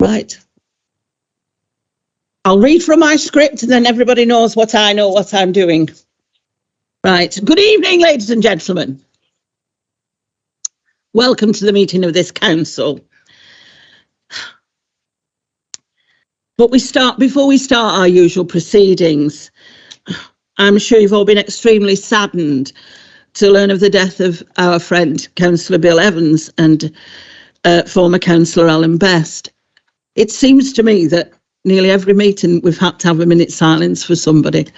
Right. I'll read from my script and then everybody knows what I know what I'm doing. Right. Good evening, ladies and gentlemen. Welcome to the meeting of this council. But before we start our usual proceedings, I'm sure you've all been extremely saddened to learn of the death of our friend, Councillor Bill Evans, and former Councillor Alan Best. It seems to me that nearly every meeting we've had to have a minute's silence for somebody.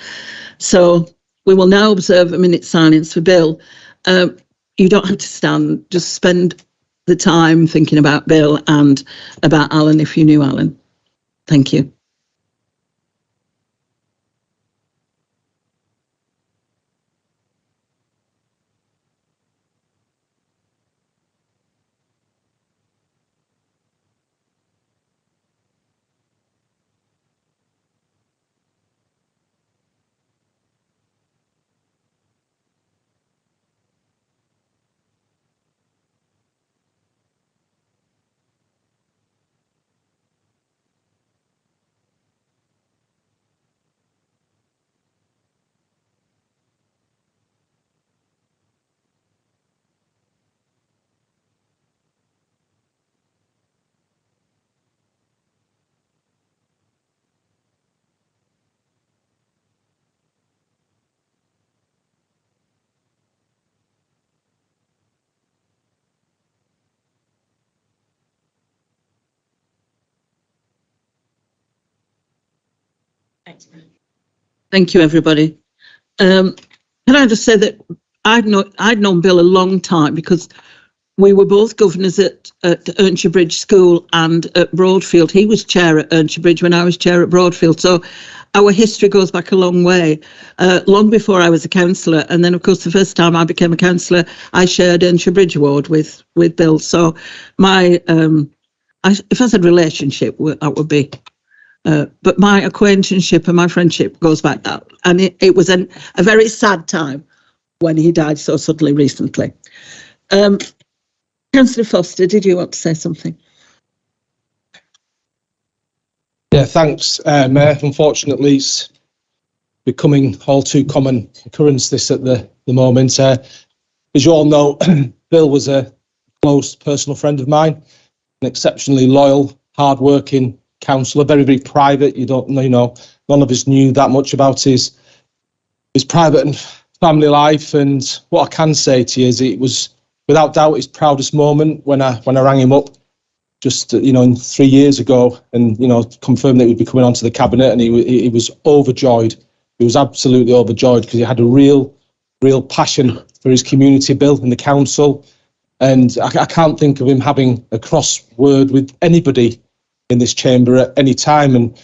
So we will now observe a minute's silence for Bill. You don't have to stand, just spend the time thinking about Bill and about Alan if you knew Alan. Thank you. Thank you, everybody. Can I just say that I'd known Bill a long time because we were both governors at Earnshaw Bridge School and at Broadfield. He was chair at Earnshaw Bridge when I was chair at Broadfield. So our history goes back a long way, long before I was a councillor. And then, of course, the first time I became a councillor, I shared Earnshaw Bridge Award with Bill. So my, if I said relationship, that would be. But my acquaintanceship and my friendship goes back that, and it was a very sad time when he died so suddenly recently. Councillor Foster, did you want to say something? Yeah, thanks, Mayor. Unfortunately, it's becoming all too common occurrence this at the moment. As you all know, Bill was a close personal friend of mine, an exceptionally loyal, hard-working councillor, very, very private. You know, none of us knew that much about his private and family life. And what I can say to you is it was without doubt his proudest moment when I rang him up just 3 years ago and confirmed that he'd be coming onto the cabinet, and he was overjoyed. He was absolutely overjoyed because he had a real passion for his community, Bill, and the council. And I can't think of him having a cross word with anybody in this chamber at any time. And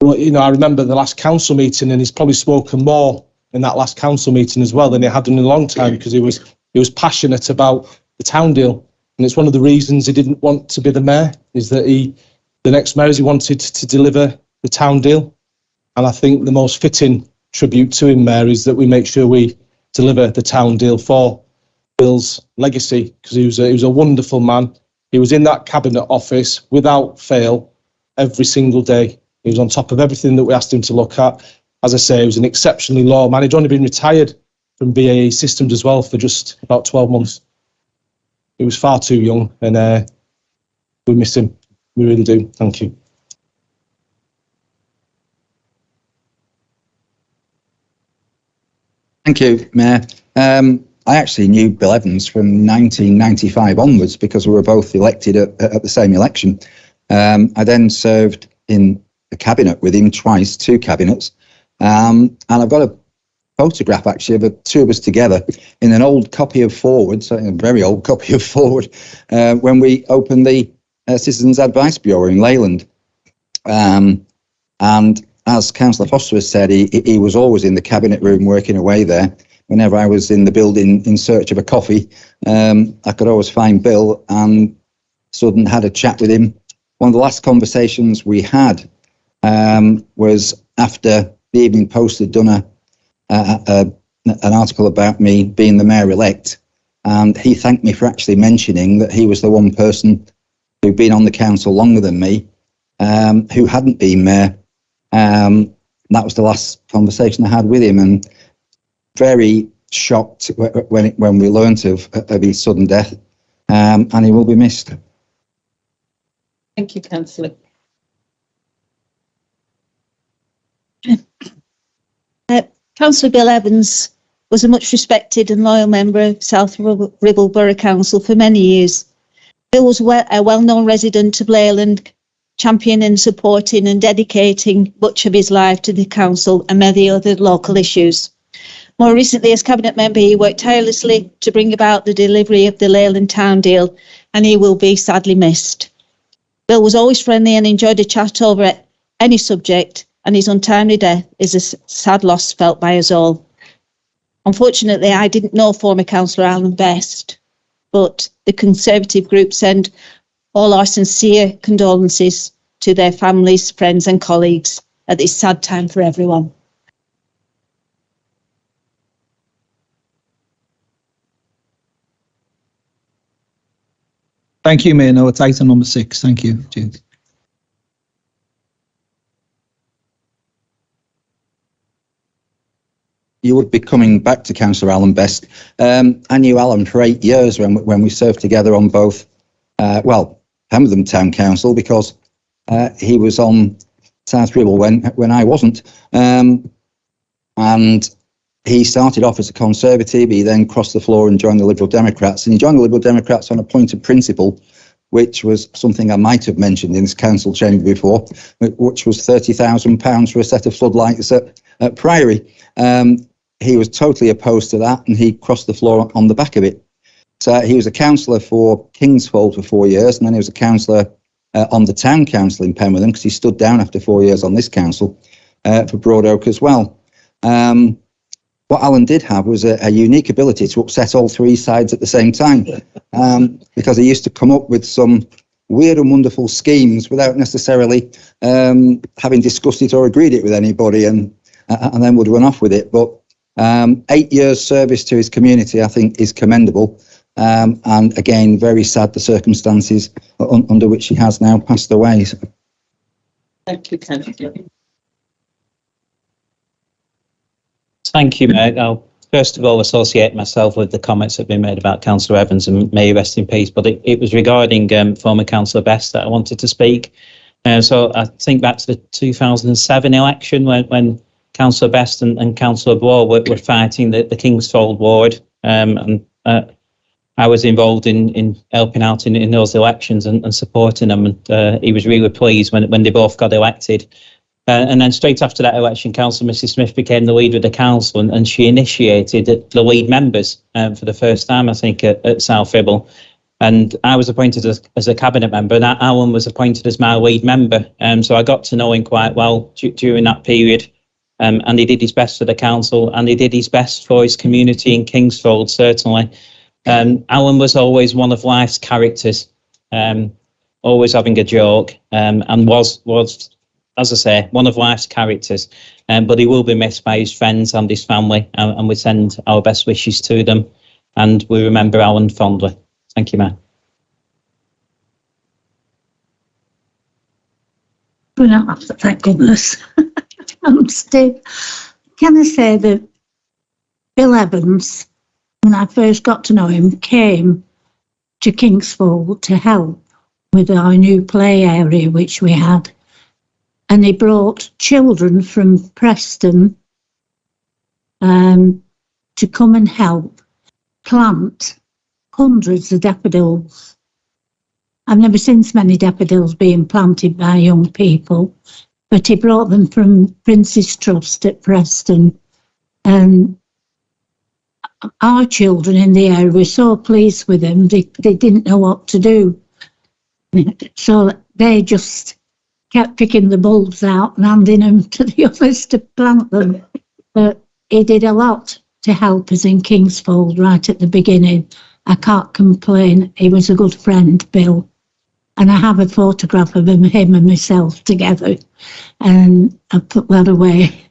I remember the last council meeting, and he's probably spoken more in that last council meeting as well than he had in a long time, because he was passionate about the town deal. And it's one of the reasons he didn't want to be the mayor, is that the next mayor, he wanted to deliver the town deal. And I think the most fitting tribute to him, Mayor, is that we make sure we deliver the town deal for Bill's legacy, because he was a wonderful man. He was in that cabinet office without fail every single day. He was on top of everything that we asked him to look at. As I say, he was an exceptionally loyal man. He'd only been retired from BAE Systems as well for just about 12 months. He was far too young, and we miss him. We really do. Thank you. Thank you, Mayor. I actually knew Bill Evans from 1995 onwards because we were both elected at the same election. I then served in the cabinet with him twice, 2 cabinets. And I've got a photograph actually of the 2 of us together in an old copy of Forward, so a very old copy of Forward, when we opened the Citizens Advice Bureau in Leyland. And as Councillor Foster has said, he was always in the cabinet room working away there. Whenever I was in the building in search of a coffee, I could always find Bill and stood and had a chat with him. One of the last conversations we had was after the Evening Post had done an article about me being the mayor-elect, and he thanked me for actually mentioning that he was the one person who'd been on the council longer than me who hadn't been mayor. That was the last conversation I had with him, and very shocked when we learnt of his sudden death, and he will be missed. Thank you, Councillor. Councillor Bill Evans was a much respected and loyal member of South Ribble Borough Council for many years. Bill was a well-known resident of Leyland, championing, supporting and dedicating much of his life to the council and many other local issues. More recently, as Cabinet member, he worked tirelessly to bring about the delivery of the Leyland Town deal, and he will be sadly missed. Bill was always friendly and enjoyed a chat over any subject, and his untimely death is a sad loss felt by us all. Unfortunately, I didn't know former Councillor Alan Best, but the Conservative group send all our sincere condolences to their families, friends and colleagues at this sad time for everyone. Thank you, Mayor. No, it's item number 6. Thank you, James. You would be coming back to Councillor Alan Best. I knew Alan for 8 years when we served together on both, Hamertham Town Council, because he was on South Ribble when I wasn't. And he started off as a Conservative. He then crossed the floor and joined the Liberal Democrats. And he joined the Liberal Democrats on a point of principle, which was something I might have mentioned in this council chamber before, which was £30,000 for a set of floodlights at Priory. He was totally opposed to that, and he crossed the floor on the back of it. So he was a councillor for Kingsfold for 4 years, and then he was a councillor on the town council in Penwitham, because he stood down after 4 years on this council for Broad Oak as well. What Alan did have was a unique ability to upset all three sides at the same time, because he used to come up with some weird and wonderful schemes without necessarily having discussed it or agreed it with anybody, and then would run off with it. But 8 years service to his community, I think, is commendable. And again, very sad the circumstances under which he has now passed away. Thank you, Councillor. Thank you, Mayor. I'll first of all associate myself with the comments that have been made about Councillor Evans, and may he rest in peace. But it was regarding former Councillor Best that I wanted to speak. So I think back to the 2007 election when Councillor Best and Councillor Bloor were fighting the Kingsfold ward, and I was involved in helping out in those elections and supporting them. And he was really pleased when they both got elected. And then straight after that election, Councillor Mrs Smith became the leader of the council, and she initiated the lead members for the first time, I think, at South Ribble. And I was appointed as a cabinet member, and Alan was appointed as my lead member. So I got to know him quite well during that period. And he did his best for the council, and he did his best for his community in Kingsfold, certainly. Alan was always one of life's characters, always having a joke, and was, as I say, one of life's characters. But he will be missed by his friends and his family, and we send our best wishes to them, and we remember Alan fondly. Thank you, Mayor. Thank goodness. Steve, can I say that Bill Evans, when I first got to know him, came to Kingsfold to help with our new play area which we had, and he brought children from Preston to come and help plant hundreds of daffodils. I've never seen so many daffodils being planted by young people, but he brought them from Prince's Trust at Preston, and our children in the area were so pleased with him, they didn't know what to do. So they just kept picking the bulbs out and handing them to the others to plant them. But he did a lot to help us in Kingsfold right at the beginning. I can't complain. He was a good friend, Bill. And I have a photograph of him and myself together, and I put that away.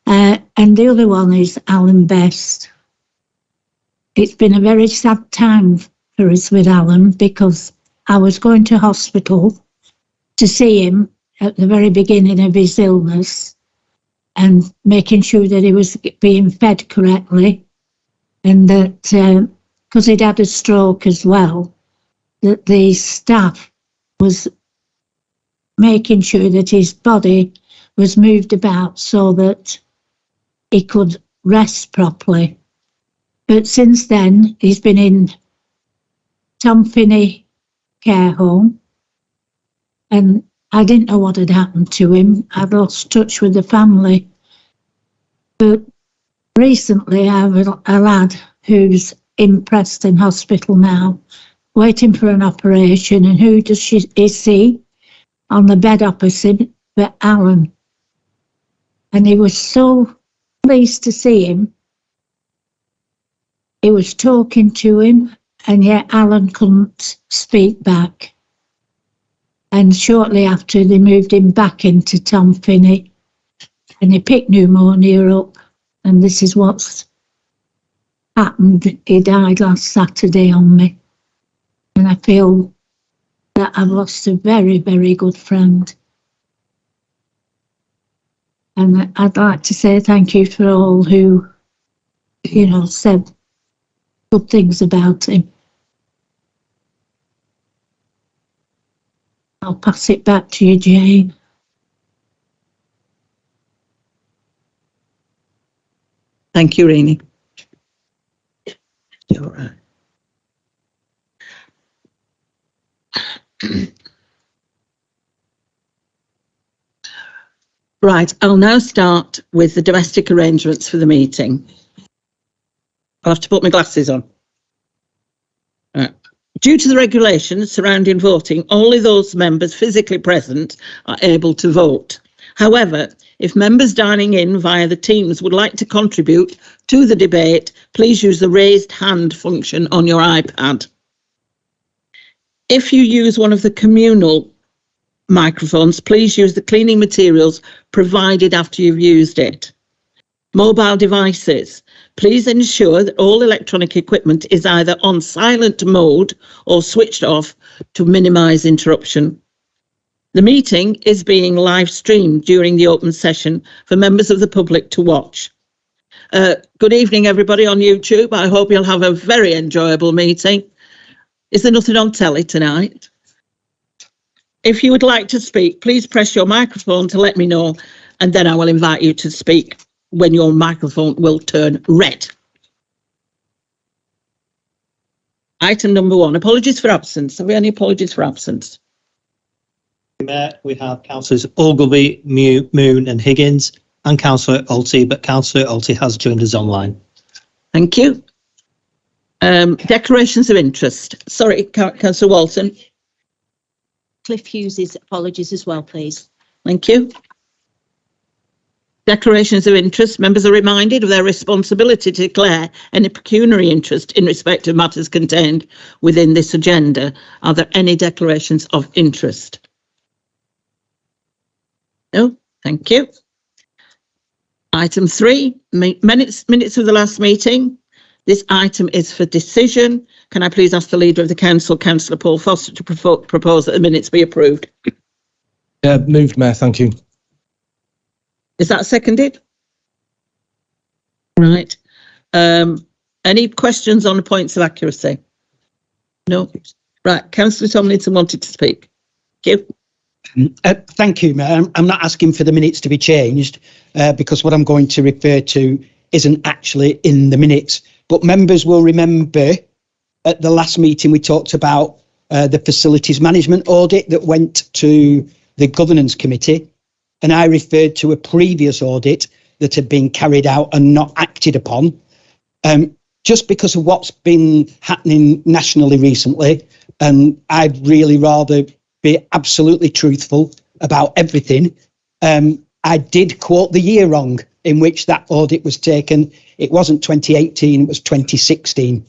And the other one is Alan Best. It's been a very sad time for us with Alan, because I was going to hospital to see him at the very beginning of his illness and making sure that he was being fed correctly, and that because he'd had a stroke as well, that the staff was making sure that his body was moved about so that he could rest properly. But since then, he's been in Tom Finney care home, and I didn't know what had happened to him. I'd lost touch with the family. But recently, I have a lad who's in Preston Hospital now, waiting for an operation, and who does he see on the bed opposite but Alan? And he was so pleased to see him. He was talking to him, and yet Alan couldn't speak back. And shortly after, they moved him back into Tom Finney, and he picked pneumonia up, and this is what's happened. He died last Saturday on me, and I feel that I've lost a very, very good friend. And I'd like to say thank you for all who, said good things about him. I'll pass it back to you, Jane. Thank you, Rainey. You're right. Right, I'll now start with the domestic arrangements for the meeting. I'll have to put my glasses on. Right. Due to the regulations surrounding voting, only those members physically present are able to vote. However, if members dialing in via the Teams would like to contribute to the debate, please use the raised hand function on your iPad. If you use one of the communal microphones, please use the cleaning materials provided after you've used it. Mobile devices, please ensure that all electronic equipment is either on silent mode or switched off to minimise interruption. The meeting is being live streamed during the open session for members of the public to watch. Good evening, everybody on YouTube. I hope you'll have a very enjoyable meeting. Is there nothing on telly tonight? If you would like to speak, please press your microphone to let me know, and then I will invite you to speak when your microphone will turn red. Item number 1, apologies for absence. Have we any apologies for absence? Mayor, we have Councillors Ogilvie, Moon and Higgins, and Councillor Alty, but Councillor Alty has joined us online. Thank you. Declarations of interest. Sorry, Councillor Walton. Cliff Hughes' apologies as well, please. Thank you. Declarations of interest. Members are reminded of their responsibility to declare any pecuniary interest in respect of matters contained within this agenda. Are there any declarations of interest? No, thank you. Item 3, minutes of the last meeting. This item is for decision. Can I please ask the Leader of the Council, Councillor Paul Foster, to propose that the minutes be approved? Moved, Mayor, thank you. Is that seconded? Right. Any questions on the points of accuracy? No. Right. Councillor Tomlinson wanted to speak. Thank you. Thank you, Mayor. I'm not asking for the minutes to be changed because what I'm going to refer to isn't actually in the minutes. But members will remember at the last meeting we talked about the facilities management audit that went to the governance committee, and I referred to a previous audit that had been carried out and not acted upon. Just because of what's been happening nationally recently, and I'd really rather be absolutely truthful about everything. I did quote the year wrong in which that audit was taken. It wasn't 2018, it was 2016.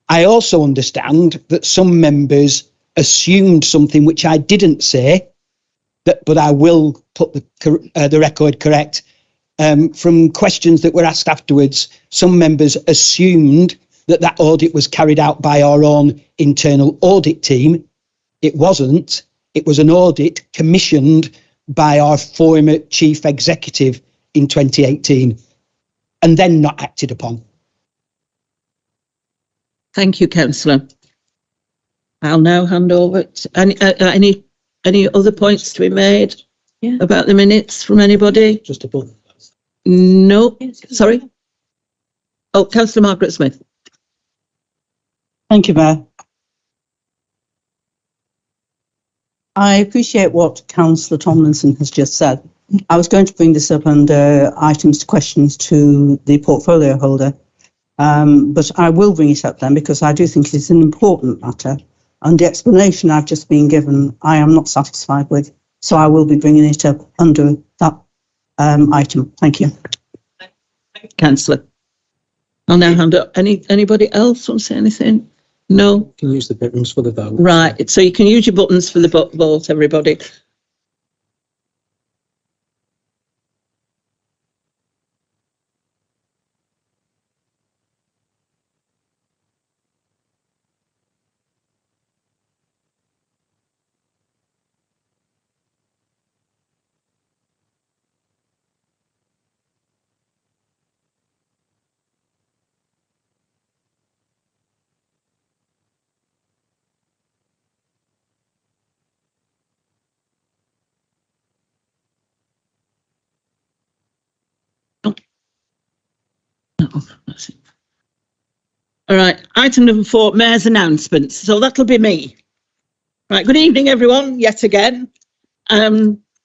I also understand that some members assumed something which I didn't say, but I will put the record correct. From questions that were asked afterwards, some members assumed that that audit was carried out by our own internal audit team. It wasn't. it was an audit commissioned by our former chief executive in 2018 and then not acted upon. Thank you, Councillor. I'll now hand over to any other points to be made about the minutes from anybody? Just a button. No, sorry. Oh, Councillor Margaret Smith. Thank you, Mayor. I appreciate what Councillor Tomlinson has just said. I was going to bring this up under items to questions to the portfolio holder, but I will bring it up then because I do think it's an important matter. And the explanation I've just been given, I am not satisfied with, so I will be bringing it up under that item. Thank you. Councillor. I'll now hand up. Anybody else want to say anything? No? You can use the buttons for the vote. Right, so you can use your buttons for the vote, everybody. All right, item number 4, Mayor's announcements. So that'll be me. Right, good evening, everyone, yet again.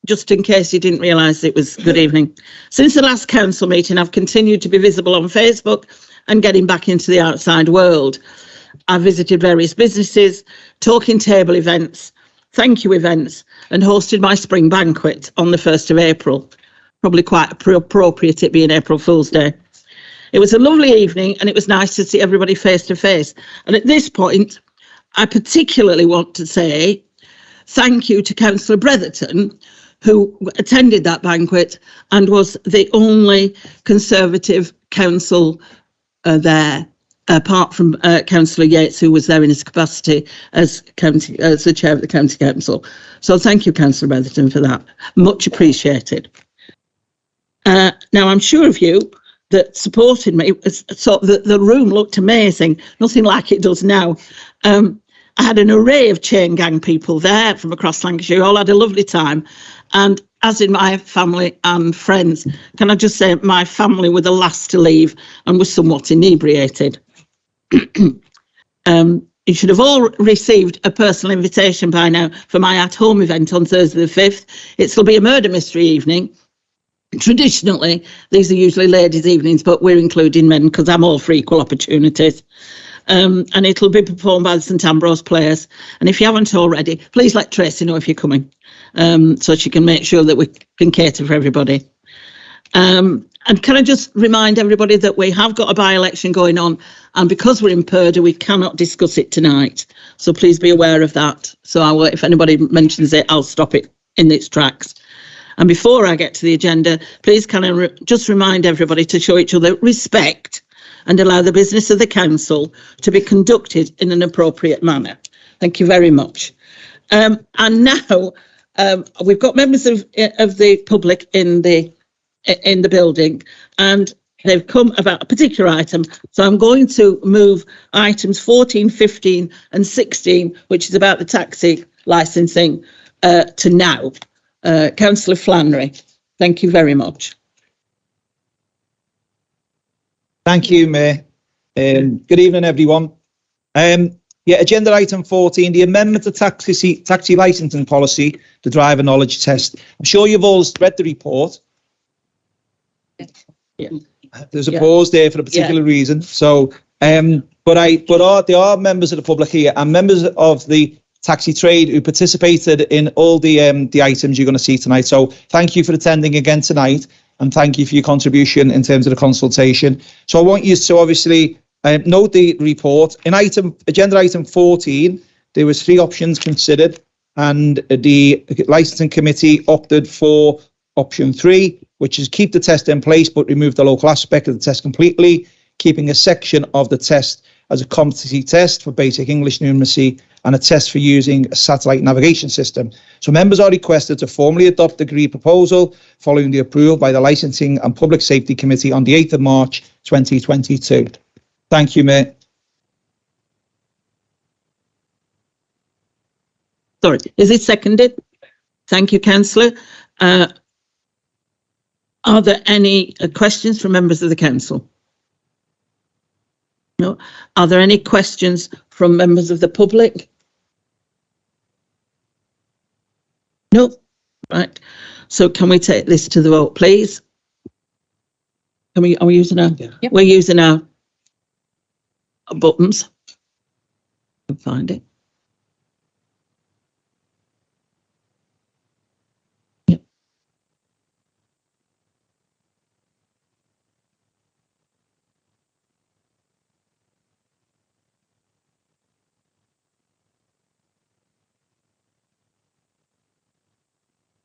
Just in case you didn't realise it was good evening. Since the last council meeting, I've continued to be visible on Facebook and getting back into the outside world. I've visited various businesses, talking table events, thank you events, and hosted my spring banquet on the 1st of April. Probably quite appropriate it being April Fool's Day. It was a lovely evening and it was nice to see everybody face to face. And at this point, I particularly want to say thank you to Councillor Bretherton, who attended that banquet and was the only Conservative council there, apart from Councillor Yates, who was there in his capacity as the chair of the County Council. So thank you, Councillor Bretherton, for that. Much appreciated. Now, I'm sure of you that supported me, so the room looked amazing, nothing like it does now. I had an array of chain gang people there from across Lancashire, all had a lovely time. And as in my family and friends, can I just say my family were the last to leave and were somewhat inebriated. You should have all received a personal invitation by now for my at-home event on Thursday the 5th. It'll be a murder mystery evening. Traditionally, these are usually ladies' evenings, but we're including men because I'm all for equal opportunities. And it'll be performed by the St Ambrose Players. And if you haven't already, please let Tracy know if you're coming, so she can make sure that we can cater for everybody. And can I just remind everybody that we have got a by-election going on, and because we're in Purdah, we cannot discuss it tonight. So please be aware of that. So I will, if anybody mentions it, I'll stop it in its tracks. And before I get to the agenda, please can I just remind everybody to show each other respect and allow the business of the council to be conducted in an appropriate manner. Thank you very much. And now we've got members of the public in the building, and they've come about a particular item. So I'm going to move items 14, 15 and 16, which is about the taxi licensing, to now. Councillor Flannery, thank you very much. Thank you, Mayor. Good evening, everyone. Agenda item 14, the amendment to taxi licensing policy, the driver knowledge test. I'm sure you've all read the report. Yeah. There's a pause there for a particular reason. So, there are members of the public here and members of the taxi trade who participated in all the items you're going to see tonight. So thank you for attending again tonight, and thank you for your contribution in terms of the consultation. So I want you to obviously note the report. In agenda item 14, there was 3 options considered, and the licensing committee opted for option 3, which is keep the test in place but remove the local aspect of the test completely, keeping a section of the test as a competency test for basic English, numeracy and a test for using a satellite navigation system. So members are requested to formally adopt the agreed proposal following the approval by the Licensing and Public Safety Committee on the 8th of March 2022. Thank you, Mayor. Sorry, is it seconded? Thank you, Councillor. Are there any questions from members of the council? No. Are there any questions from members of the public? No. Right. So can we take this to the vote, please? Are we using our? Yeah. We're using our buttons. I'll find it. Yep.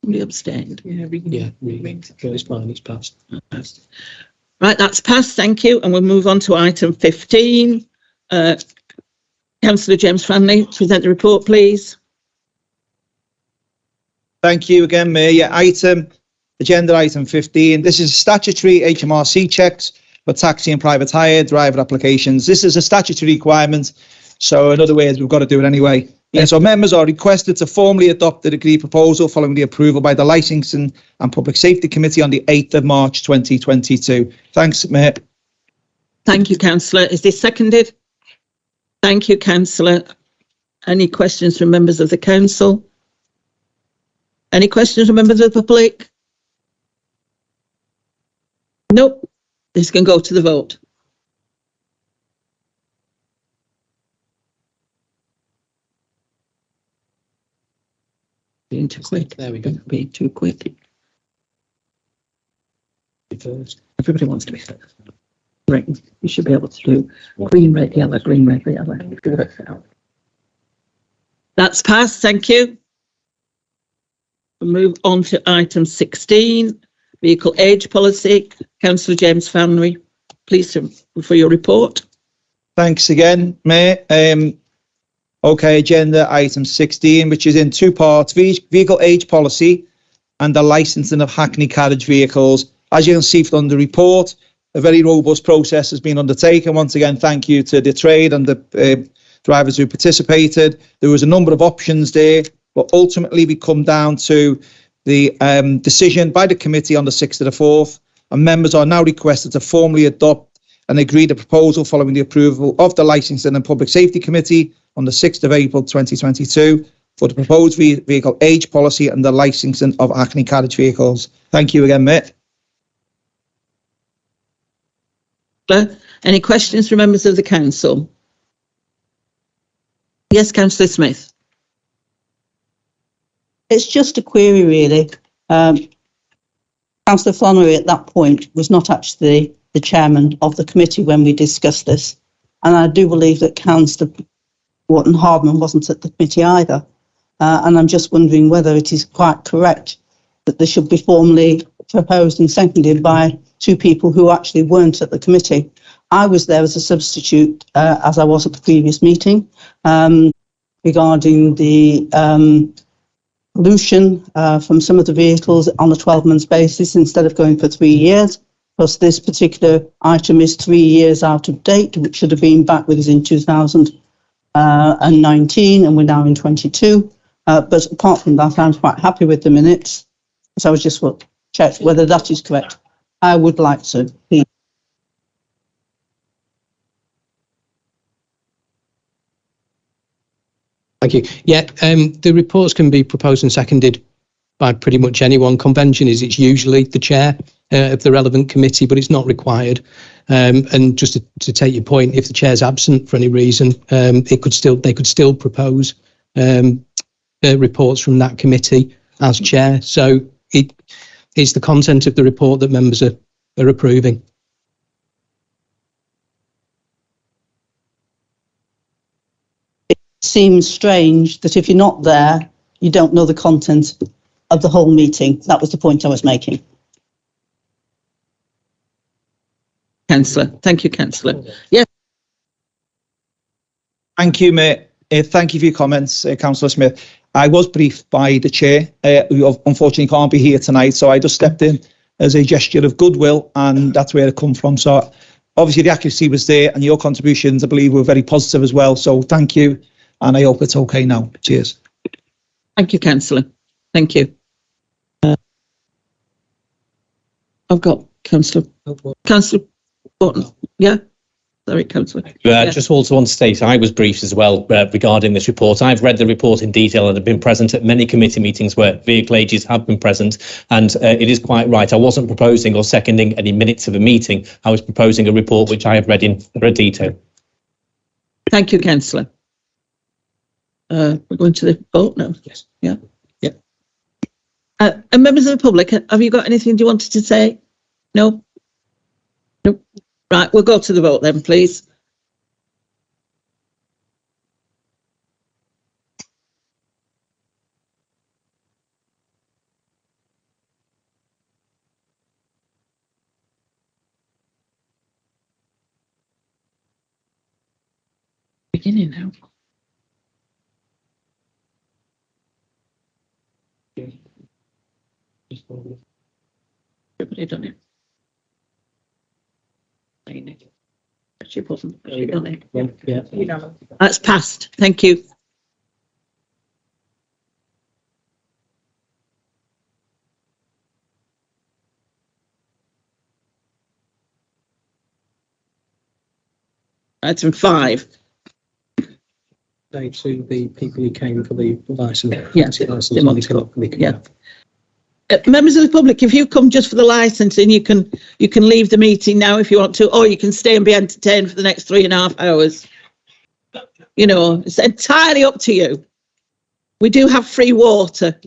We abstained. It's fine, it's passed. Right, that's passed, thank you. And we'll move on to item 15. Councillor James Franley, present the report, please. Thank you again, Mayor. Yeah, agenda item 15. This is statutory HMRC checks for taxi and private hire driver applications. This is a statutory requirement. So in other words, we've got to do it anyway. Yeah, so members are requested to formally adopt the agreed proposal following the approval by the Licensing and Public Safety Committee on the 8th of March 2022. Thanks, Mayor. Thank you, Councillor. Is this seconded? Thank you, Councillor. Any questions from members of the council? Any questions from members of the public? Nope. This can go to the vote. Being too quick. There we go. Being too quick. First. Everybody wants to be first. Right. You should be able to do green, red, yellow, green, red, yellow. That's passed. Thank you. We'll move on to item 16, vehicle age policy. Councillor James Franley, please for your report. Thanks again, Mayor. Okay, agenda item 16, which is in two parts, vehicle age policy and the licensing of Hackney carriage vehicles. As you can see from the report, a very robust process has been undertaken. Once again, thank you to the trade and the drivers who participated. There was a number of options there, but ultimately we come down to the decision by the committee on the 6th of the 4th, and members are now requested to formally adopt and agree the proposal following the approval of the Licensing and Public Safety Committee on the 6th of April 2022 for the proposed vehicle age policy and the licensing of Hackney carriage vehicles. Thank you again, Matt. Any questions from members of the council? Yes, Councillor Smith. It's just a query, really. Councillor Flannery at that point was not actually the chairman of the committee when we discussed this. And I do believe that Councillor Wharton Hardman wasn't at the committee either. And I'm just wondering whether it is quite correct that they should be formally proposed and seconded by two people who actually weren't at the committee. I was there as a substitute, as I was at the previous meeting, regarding the pollution from some of the vehicles on a 12-month basis instead of going for 3 years. Plus, this particular item is 3 years out of date, which should have been back with us in 2019, and we're now in 22. But apart from that, I'm quite happy with the minutes. So I was just check whether that is correct. I would like to, please. Thank you. Yeah, the reports can be proposed and seconded by pretty much anyone. Convention is it's usually the chair of the relevant committee, but it's not required. And just to take your point, if the chair's absent for any reason, they could still propose reports from that committee as chair. So it is the content of the report that members are approving. Seems strange that if you're not there, you don't know the content of the whole meeting. That was the point I was making. Councillor. Thank you, Councillor. Yes. Thank you, mate. Thank you for your comments, Councillor Smith. I was briefed by the chair, who unfortunately can't be here tonight, so I just stepped in as a gesture of goodwill, and that's where it come from. So obviously the accuracy was there, and your contributions, I believe, were very positive as well. So thank you, and I hope it's okay now. Cheers. Thank you, Councillor. Thank you. I've got Councillor Button. Yeah. Sorry, Councillor. Just also want to state I was briefed as well regarding this report. I've read the report in detail and have been present at many committee meetings where vehicle ages have been present, and it is quite right. I wasn't proposing or seconding any minutes of a meeting. I was proposing a report which I have read in great detail. Thank you, Councillor. We're going to the vote now. Yes. Yeah. Yeah. And members of the public, have you got anything you wanted to say? No? No. Right, we'll go to the vote then, please. Beginning now. Everybody done it? She wasn't. She done it. Yeah. That's passed. Thank you. Item 5. To the people who came for the licence. Yeah. Members of the public, if you come just for the licensing, you can leave the meeting now if you want to, or you can stay and be entertained for the next 3.5 hours. You know, it's entirely up to you. We do have free water,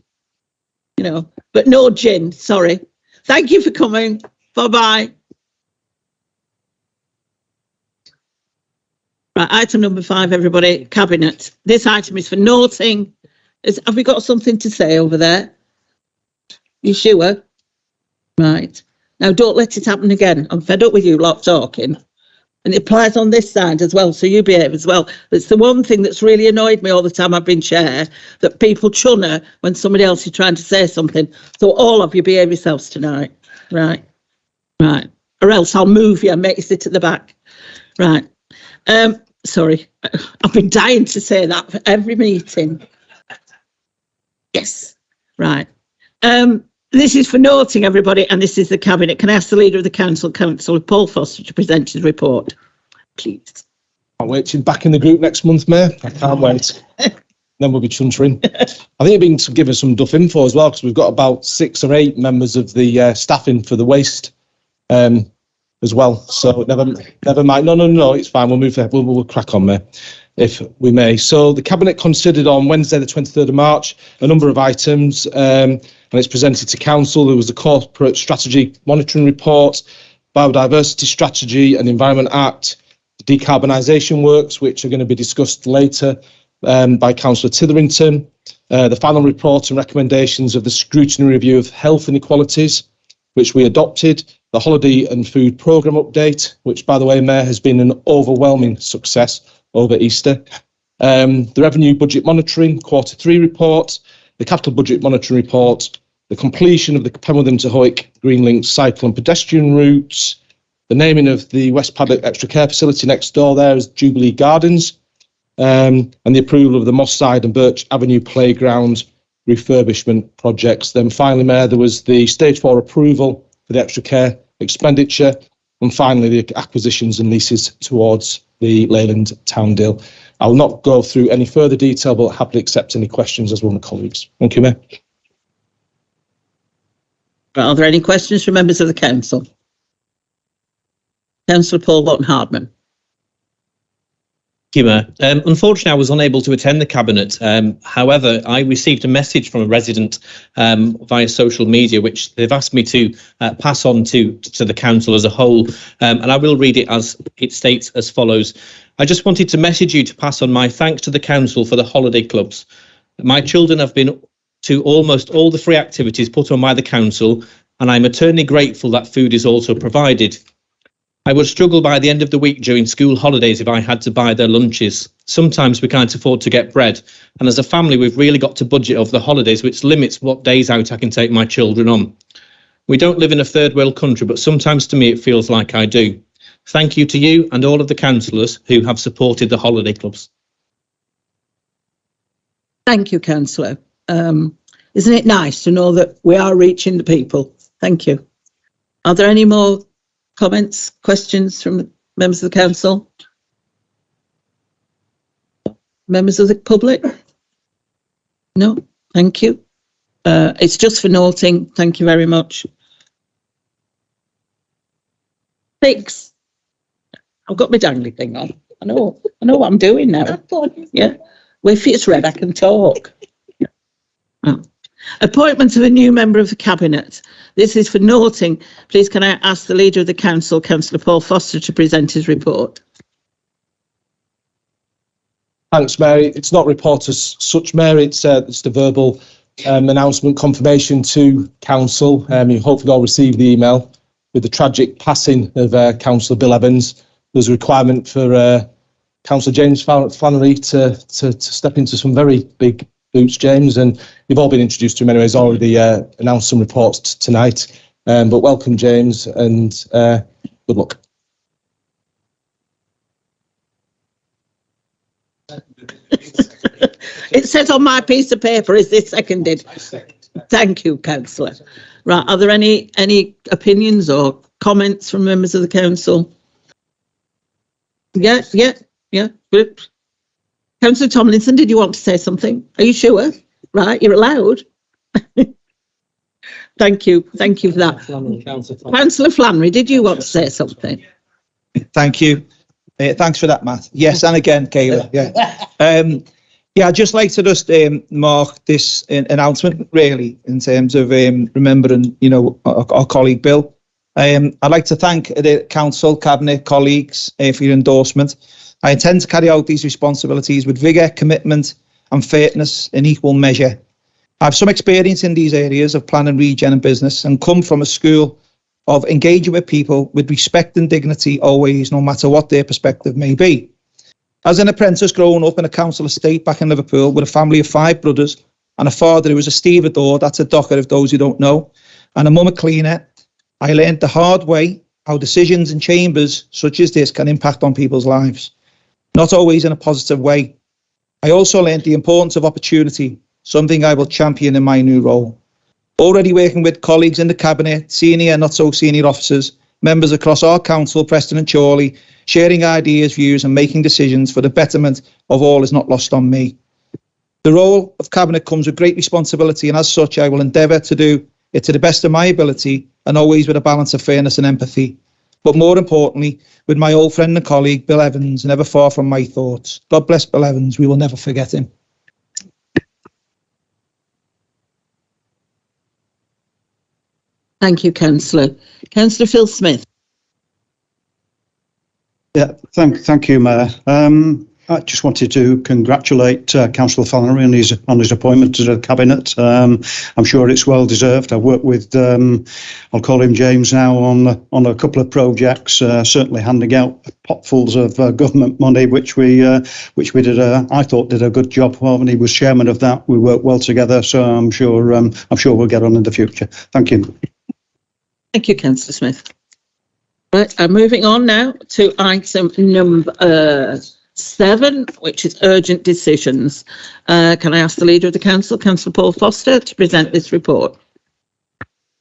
you know, but no gin, sorry. Thank you for coming. Bye-bye. Right, item number 5, everybody, Cabinet. This item is for noting. Have we got something to say over there? You sure? Right. Now, don't let it happen again. I'm fed up with you lot talking. And it applies on this side as well, so you behave as well. It's the one thing that's really annoyed me all the time I've been chair, that people chunner when somebody else is trying to say something. So all of you behave yourselves tonight. Right. Right. Or else I'll move you and make you sit at the back. Right. Sorry. I've been dying to say that for every meeting. Yes. Right. This is for noting, everybody, and this is the Cabinet. Can I ask the Leader of the Council, Councillor Paul Foster, to present his report, please? Can't wait to be back in the group next month, Mayor. I can't wait. Then we'll be chuntering. I think it'd been to give us some duff info as well, because we've got about 6 or 8 members of the staffing for the waste as well. So never mind. No, it's fine. We'll move. We'll crack on, Mayor, if we may. So the Cabinet considered on Wednesday, the 23rd of March, a number of items, and it's presented to Council. There was the Corporate Strategy Monitoring Report, Biodiversity Strategy and Environment Act, the Decarbonisation Works, which are going to be discussed later by Councillor Titherington, the final report and recommendations of the Scrutiny Review of Health Inequalities, which we adopted, the Holiday and Food Programme update, which, by the way, Mayor, has been an overwhelming success over Easter, the Revenue Budget Monitoring Quarter 3 report, the Capital Budget Monitoring report, the completion of the Penwortham to Howick Green Link cycle and pedestrian routes, the naming of the West Paddock Extra Care Facility next door there as Jubilee Gardens, and the approval of the Moss Side and Birch Avenue Playground refurbishment projects. Then finally, Mayor, there was the Stage 4 approval for the extra care expenditure, and finally the acquisitions and leases towards the Leyland Town deal. I will not go through any further detail, but happily accept any questions as one of my colleagues. Thank you, Mayor. Are there any questions from members of the Council? Councillor Paul Watton-Hardman. Thank you, Mayor. Unfortunately, I was unable to attend the Cabinet. However, I received a message from a resident via social media, which they've asked me to pass on to the Council as a whole. And I will read it as it states as follows. I just wanted to message you to pass on my thanks to the Council for the holiday clubs. My children have been to almost all the free activities put on by the Council, and I'm eternally grateful that food is also provided. I would struggle by the end of the week during school holidays if I had to buy their lunches. Sometimes we can't afford to get bread, and as a family we've really got to budget over the holidays, which limits what days out I can take my children on. We don't live in a third world country, but sometimes to me it feels like I do. Thank you to you and all of the councillors who have supported the holiday clubs. Thank you, Councillor. Isn't it nice to know that we are reaching the people? Thank you. Are there any more comments, questions from members of the council? Members of the public? No, thank you. It's just for noting. Thank you very much. 6. I've got my dangly thing on. I know what I'm doing now. Yeah. Well, if it's red, I can talk. Oh. Appointment of a new member of the Cabinet. This is for noting. Please can I ask the Leader of the Council, Councillor Paul Foster, to present his report. Thanks, Mary. It's not report as such, Mary. It's the verbal announcement confirmation to Council. You hopefully all received the email with the tragic passing of Councillor Bill Evans. There was a requirement for Councillor James Flannery to step into some very big boots, James, and you've all been introduced to him anyway. He's already announced some reports tonight. But welcome, James, and good luck. It says on my piece of paper, is this seconded? Thank you, Councillor. Right, are there any opinions or comments from members of the council? Yeah. Good. Councillor Tomlinson, did you want to say something? Are you sure? Right, you're allowed. Thank you for that. Councillor Flannery, did you want to say something? Thank you. Thanks for that, Matt. Yes, and again, Kayla. Yeah. I'd just like to just mark this announcement, really, in terms of remembering, our colleague Bill. I'd like to thank the council, cabinet, colleagues for your endorsement. I intend to carry out these responsibilities with vigour, commitment and fairness in equal measure. I have some experience in these areas of planning, regen and business, and come from a school of engaging with people with respect and dignity always, no matter what their perspective may be. As an apprentice growing up in a council estate back in Liverpool with a family of 5 brothers and a father who was a stevedore, that's a docker if those who don't know, and a mum a cleaner, I learned the hard way how decisions in chambers such as this can impact on people's lives, not always in a positive way. I also learned the importance of opportunity, something I will champion in my new role. Already working with colleagues in the Cabinet, senior and not so senior officers, members across our council, Preston and Chorley, sharing ideas, views and making decisions for the betterment of all is not lost on me. The role of Cabinet comes with great responsibility, and as such I will endeavour to do it to the best of my ability and always with a balance of fairness and empathy. But more importantly, with my old friend and colleague, Bill Evans, never far from my thoughts. God bless Bill Evans. We will never forget him. Thank you, Councillor. Councillor Phil Smith. Yeah, thank you, Mayor. I just wanted to congratulate Councillor Flannery on his appointment to the Cabinet. I'm sure it's well deserved. I worked with, I'll call him James now, on a couple of projects, certainly handing out potfuls of government money, which we did. I thought did a good job of, and he was chairman of that. We worked well together, so I'm sure we'll get on in the future. Thank you. Thank you, Councillor Smith. Right, I'm moving on now to item number 7, which is urgent decisions. Can I ask the Leader of the Council, Councillor Paul Foster, to present this report?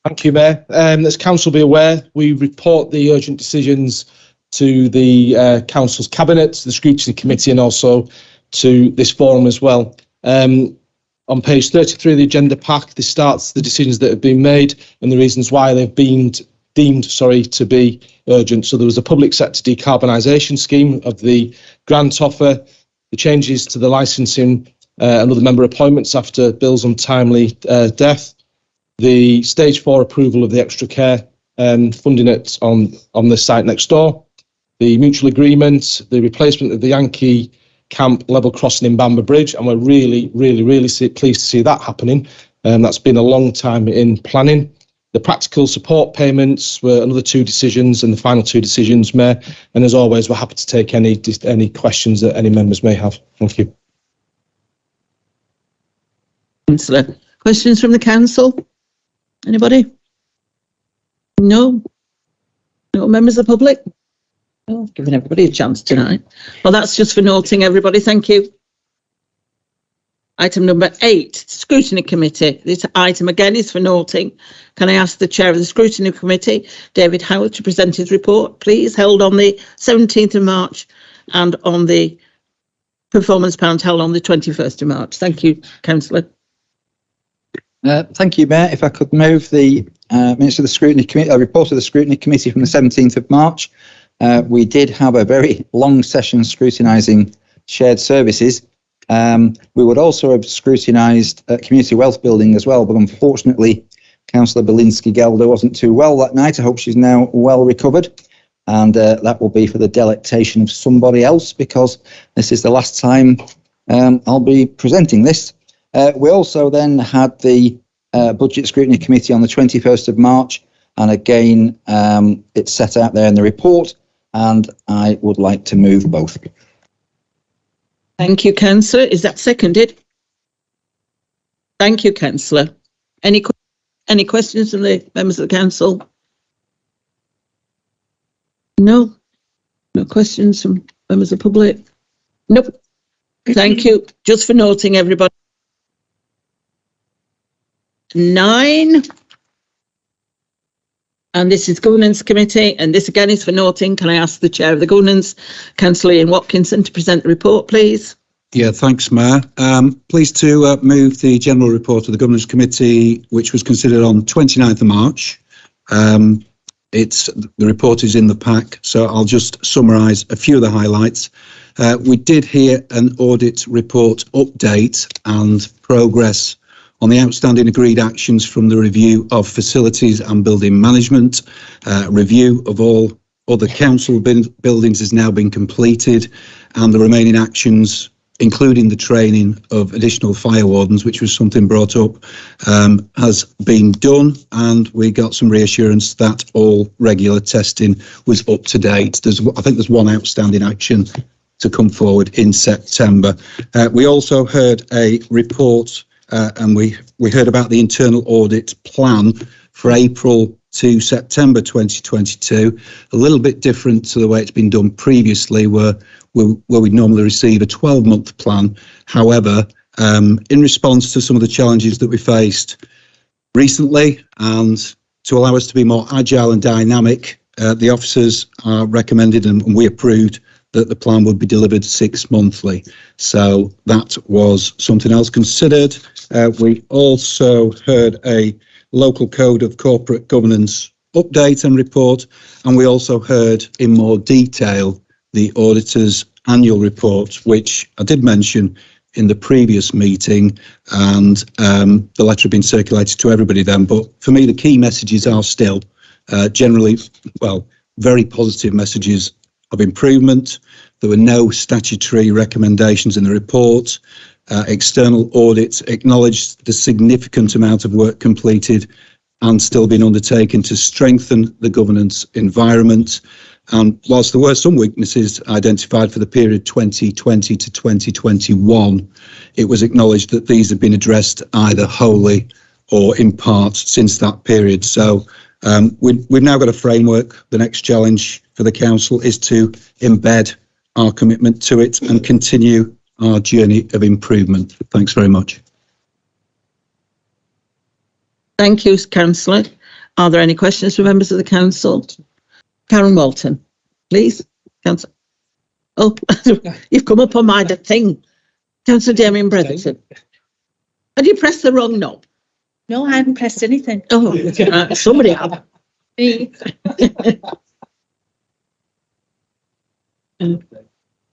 Thank you, Mayor. As Council be aware, we report the urgent decisions to the Council's Cabinet, to the Scrutiny Committee and also to this forum as well. On page 33 of the agenda pack, this starts the decisions that have been made and the reasons why they've been deemed to be urgent. So there was a public sector decarbonisation scheme of the grant offer, the changes to the licensing and other member appointments after Bill's untimely death, the stage 4 approval of the extra care funding it on the site next door, the mutual agreement, the replacement of the Yankee Camp level crossing in Bamber Bridge, and we're really pleased to see that happening. That's been a long time in planning. The practical support payments were another 2 decisions, and the final 2 decisions, Mayor. And as always, we're happy to take any questions that any members may have. Thank you. Councillor, questions from the council? Anybody? No? No members of the public? Oh, giving everybody a chance tonight. Well, that's just for noting, everybody. Thank you. Item number 8, Scrutiny Committee. This item again is for noting. Can I ask the Chair of the Scrutiny Committee, David Howard, to present his report, please, held on the 17th of March and on the performance pound held on the 21st of March. Thank you, Councillor. Thank you, Mayor. If I could move the minutes of the Scrutiny Committee, report of the Scrutiny Committee from the 17th of March. We did have a very long session scrutinising shared services. We would also have scrutinised community wealth building as well, but unfortunately, Councillor Belinsky-Gelder wasn't too well that night. I hope she's now well recovered, and that will be for the delectation of somebody else, because this is the last time I'll be presenting this. We also then had the Budget Scrutiny Committee on the 21st of March, and again, it's set out there in the report, and I would like to move both. Thank you, Councillor. Is that seconded? Thank you, Councillor. Any questions from the members of the council? No? No questions from members of the public? Nope. Thank you. Just for noting, everybody. 9. And this is Governance Committee, and this again is for noting. Can I ask the Chair of the Governance, Councillor Ian Watkinson, to present the report, please? Yeah, thanks, Mayor. Pleased to move the general report of the Governance Committee, which was considered on 29th of March. The report is in the pack, so I'll just summarise a few of the highlights. We did hear an audit report update and progress on the outstanding agreed actions from the review of facilities and building management. Review of all other council buildings has now been completed, and the remaining actions, including the training of additional fire wardens, which was something brought up, has been done, and we got some reassurance that all regular testing was up to date. I think there's one outstanding action to come forward in September. We also heard a report and we heard about the internal audit plan for April to September 2022, a little bit different to the way it's been done previously, where we'd normally receive a 12-month plan. However, in response to some of the challenges that we faced recently, and to allow us to be more agile and dynamic, the officers recommended, and we approved, that the plan would be delivered 6 monthly. So that was something else considered. We also heard a local code of corporate governance update and report, and we also heard in more detail the auditor's annual report, which I did mention in the previous meeting, and the letter had been circulated to everybody then. But for me, the key messages are still generally, well, very positive messages of improvement. There were no statutory recommendations in the report. External audits acknowledged the significant amount of work completed and still being undertaken to strengthen the governance environment. And whilst there were some weaknesses identified for the period 2020 to 2021, it was acknowledged that these have been addressed either wholly or in part since that period. So we've now got a framework. The next challenge for the council is to embed our commitment to it and continue our journey of improvement. Thanks very much. Thank you, Councillor. Are there any questions from members of the council? Karen Walton, please. Councillor. Oh, you've come up on my thing. Councillor Damien Bretherton. Had you pressed the wrong knob? No, I haven't pressed anything. Oh, somebody had. Me.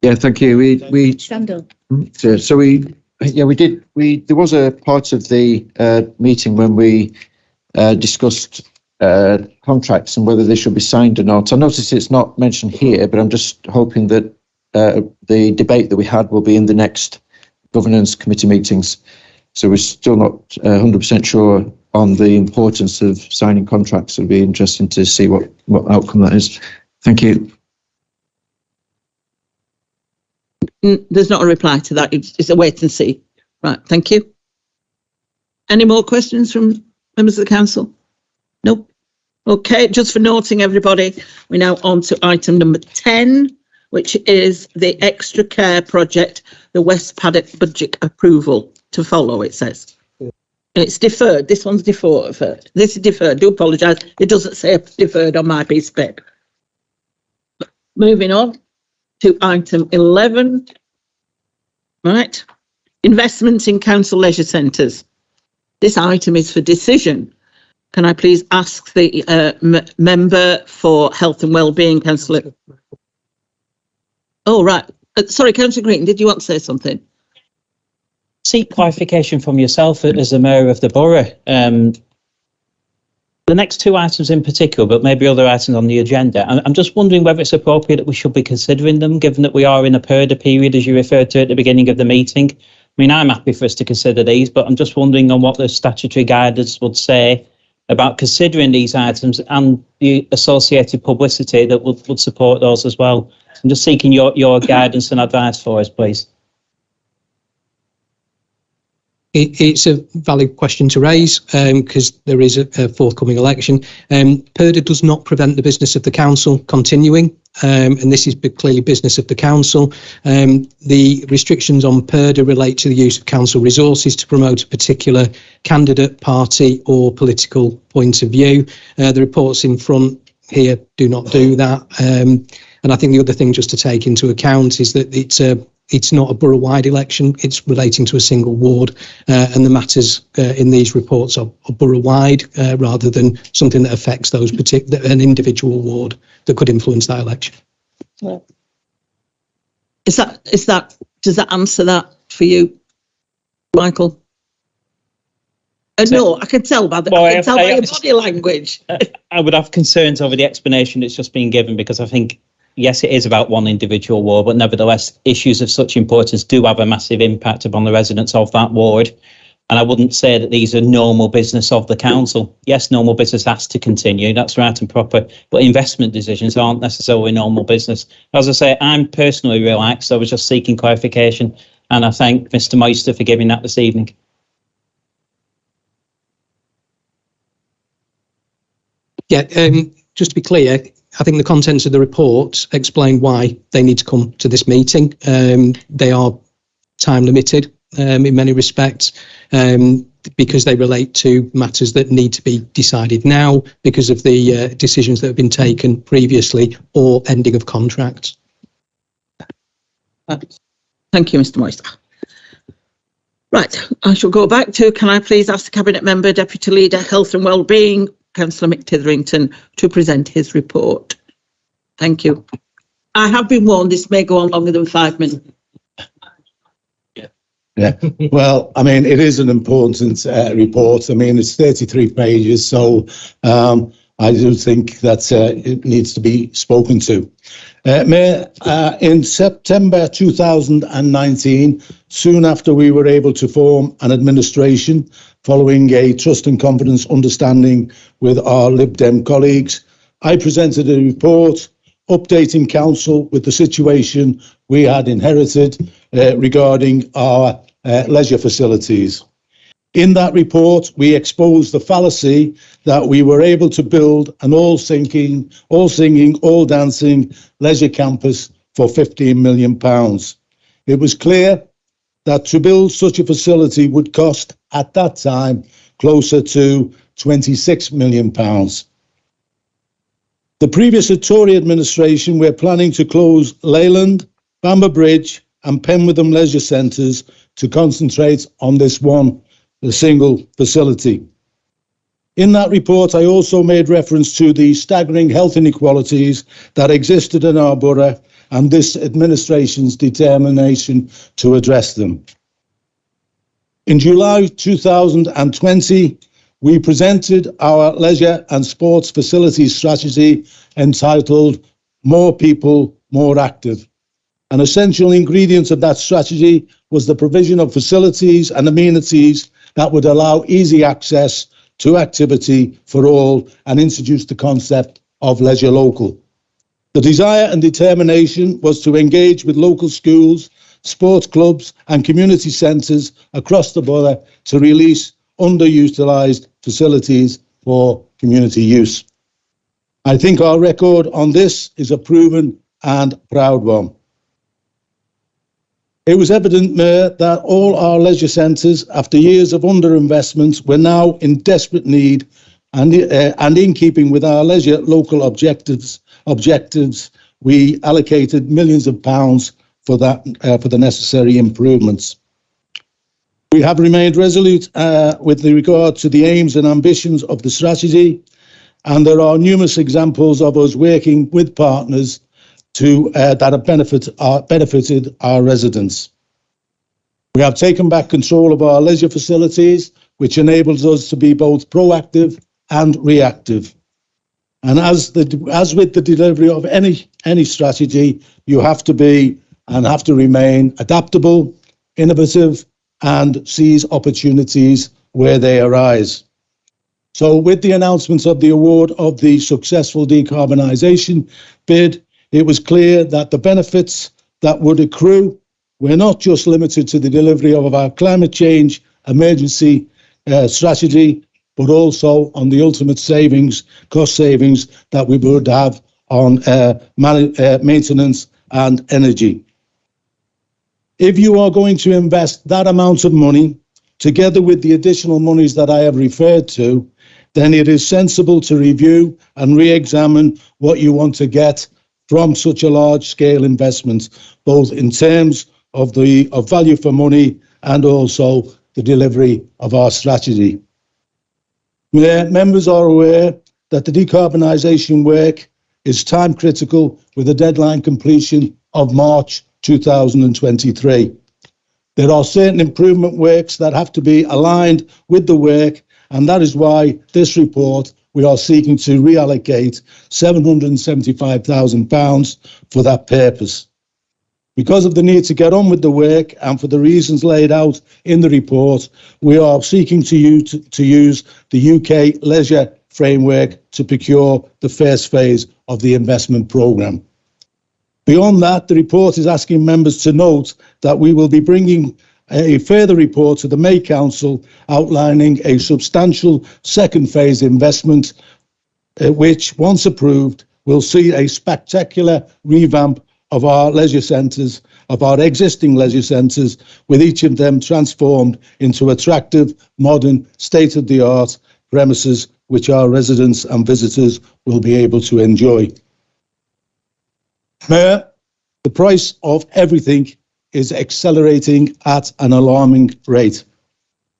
Yeah, thank you. We Stand up. so we did. There was a part of the meeting when we discussed contracts and whether they should be signed or not. I noticed it's not mentioned here, but I'm just hoping that the debate that we had will be in the next governance committee meetings. So we're still not 100% sure on the importance of signing contracts. It'll be interesting to see what outcome that is. Thank you. There's not a reply to that. It's a wait and see. Right. Thank you. Any more questions from members of the council? Nope. Okay. Just for noting, everybody, we're now on to item number 10, which is the extra care project, the West Paddock budget approval to follow, it says. It's deferred. This one's deferred. This is deferred. Do apologise. It doesn't say deferred on my piece of paper. Moving on to item 11. Right. Investment in council leisure centres. This item is for decision. Can I please ask the member for health and wellbeing, Councillor? Oh, right. Sorry, Councillor Green, did you want to say something? Seek clarification from yourself as the mayor of the borough. The next two items in particular, but maybe other items on the agenda. I'm just wondering whether it's appropriate that we should be considering them, given that we are in a purdah period, as you referred to at the beginning of the meeting. I mean, I'm happy for us to consider these, but I'm just wondering on what the statutory guidance would say about considering these items and the associated publicity that would support those as well. I'm just seeking your guidance and advice for us, please. It's a valid question to raise because there is a forthcoming election. Purdah does not prevent the business of the council continuing, and this is clearly business of the council. The restrictions on Purdah relate to the use of council resources to promote a particular candidate, party or political point of view. The reports in front here do not do that. And I think the other thing just to take into account is that it's not a borough-wide election, it's relating to a single ward, and the matters in these reports are borough-wide rather than something that affects an individual ward that could influence that election. Does that answer that for you, Michael? No, I can tell by your body language. I would have concerns over the explanation that's just been given, because I think, yes, it is about one individual ward, but nevertheless, issues of such importance do have a massive impact upon the residents of that ward. And I wouldn't say that these are normal business of the council. Yes, normal business has to continue, that's right and proper, but investment decisions aren't necessarily normal business. As I say, I'm personally relaxed. I was just seeking clarification, and I thank Mr. Moister for giving that this evening. Yeah, just to be clear, I think the contents of the report explain why they need to come to this meeting. They are time limited in many respects because they relate to matters that need to be decided now because of the decisions that have been taken previously or ending of contracts. Thank you, Mr. Moister. Right, I shall go back to, can I please ask the Cabinet Member, Deputy Leader, Health and Wellbeing, Councillor Mick Titherington, to present his report. Thank you. I have been warned this may go on longer than 5 minutes. Yeah, well, I mean, it is an important report. I mean, it's 33 pages, so I do think that it needs to be spoken to. In September 2019, soon after we were able to form an administration following a trust and confidence understanding with our Lib Dem colleagues, I presented a report updating council with the situation we had inherited regarding our leisure facilities. In that report, we exposed the fallacy that we were able to build an all singing, all dancing leisure campus for £15 million. It was clear that to build such a facility would cost, at that time, closer to £26 million. The previous Tory administration were planning to close Leyland, Bamber Bridge and Penwitham leisure centres to concentrate on this one, the single facility. In that report, I also made reference to the staggering health inequalities that existed in our borough and this administration's determination to address them. In July 2020, we presented our leisure and sports facilities strategy entitled More People, More Active. An essential ingredient of that strategy was the provision of facilities and amenities that would allow easy access to activity for all and introduced the concept of leisure local. The desire and determination was to engage with local schools, sports clubs and community centres across the borough to release underutilised facilities for community use. I think our record on this is a proven and proud one. It was evident, Mayor, that all our leisure centres, after years of underinvestment, were now in desperate need and in keeping with our leisure local objectives, we allocated millions of pounds for the necessary improvements. We have remained resolute with regard to the aims and ambitions of the strategy, and there are numerous examples of us working with partners that have benefited our residents. We have taken back control of our leisure facilities, which enables us to be both proactive and reactive. And as with the delivery of any strategy, you have to be and have to remain adaptable, innovative, and seize opportunities where they arise. So with the announcement of the award of the successful decarbonisation bid, it was clear that the benefits that would accrue were not just limited to the delivery of our climate change emergency strategy, but also on the ultimate cost savings that we would have on maintenance and energy. If you are going to invest that amount of money, together with the additional monies that I have referred to, then it is sensible to review and re-examine what you want to get from such a large-scale investment, both in terms of value for money and also the delivery of our strategy. Members are aware that the decarbonisation work is time critical with a deadline completion of March 2023. There are certain improvement works that have to be aligned with the work, and that is why this report we are seeking to reallocate £775,000 for that purpose. Because of the need to get on with the work and for the reasons laid out in the report, we are seeking to use the UK leisure framework to procure the first phase of the investment programme. Beyond that, the report is asking members to note that we will be bringing a further report to the May Council outlining a substantial second phase investment, which, once approved, will see a spectacular revamp of our leisure centres, of our existing leisure centres, with each of them transformed into attractive, modern, state-of-the-art premises which our residents and visitors will be able to enjoy. Mayor, the price of everything is accelerating at an alarming rate.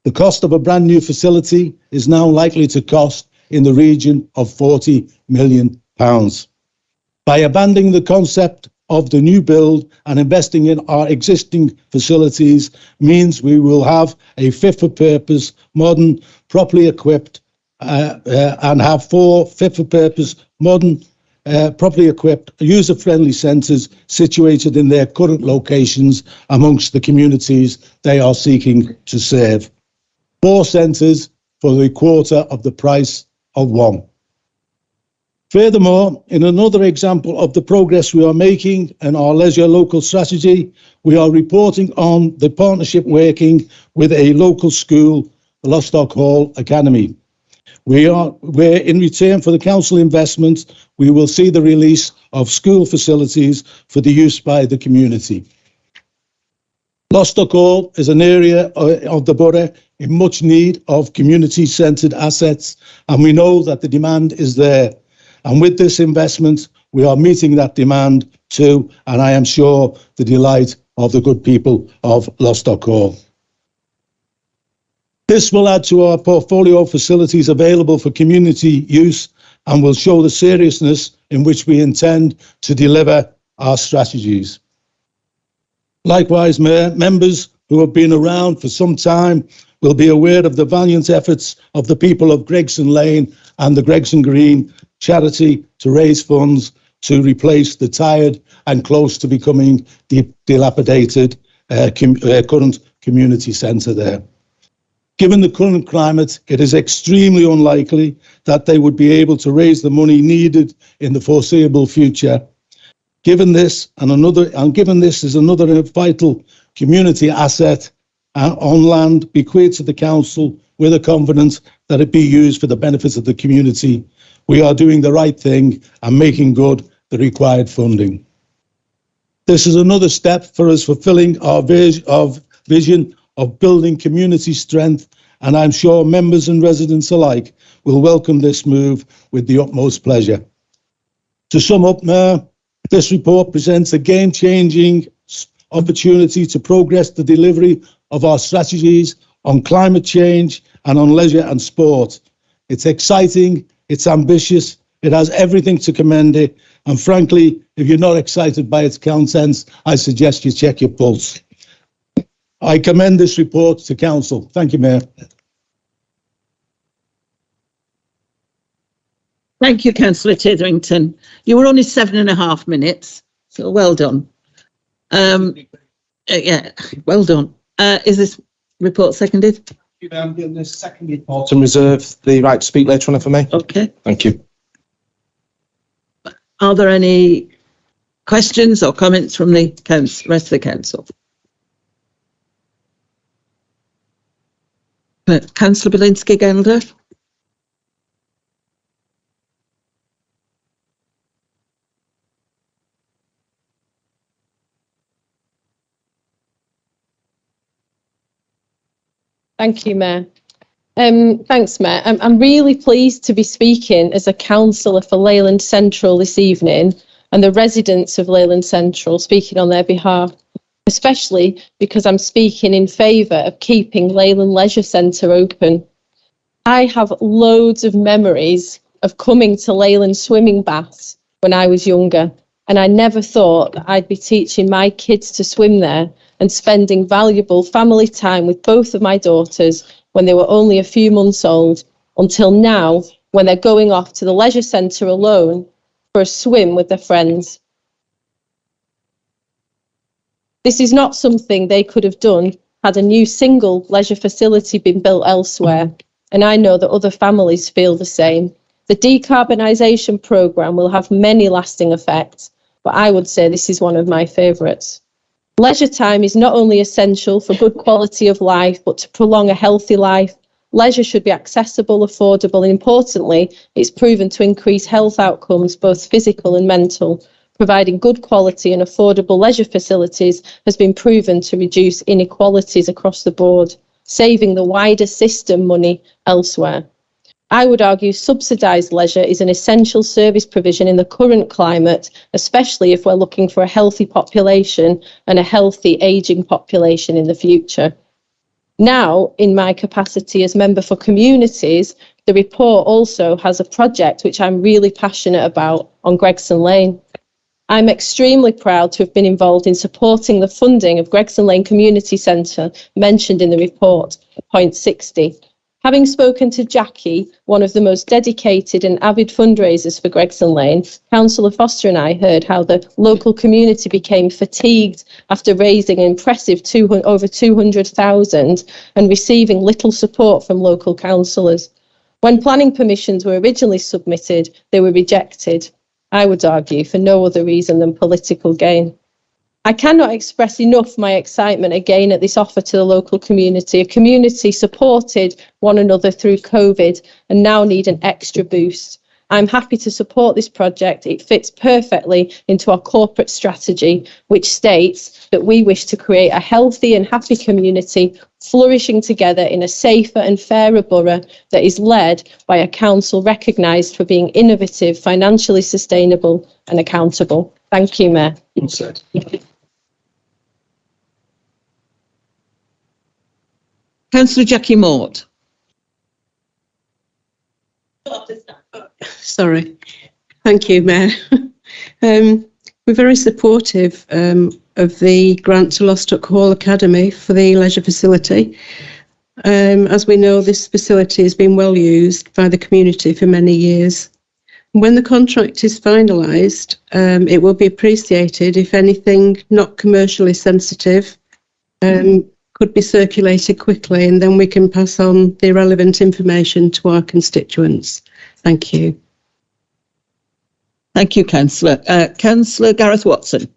The cost of a brand new facility is now likely to cost in the region of £40 million. By abandoning the concept of the new build and investing in our existing facilities means we will have a fit-for-purpose, modern, properly equipped, and have 4 fit-for-purpose, modern, properly equipped, user-friendly centres situated in their current locations amongst the communities they are seeking to serve. 4 centres for the quarter of the price of 1. Furthermore, in another example of the progress we are making in our leisure local strategy, we are reporting on the partnership working with a local school, Lostock Hall Academy. Where in return for the council investment, we will see the release of school facilities for the use by the community. Lostock Hall is an area of the borough in much need of community-centred assets, and we know that the demand is there. And with this investment, we are meeting that demand too, and I am sure the delight of the good people of Lostock Hall. This will add to our portfolio of facilities available for community use and will show the seriousness in which we intend to deliver our strategies. Likewise, Mayor, members who have been around for some time will be aware of the valiant efforts of the people of Gregson Lane and the Gregson Green charity to raise funds to replace the tired and close to becoming dilapidated current community centre there. Given the current climate, it is extremely unlikely that they would be able to raise the money needed in the foreseeable future. Given this is another vital community asset on land bequeathed to the council with a confidence that it be used for the benefit of the community, we are doing the right thing and making good the required funding. This is another step for us fulfilling our vision of building community strength, and I'm sure members and residents alike will welcome this move with the utmost pleasure. To sum up, Mayor, this report presents a game-changing opportunity to progress the delivery of our strategies on climate change and on leisure and sport. It's exciting, it's ambitious, it has everything to commend it, and frankly, if you're not excited by its contents, I suggest you check your pulse. I commend this report to Council. Thank you, Mayor. Thank you, Councillor Titherington. You were only 7.5 minutes, so well done. Yeah, well done. Is this report seconded? I'm getting this second report and reserve the right to speak later on for me. Okay. Thank you. Are there any questions or comments from the rest of the council? Councillor Belinsky-Gelder. Thank you, Mayor. Thanks, Mayor. I'm really pleased to be speaking as a councillor for Leyland Central this evening, and the residents of Leyland Central, speaking on their behalf, especially because I'm speaking in favour of keeping Leyland Leisure Centre open. I have loads of memories of coming to Leyland swimming baths when I was younger, and I never thought that I'd be teaching my kids to swim there and spending valuable family time with both of my daughters when they were only a few months old, until now, when they're going off to the leisure centre alone for a swim with their friends. This is not something they could have done had a new single leisure facility been built elsewhere, and I know that other families feel the same. The decarbonisation programme will have many lasting effects, but I would say this is one of my favourites. Leisure time is not only essential for good quality of life, but to prolong a healthy life. Leisure should be accessible, affordable, and importantly, it's proven to increase health outcomes, both physical and mental. Providing good quality and affordable leisure facilities has been proven to reduce inequalities across the board, saving the wider system money elsewhere. I would argue subsidised leisure is an essential service provision in the current climate, especially if we're looking for a healthy population and a healthy ageing population in the future. Now, in my capacity as Member for Communities, the report also has a project which I'm really passionate about on Gregson Lane. I'm extremely proud to have been involved in supporting the funding of Gregson Lane Community Centre mentioned in the report, point 60. Having spoken to Jackie, one of the most dedicated and avid fundraisers for Gregson Lane, Councillor Foster and I heard how the local community became fatigued after raising an impressive over 200,000 and receiving little support from local councillors. When planning permissions were originally submitted, they were rejected, I would argue, for no other reason than political gain. I cannot express enough my excitement again at this offer to the local community, a community supported one another through COVID and now need an extra boost. I'm happy to support this project. It fits perfectly into our corporate strategy, which states that we wish to create a healthy and happy community, flourishing together in a safer and fairer borough that is led by a council recognised for being innovative, financially sustainable and accountable. Thank you, Mayor. Councillor Jackie Mort. Sorry. Thank you, Mayor. We're very supportive of the grant to Lostock Hall Academy for the leisure facility. As we know, this facility has been well used by the community for many years. When the contract is finalised, it will be appreciated if anything not commercially sensitive could be circulated quickly, and then we can pass on the relevant information to our constituents. Thank you. Thank you, Councillor. Councillor Gareth Watson.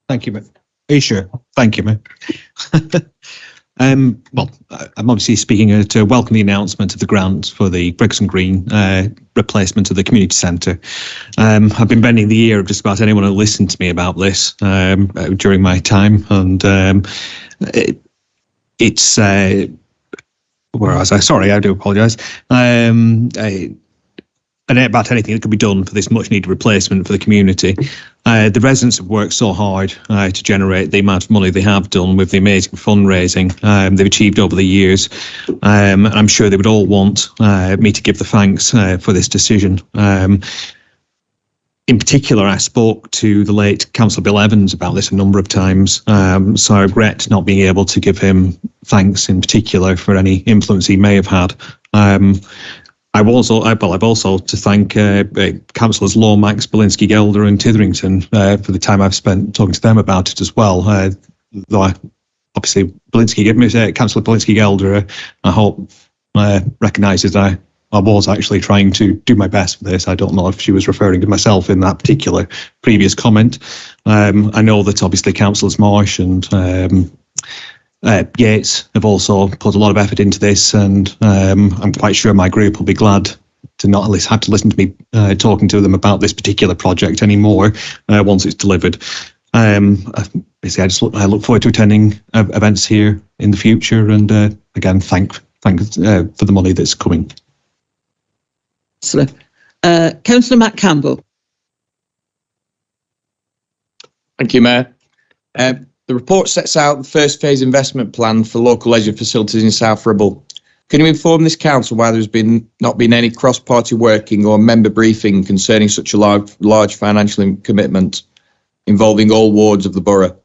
Thank you, ma'am. Are you sure? Thank you, ma'am. Well, I'm obviously speaking to welcome the announcement of the grant for the Gregson Green replacement of the community centre. I've been bending the ear of just about anyone who listened to me about this during my time, and it's where was I? Sorry, I do apologise. And about anything that could be done for this much needed replacement for the community. The residents have worked so hard to generate the amount of money they have done with the amazing fundraising they've achieved over the years. And I'm sure they would all want me to give the thanks for this decision. In particular, I spoke to the late Councillor Bill Evans about this a number of times, so I regret not being able to give him thanks in particular for any influence he may have had. I've also to thank Councillors Lomax, Belinsky Gelder and Titherington for the time I've spent talking to them about it as well. Though obviously Councillor Belinsky Gelder, I hope recognises I was actually trying to do my best for this. I don't know if she was referring to myself in that particular previous comment. I know that obviously Councillors Marsh and Yates have also put a lot of effort into this, and I'm quite sure my group will be glad to not at least have to listen to me talking to them about this particular project anymore once it's delivered. Basically, I look forward to attending events here in the future, and again, thank for the money that's coming. Councillor Matt Campbell. Thank you, Mayor. The report sets out the first phase investment plan for local leisure facilities in South Ribble. Can you inform this council why there's not been any cross-party working or member briefing concerning such a large financial commitment involving all wards of the borough?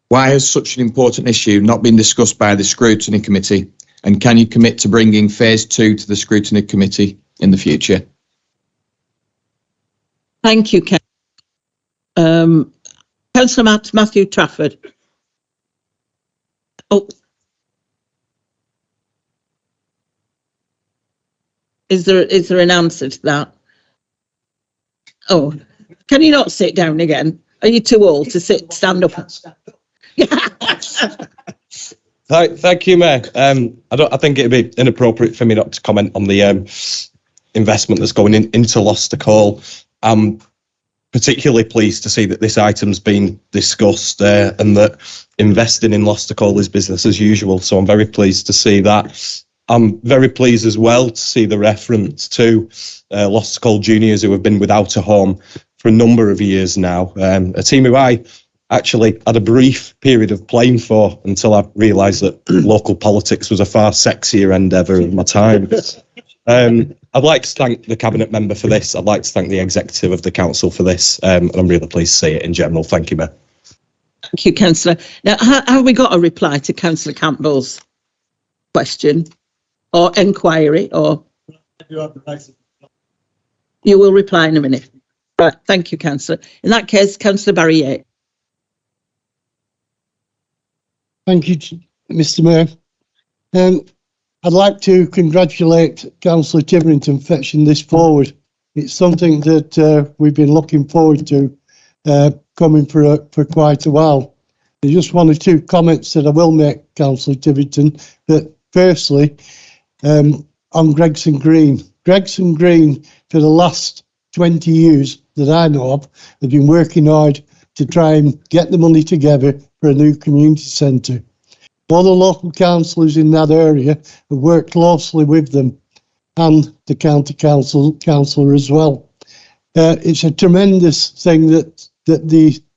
Why has such an important issue not been discussed by the Scrutiny Committee? And can you commit to bringing phase 2 to the Scrutiny Committee in the future? Thank you, Councillor Matthew Trafford. Oh, is there an answer to that? Oh, can you not sit down again? Are you too old to stand up? Thank you, Mayor. I think it'd be inappropriate for me not to comment on the investment that's going into Loster Hall. Particularly pleased to see that this item's been discussed and that investing in Loster Hall is business as usual. So I'm very pleased to see that. I'm very pleased as well to see the reference to Loster Hall juniors who have been without a home for a number of years now. A team who I actually had a brief period of playing for until I realised that local politics was a far sexier endeavour in my time. I'd like to thank the cabinet member for this. I'd like to thank the executive of the council for this, and I'm really pleased to see it in general. Thank you, Mayor. Thank you, Councillor. Now, have we got a reply to Councillor Campbell's question or enquiry? Or you will reply in a minute. Right. Thank you, Councillor. In that case, Councillor Barry Yates. Thank you, Mr. Mayor. I'd like to congratulate Councillor Titherington for fetching this forward. It's something that we've been looking forward to coming for quite a while. There's just one or two comments that I will make, Councillor Titherington. But firstly, on Gregson Green. Gregson Green, for the last 20 years that I know of, have been working hard to try and get the money together for a new community centre. All the local councillors in that area have worked closely with them and the county councillor as well. It's a tremendous thing that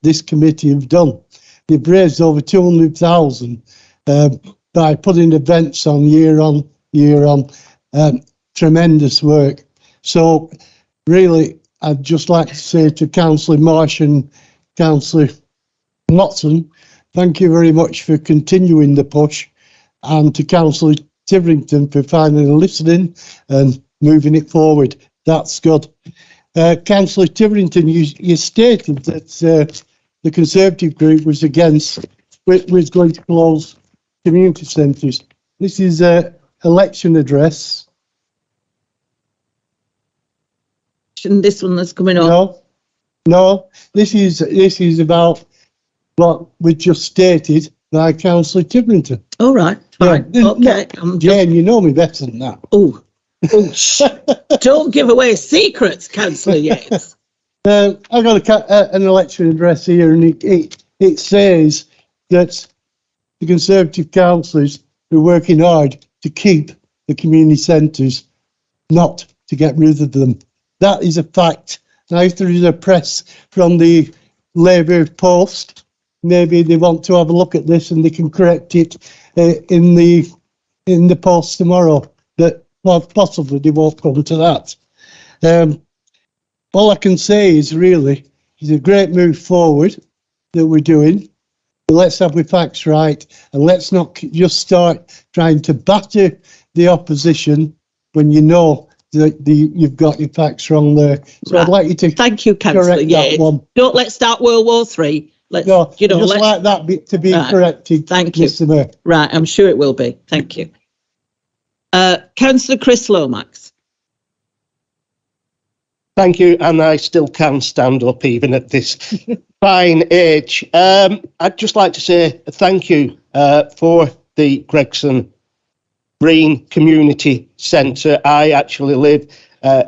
this committee have done. They've raised over 200,000 by putting events on year on. Tremendous work. So really, I'd just like to say to Councillor Marsh and Councillor Watson, thank you very much for continuing the push, and to Councillor Titherington for finally listening and moving it forward. That's good. Councillor Titherington, you stated that the Conservative group was against, was going to close community centres. This is a election address. And this one that's coming on. No, this is about what we just stated by Councillor Tiverington. All right, fine. Yeah, Okay. Jane, you know me better than that. Oh, don't give away secrets, Councillor Yates. I've got an election address here, and it says that the Conservative councillors are working hard to keep the community centres, not to get rid of them. That is a fact. Now, if there is a press from the Labour Post, maybe they want to have a look at this and they can correct it in the Post tomorrow. That, well, possibly they won't come to that. All I can say is really, it's a great move forward that we're doing. But let's have the facts right, and let's not just start trying to batter the opposition when you know that you've got your facts wrong there. So Right. I'd like you to Thank you, Councillor correct that Yates. one. Don't let's start World War III. Let's, No, you know, just let's, like that bit to be Right. corrected. Thank you. Mr. Mayor. Right, I'm sure it will be. Thank you. Councillor Chris Lomax. Thank you, and I still can stand up even at this fine age. I'd just like to say thank you for the Gregson Green Community Centre. I actually live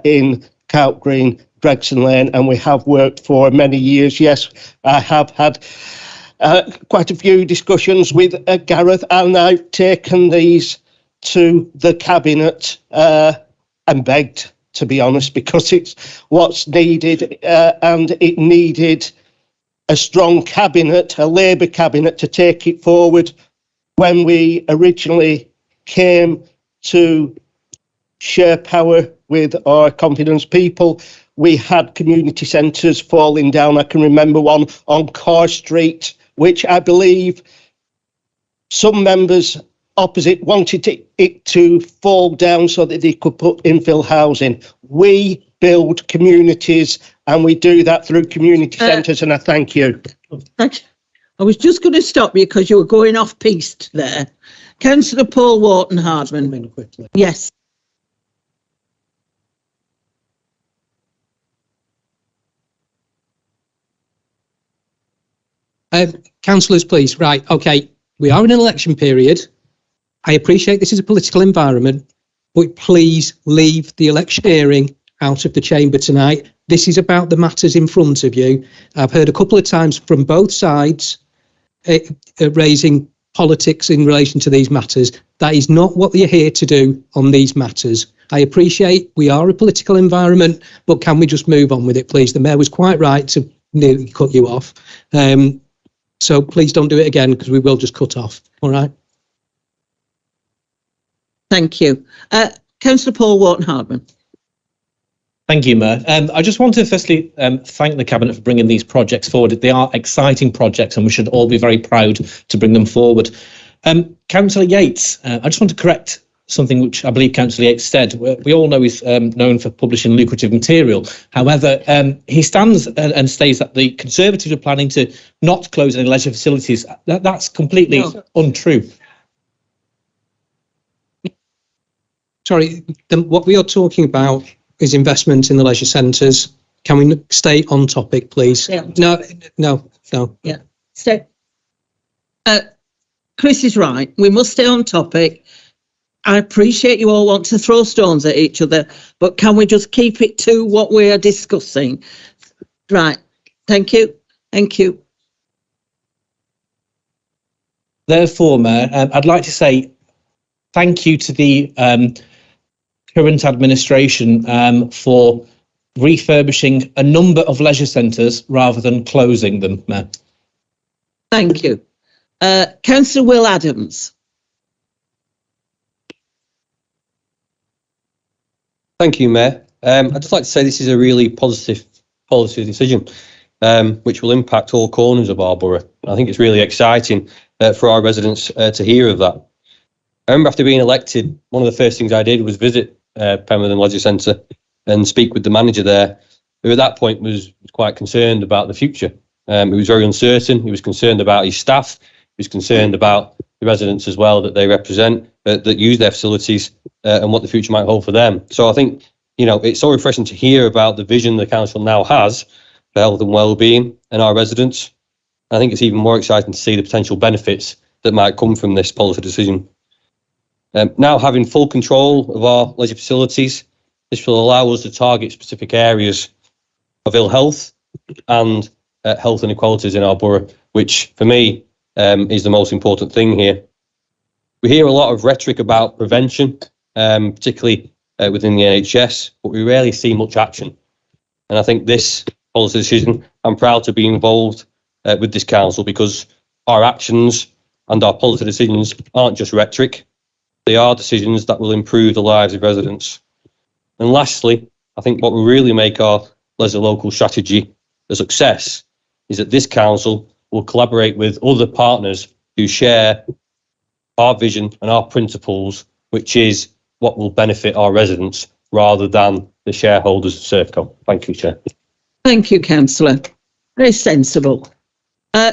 in Cout Green, Gregson Lane, and we have worked for many years. Yes, I have had quite a few discussions with Gareth, and I've taken these to the Cabinet and begged, to be honest, because it's what's needed, and it needed a strong cabinet, a Labour cabinet, to take it forward. When we originally came to share power with our confidence people, we had community centres falling down. I can remember one on Carr Street, which I believe some members opposite wanted it to fall down so that they could put infill housing. We build communities, and we do that through community centres, and I thank you. Thank you. I was just going to stop you because you were going off piste there. Councillor Paul Wharton Hardman. Yes. Councillors, please. Right. Okay. We are in an election period. I appreciate this is a political environment, but please leave the electioneering out of the chamber tonight. This is about the matters in front of you. I've heard a couple of times from both sides raising politics in relation to these matters. That is not what you're here to do on these matters. I appreciate we are a political environment, but can we just move on with it, please? The Mayor was quite right to nearly cut you off. So please don't do it again, because we will just cut off. All right. Thank you. Councillor Paul Wharton Hardman. Thank you, Mayor. I just want to firstly thank the Cabinet for bringing these projects forward. They are exciting projects, and we should all be very proud to bring them forward. Councillor Yates, I just want to correct something which I believe Councillor Yates said. We all know he's known for publishing lucrative material. However, he stands and states that the Conservatives are planning to not close any leisure facilities. That's completely untrue. Sorry, what we are talking about is investment in the leisure centres. Can we stay on topic, please? Yeah. No. Yeah. So, Chris is right. We must stay on topic. I appreciate you all want to throw stones at each other, but can we just keep it to what we are discussing? Right. Thank you. Thank you. Therefore, Mayor, I'd like to say thank you to the current administration for refurbishing a number of leisure centres rather than closing them, Mayor. Thank you. Councillor Will Adams. Thank you, Mayor. I'd just like to say this is a really positive policy decision, which will impact all corners of our borough. I think it's really exciting for our residents to hear of that. I remember after being elected, one of the first things I did was visit Pemberton Leisure Centre and speak with the manager there, who at that point was quite concerned about the future He was very uncertain. He was concerned about his staff. He was concerned about the residents as well that they represent, that use their facilities, and what the future might hold for them. So I think, you know, it's so refreshing to hear about the vision the council now has for health and well-being and our residents. I think it's even more exciting to see the potential benefits that might come from this policy decision. Now having full control of our leisure facilities, this will allow us to target specific areas of ill health and health inequalities in our borough, which for me is the most important thing here. We hear a lot of rhetoric about prevention, particularly within the NHS, but we rarely see much action. And I think this policy decision, I'm proud to be involved with this council, because our actions and our policy decisions aren't just rhetoric. They are decisions that will improve the lives of residents. And lastly, I think what will really make our leisure local strategy a success is that this council will collaborate with other partners who share our vision and our principles, which is what will benefit our residents rather than the shareholders of Servco. Thank you, Chair. Thank you, Councillor. Very sensible.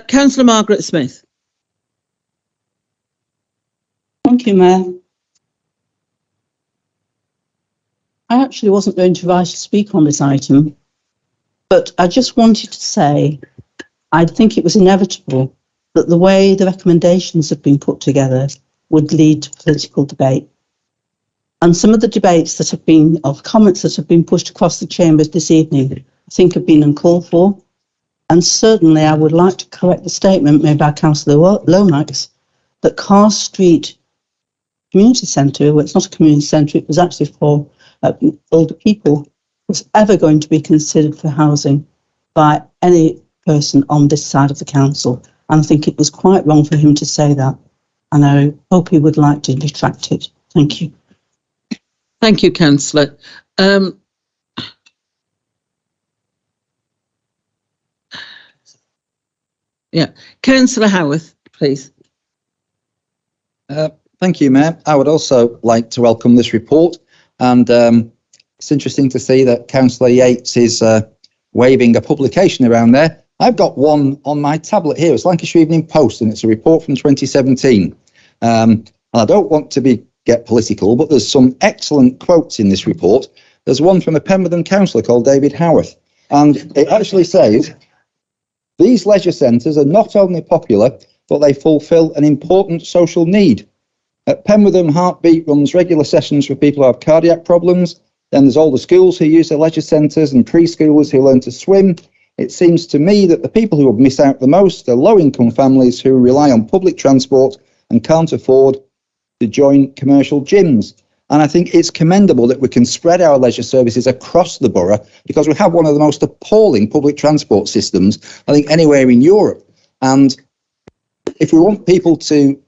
Councillor Margaret Smith. Thank you, Mayor. I actually wasn't going to rise to speak on this item, but I just wanted to say I think it was inevitable that the way the recommendations have been put together would lead to political debate. And some of the debates that have been, or comments that have been pushed across the chambers this evening, I think have been uncalled for. And certainly I would like to correct the statement made by Councillor Lomax that Carr Street Community Centre, well, it's not a community centre, it was actually for older people, was ever going to be considered for housing by any person on this side of the council. And I think it was quite wrong for him to say that. And I hope he would like to retract it. Thank you. Thank you, Councillor. Councillor Howarth, please. Thank you, Mayor. I would also like to welcome this report, and it's interesting to see that Councillor Yates is waving a publication around there. I've got one on my tablet here. It's Lancashire Evening Post, and it's a report from 2017. And I don't want to get political, but there's some excellent quotes in this report. There's one from a Pemberton councillor called David Howarth, and it actually says, "These leisure centres are not only popular, but they fulfil an important social need. At Pemberton, Heartbeat runs regular sessions for people who have cardiac problems. Then there's all the schools who use their leisure centres and preschoolers who learn to swim. It seems to me that the people who would miss out the most are low-income families who rely on public transport and can't afford to join commercial gyms." And I think it's commendable that we can spread our leisure services across the borough, because we have one of the most appalling public transport systems, I think, anywhere in Europe. And if we want people to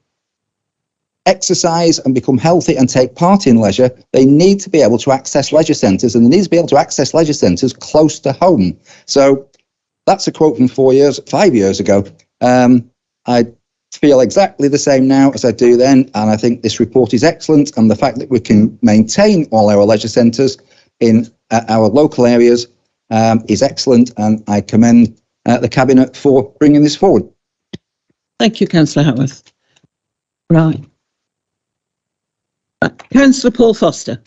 exercise and become healthy and take part in leisure, they need to be able to access leisure centres, and they need to be able to access leisure centres close to home. So that's a quote from 5 years ago. I feel exactly the same now as I do then, and I think this report is excellent, and the fact that we can maintain all our leisure centres in our local areas is excellent, and I commend the Cabinet for bringing this forward. Thank you, Councillor Howarth. Right. Councillor Paul Foster.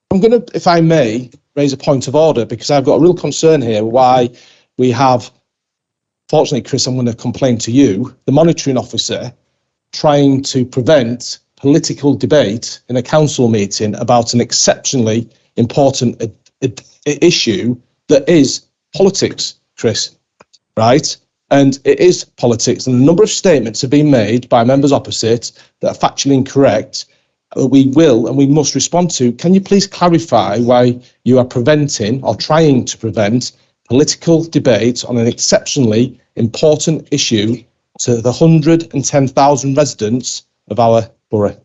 I'm going to, if I may, raise a point of order, because I've got a real concern here why we have, fortunately, Chris, I'm going to complain to you, the monitoring officer trying to prevent political debate in a council meeting about an exceptionally important issue that is politics, Chris, right? And it is politics, and a number of statements have been made by members opposite that are factually incorrect. We will and we must respond to. Can you please clarify why you are preventing or trying to prevent political debate on an exceptionally important issue to the 110,000 residents of our borough?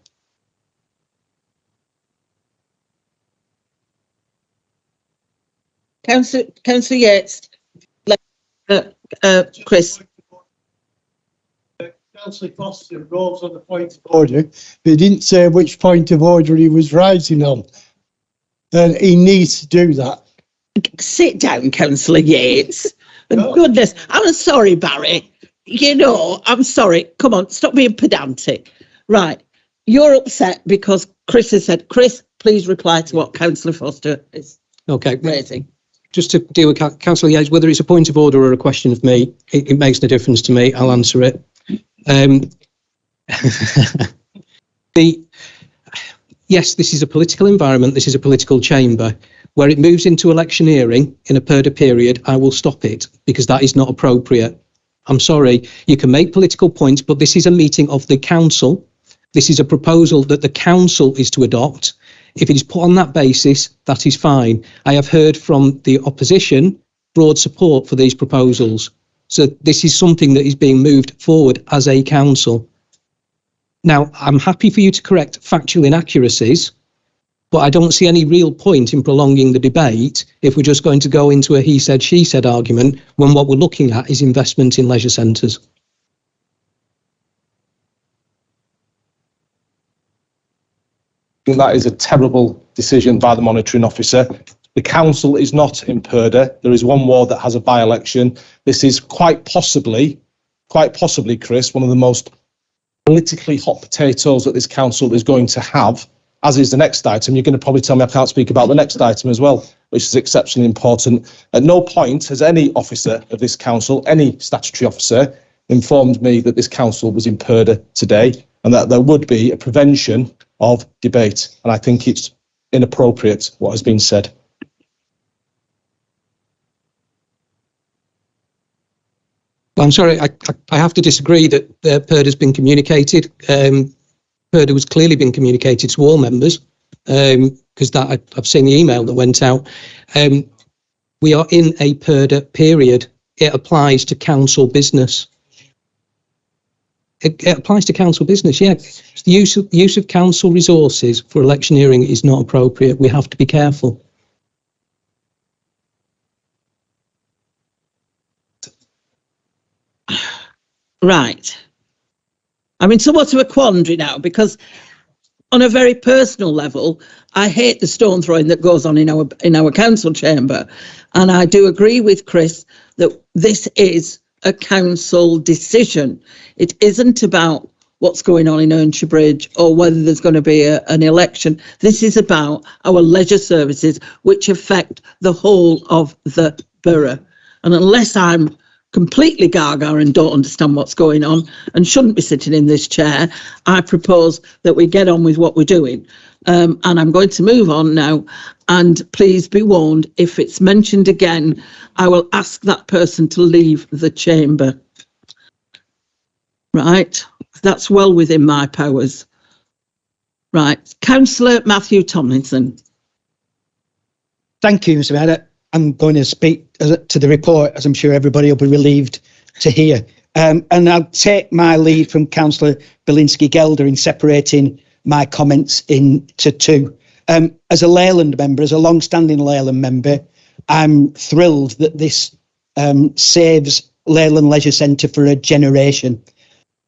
Councillor Yates. Chris. Councillor Foster rose on the point of order. They didn't say which point of order he was rising on. And he needs to do that. Sit down, Councillor Yates. For goodness, I'm sorry, Barry. You know, I'm sorry. Come on, stop being pedantic. Right. You're upset because Chris has said, Chris, please reply to what Councillor Foster is raising. Just to deal with Councillor Yates, whether it's a point of order or a question of me, it makes no difference to me. I'll answer it. Yes, this is a political environment. This is a political chamber. Where it moves into electioneering in a purdah period, I will stop it because that is not appropriate. I'm sorry. You can make political points, but this is a meeting of the council. This is a proposal that the council is to adopt. If it is put on that basis, that is fine. I have heard from the opposition broad support for these proposals. So this is something that is being moved forward as a council. Now, I'm happy for you to correct factual inaccuracies, but I don't see any real point in prolonging the debate if we're just going to go into a he said, she said argument when what we're looking at is investment in leisure centres. I think that is a terrible decision by the monitoring officer. The council is not in purdah. There is one ward that has a by-election. This is quite possibly, Chris, one of the most politically hot potatoes that this council is going to have, as is the next item. You're going to probably tell me I can't speak about the next item as well, which is exceptionally important. At no point has any officer of this council, any statutory officer, informed me that this council was in purdah today and that there would be a prevention of debate. And I think it's inappropriate what has been said. Well, I'm sorry, I have to disagree that purdah has been communicated. Purdah was clearly been communicated to all members because I've seen the email that went out. We are in a purdah period. It applies to council business. It applies to council business, yeah. The use of council resources for electioneering is not appropriate. We have to be careful. Right. I'm in somewhat of a quandary now because on a very personal level, I hate the stone throwing that goes on in our council chamber. And I do agree with Chris that this is a council decision. It isn't about what's going on in Earnshaw Bridge or whether there's going to be an election. This is about our leisure services, which affect the whole of the borough. And unless I'm completely gaga and don't understand what's going on and shouldn't be sitting in this chair, I propose that we get on with what we're doing. And I'm going to move on now. And please be warned, if it's mentioned again, I will ask that person to leave the chamber. Right, that's well within my powers. Right, Councillor Matthew Tomlinson. Thank you, Mr. Mayor. I'm going to speak to the report, as I'm sure everybody will be relieved to hear. And I'll take my lead from Councillor Bielinski-Gelder in separating my comments into two. As a Leyland member, as a long-standing Leyland member, I'm thrilled that this saves Leyland Leisure Centre for a generation.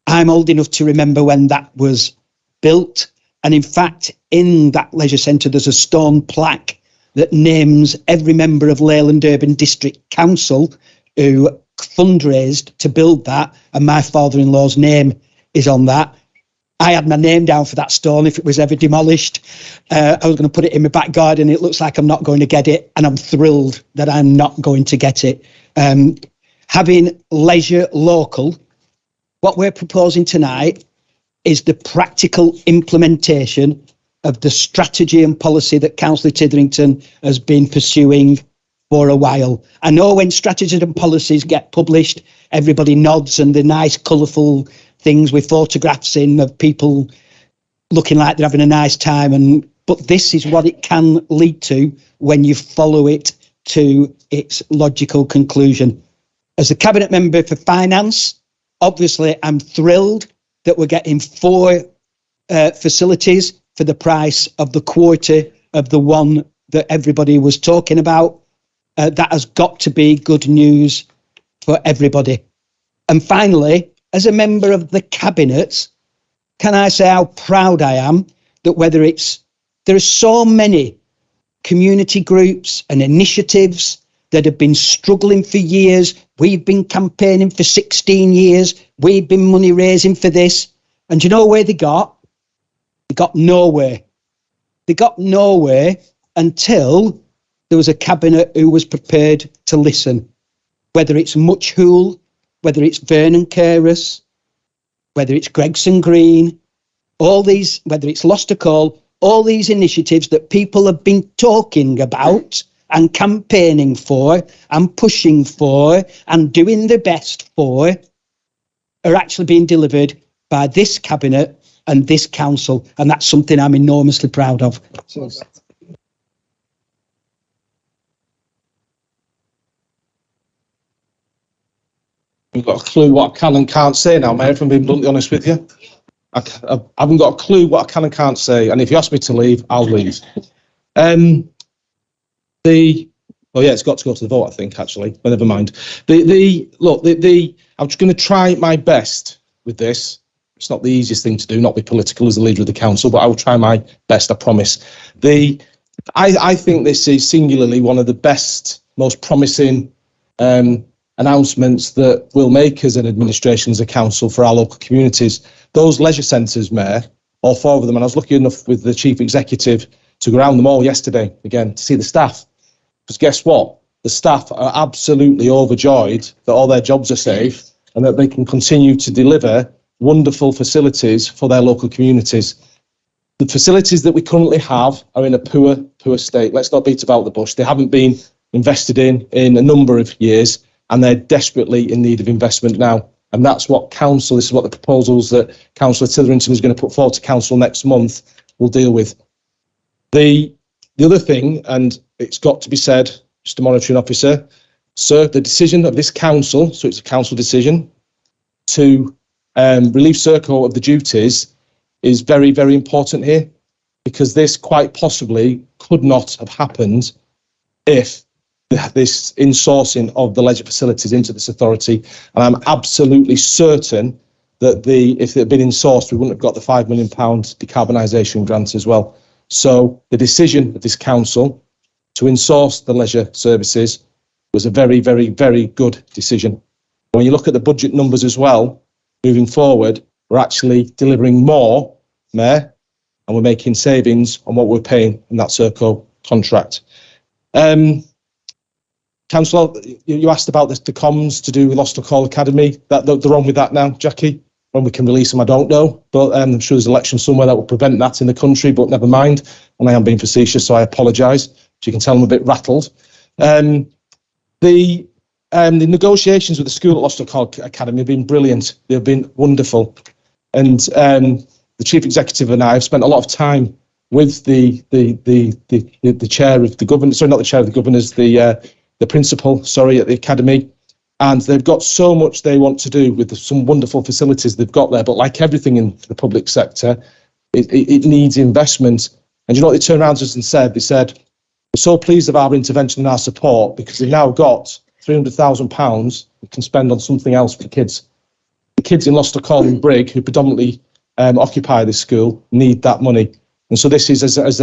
I'm old enough to remember when that was built. And in fact, in that leisure centre, there's a stone plaque that names every member of Leyland Urban District Council who fundraised to build that. And my father-in-law's name is on that. I had my name down for that stone if it was ever demolished. I was going to put it in my back garden. It looks like I'm not going to get it. And I'm thrilled that I'm not going to get it. Having leisure local, what we're proposing tonight is the practical implementation of the strategy and policy that Councillor Titherington has been pursuing for a while. I know when strategies and policies get published, everybody nods and the nice, colourful things with photographs in of people looking like they're having a nice time. But this is what it can lead to when you follow it to its logical conclusion. As a Cabinet Member for Finance, obviously I'm thrilled that we're getting 4 facilities for the price of the quarter of the one that everybody was talking about. That has got to be good news for everybody. And finally, as a member of the Cabinet, can I say how proud I am that there are so many community groups and initiatives that have been struggling for years We've been campaigning for 16 years. We've been money raising for this. And do you know where they got? They got nowhere. They got nowhere until there was a cabinet who was prepared to listen. Whether it's Much Hool, whether it's Vernon Carus, whether it's Gregson Green, all these, whether it's Lost Call, all these initiatives that people have been talking about and campaigning for and pushing for and doing their best for are actually being delivered by this cabinet and this council. And that's something I'm enormously proud of. We've got a clue what I can and can't say now, Mayor, if I'm being bluntly honest with you. I haven't got a clue what I can and can't say. And if you ask me to leave, I'll leave. It's got to go to the vote, I think, actually, but never mind. I'm just going to try my best with this. It's not the easiest thing to do, not be political as the leader of the council, but I will try my best, I promise. I think this is singularly one of the best, most promising announcements that we'll make as an administration, as a council for our local communities. Those leisure centres, Mayor, all 4 of them, and I was lucky enough with the Chief Executive to go around them all yesterday, again, to see the staff. Because guess what? The staff are absolutely overjoyed that all their jobs are safe and that they can continue to deliver wonderful facilities for their local communities. The facilities that we currently have are in a poor state. Let's not beat about the bush. They haven't been invested in a number of years, and they're desperately in need of investment now. And that's what council, this is what the proposals that Councillor Titherington is going to put forward to council next month will deal with. The other thing, and it's got to be said, Mr. Monitoring Officer, sir, the decision of this council, so it's a council decision, to relieve Serco of the duties is very, very important here, because this quite possibly could not have happened if this insourcing of the leisure facilities into this authority. And I'm absolutely certain that if it had been insourced, we wouldn't have got the £5 million decarbonisation grant as well. So the decision of this council to insource the leisure services was a very, very, very good decision. When you look at the budget numbers as well, moving forward, we're actually delivering more, Mayor, and we're making savings on what we're paying in that Serco contract. Councillor, you asked about the comms to do with Lost Call Academy. They're on with that now, Jackie. When we can release them, I don't know, but I'm sure there's an election somewhere that will prevent that in the country, but never mind. And I am being facetious, so I apologise. So you can tell I'm a bit rattled. The negotiations with the school at Lost Call Academy have been brilliant. They've been wonderful. And the Chief Executive and I have spent a lot of time with the chair of the governor, sorry, not the chair of the governors, the principal, at the academy. And they've got so much they want to do with some wonderful facilities they've got there. But like everything in the public sector, it needs investment. And you know what they turned around to us and said? They said, we're so pleased of our intervention and our support because they've now got £300,000 we can spend on something else for kids. The kids in Lost Call and Brig, who predominantly occupy this school, need that money. And so this is, as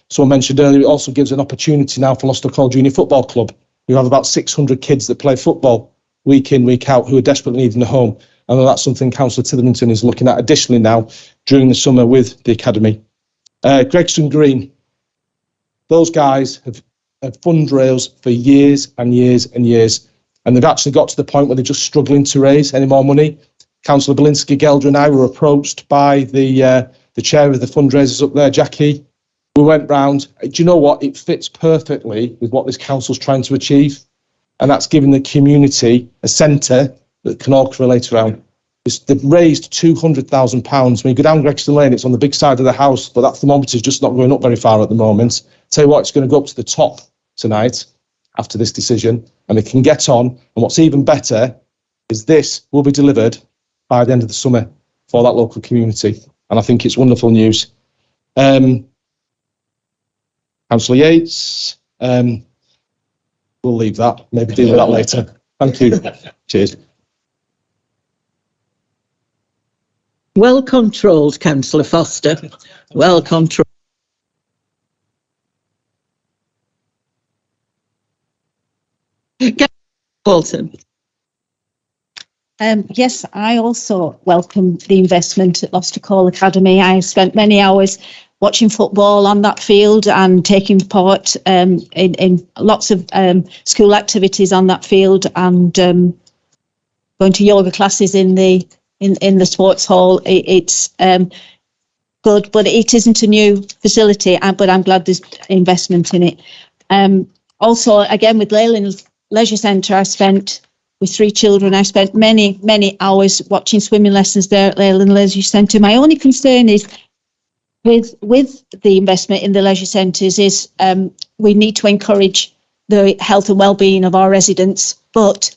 someone mentioned earlier, it also gives an opportunity now for Lost Call Junior Football Club. We have about 600 kids that play football week in, week out, who are desperately needing a home. And that's something Councillor Titherington is looking at additionally now during the summer with the academy. Gregson Green, those guys have fundraised for years and years and years, and they've actually got to the point where they're just struggling to raise any more money. Councillor Belinsky-Gelder and I were approached by the chair of the fundraisers up there, Jackie. We went round. Do you know what? It fits perfectly with what this council's trying to achieve, and that's giving the community a centre that can all relate around. They've raised £200,000. When you go down Gregson Lane, it's on the big side of the house, but that thermometer's just not going up very far at the moment. Tell you what, it's going to go up to the top tonight after this decision, and they can get on. And what's even better is this will be delivered by the end of the summer for that local community. And I think it's wonderful news. Councillor Yates, we'll leave that, maybe deal with that later. Thank you. Cheers. Well controlled, Councillor Foster. Well controlled. Walton. Yes, I also welcome the investment at Lost Hall Academy. I spent many hours watching football on that field and taking part in lots of school activities on that field, and going to yoga classes in the sports hall. It's good, but it isn't a new facility. But I'm glad there's investment in it. Also, again, with Leyland Leisure Centre, with 3 children, I spent many hours watching swimming lessons there at Leyland Leisure Centre. My only concern is with the investment in the leisure centres is we need to encourage the health and well-being of our residents, but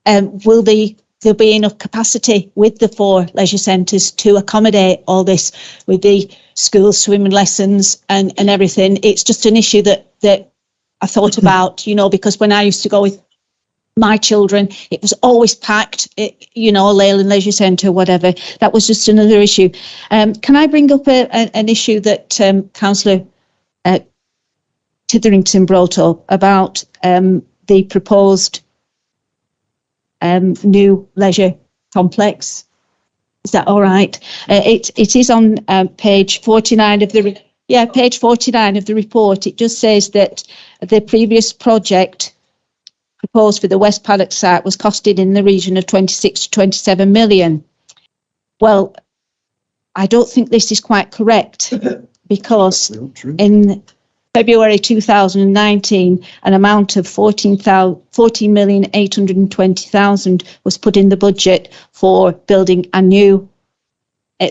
will there be enough capacity with the 4 leisure centres to accommodate all this with the school swimming lessons and everything? It's just an issue that I thought about, because when I used to go with my children, it was always packed, Leyland Leisure Centre, whatever. That was just another issue. Can I bring up an issue that Councillor Titherington brought up about the proposed new leisure complex? Is that all right? It is on page 49 of the page 49 of the report. It just says that the previous project proposed for the West Paddock site was costed in the region of 26 to 27 million. Well, I don't think this is quite correct, because in February 2019, an amount of 14,820,000 was put in the budget for building a new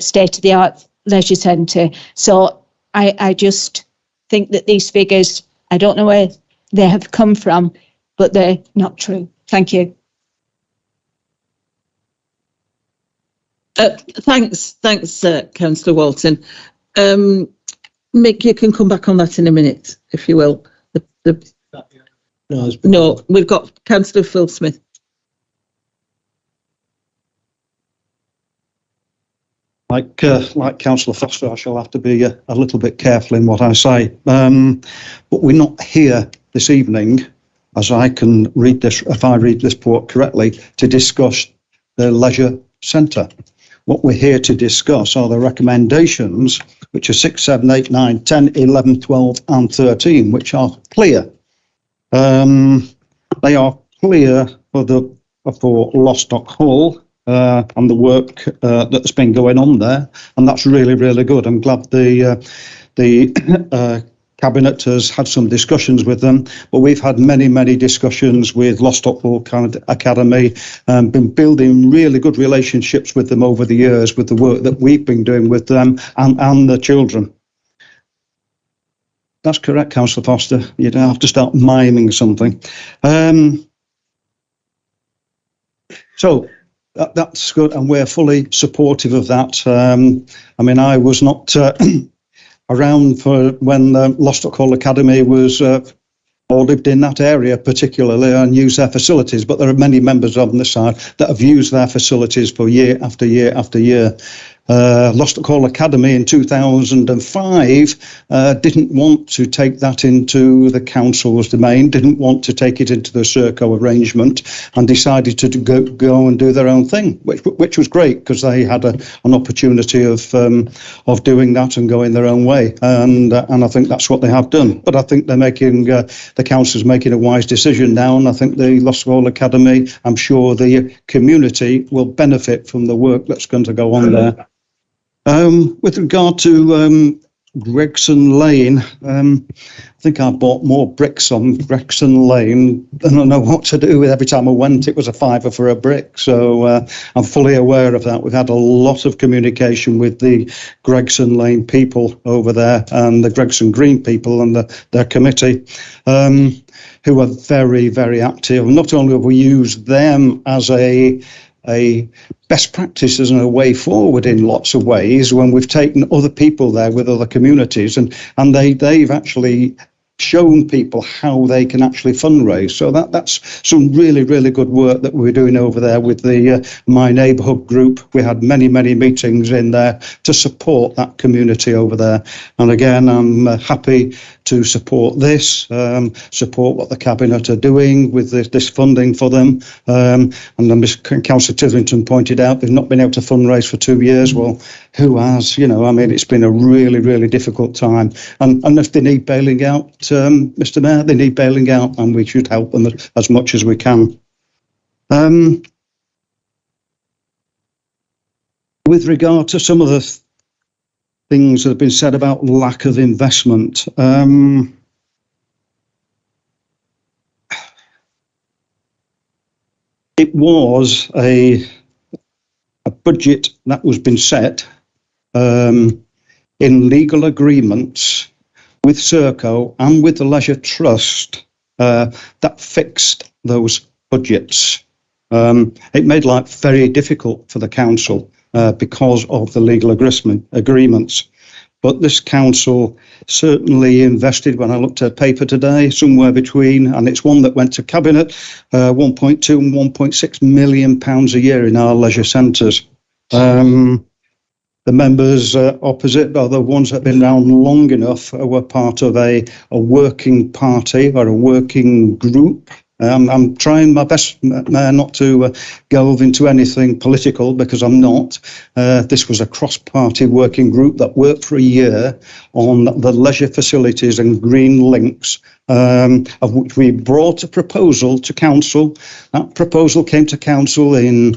state-of-the-art leisure centre. So I just think that these figures, I don't know where they have come from, but they're not true. Thank you. Thanks, Councillor Walton. Mick, you can come back on that in a minute, if you will. No, we've got Councillor Phil Smith. Like Councillor Foster, I shall have to be a little bit careful in what I say. But we're not here this evening, as I can read this, if I read this report correctly, to discuss the leisure centre. What we're here to discuss are the recommendations, which are 6, 7, 8, 9, 10, 11, 12 and 13, which are clear. They are clear for Lostock Hall and the work that's been going on there, and that's really, really good. I'm glad the Cabinet has had some discussions with them, but we've had many discussions with Lostock Hall Academy, been building really good relationships with them over the years with the work that we've been doing with them and the children. That's correct, Councillor Foster. You don't have to start miming something. So that's good, and we're fully supportive of that. I mean, I was not around for when Lostock Hall Academy was or lived in that area particularly and used their facilities, but there are many members on this side that have used their facilities for year after year after year. Lostock Hall Academy in 2005 didn't want to take that into the council's domain, didn't want to take it into the Serco arrangement, and decided to go and do their own thing, which was great, because they had an opportunity of doing that and going their own way, and I think that's what they have done. But I think they're making the council's making a wise decision now, and I think the Lostock Hall Academy, I'm sure the community will benefit from the work that's going to go on there. With regard to Gregson Lane, I think I bought more bricks on Gregson Lane than I know what to do with. Every time I went, it was a £5 for a brick. So I'm fully aware of that. We've had a lot of communication with the Gregson Lane people over there and the Gregson Green people and their committee, who are very active. Not only have we used them as a best practices and a way forward in lots of ways when we've taken other people there with other communities, and they've actually shown people how they can actually fundraise. So that's some really good work that we're doing over there with the My Neighbourhood group. We had many meetings in there to support that community over there. And again, I'm happy to support this, support what the Cabinet are doing with this funding for them. And then Councillor Titherington pointed out they've not been able to fundraise for 2 years. Well, who has? You know, I mean, it's been a really, really difficult time. And if they need bailing out, Mr. Mayor, they need bailing out, and we should help them as much as we can. With regard to some of the things that have been said about lack of investment, it was a budget that was been set in legal agreements with Serco and with the Leisure Trust that fixed those budgets. It made life very difficult for the council because of the legal agreements. But this council certainly invested, when I looked at paper today, somewhere between, and it's one that went to Cabinet, 1.2 and 1.6 million pounds a year in our leisure centres. The members opposite are the ones that have been around long enough, were part of a working party or a working group. I'm trying my best not to delve into anything political, because I'm not. This was a cross-party working group that worked for a year on the leisure facilities and green links, of which we brought a proposal to council. That proposal came to council in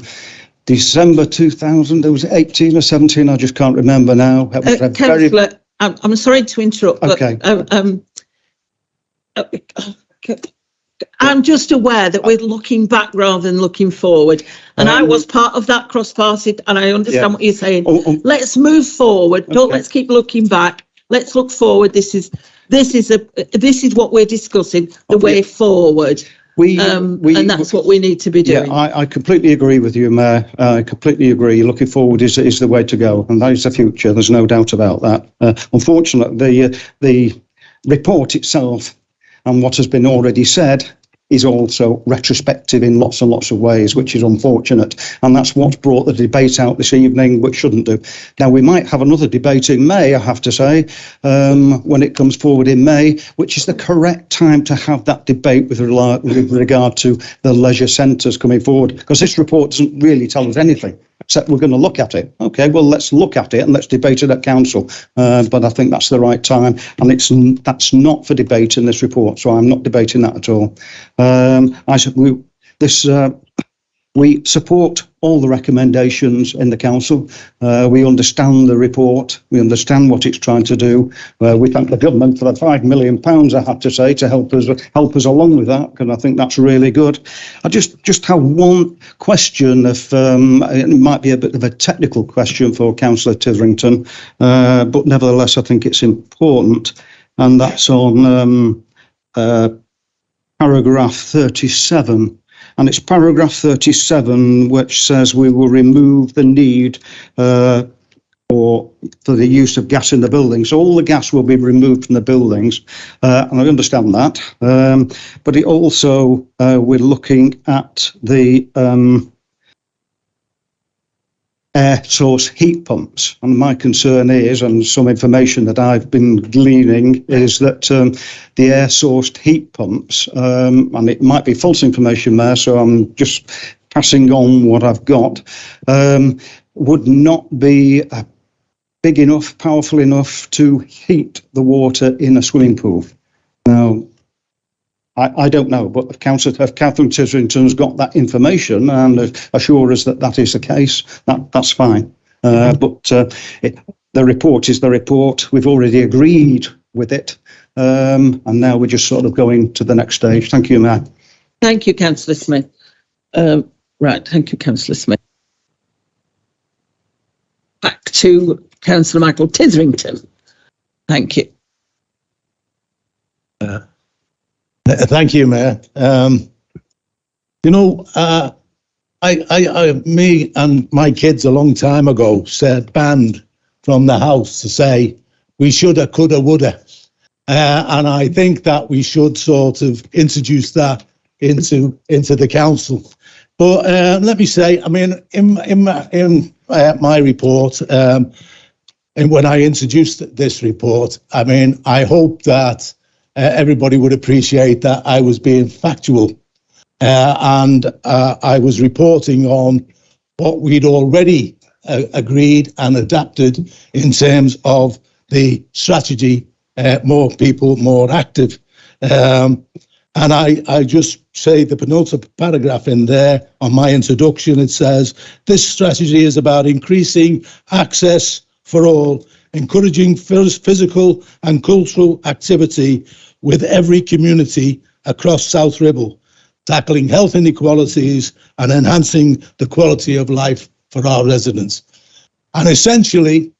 December 2000. It was 18 or 17. I just can't remember now. Councillor, I'm sorry to interrupt. Okay. But, I'm just aware that we're looking back rather than looking forward, and I was part of that cross-party, and I understand what you're saying. Let's move forward. Don't let's keep looking back. Let's look forward. This is what we're discussing. The way forward. And that's what we need to be doing. Yeah, I completely agree with you, Mayor. I completely agree. Looking forward is the way to go, and that is the future. There's no doubt about that. Unfortunately, the report itself and what has been already said is also retrospective in lots and lots of ways, which is unfortunate. And that's what's brought the debate out this evening, which shouldn't do. Now, we might have another debate in May, I have to say, when it comes forward in May, which is the correct time to have that debate with regard to the leisure centres coming forward, because this report doesn't really tell us anything, except we're going to look at it. Okay, well, let's look at it and let's debate it at council. But I think that's the right time, and that's not for debate in this report, so I'm not debating that at all. We support all the recommendations in the council. We understand the report. We understand what it's trying to do. We thank the government for the £5 million, I have to say, to help us along with that, because I think that's really good. I just have one question. It might be a bit of a technical question for Councillor Titherington, but nevertheless, I think it's important, and that's on paragraph 37. And it's paragraph 37, which says we will remove the need for the use of gas in the buildings. So all the gas will be removed from the buildings, and I understand that. But it also, we're looking at the air source heat pumps. And my concern is, and some information that I've been gleaning, is that the air sourced heat pumps, and it might be false information there, so I'm just passing on what I've got, would not be big enough, powerful enough to heat the water in a swimming pool. Now, I don't know, but if Councillor Titherington's got that information and assure us that that is the case, that's fine. But the report is the report. We've already agreed with it, and now we're just sort of going to the next stage. Thank you, Mayor. Thank you, Councillor Smith. Right, thank you, Councillor Smith. Back to Councillor Michael Titherington. Thank you. Thank you, Mayor. Me and my kids a long time ago said banned from the house to say we shoulda, coulda, woulda, and I think that we should sort of introduce that into the council. But let me say, I mean, in my report, and when I introduced this report, I mean, I hope that everybody would appreciate that I was being factual, and I was reporting on what we'd already agreed and adapted in terms of the strategy, more people, more active. And I just say the penultimate paragraph in there on my introduction, it says, this strategy is about increasing access for all, encouraging physical and cultural activity with every community across South Ribble, tackling health inequalities and enhancing the quality of life for our residents. And essentially,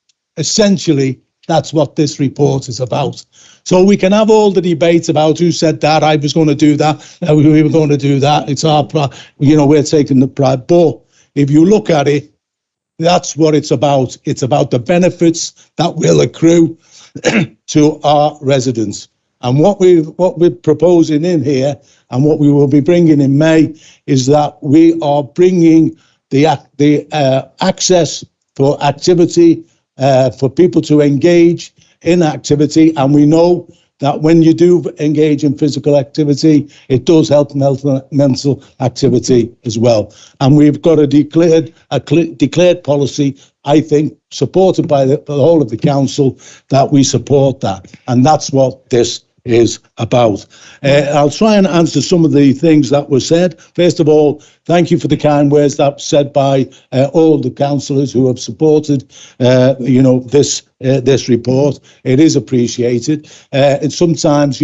that's what this report is about. So we can have all the debates about who said that, I was going to do that, we were going to do that. It's our, we're taking the pride. But if you look at it, that's what it's about. It's about the benefits that will accrue to our residents. And what we're proposing in here, and what we will be bringing in May, is that we are bringing the access for activity, for people to engage in activity. And we know that when you do engage in physical activity, it does help mental activity as well. And we've got a declared policy, I think, supported by the whole of the council, that we support that. And that's what this is about. I'll try and answer some of the things that were said. First of all, thank you for the kind words that were said by all the councillors who have supported, this report. It is appreciated. And sometimes,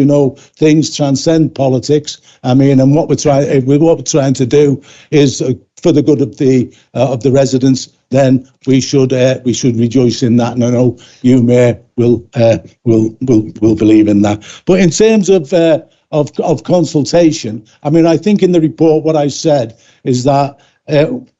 things transcend politics. I mean, and what we're trying to do is for the good of the residents. Then we should rejoice in that, and I know you, Mayor, will believe in that. But in terms of consultation, I mean, I think in the report what I said is that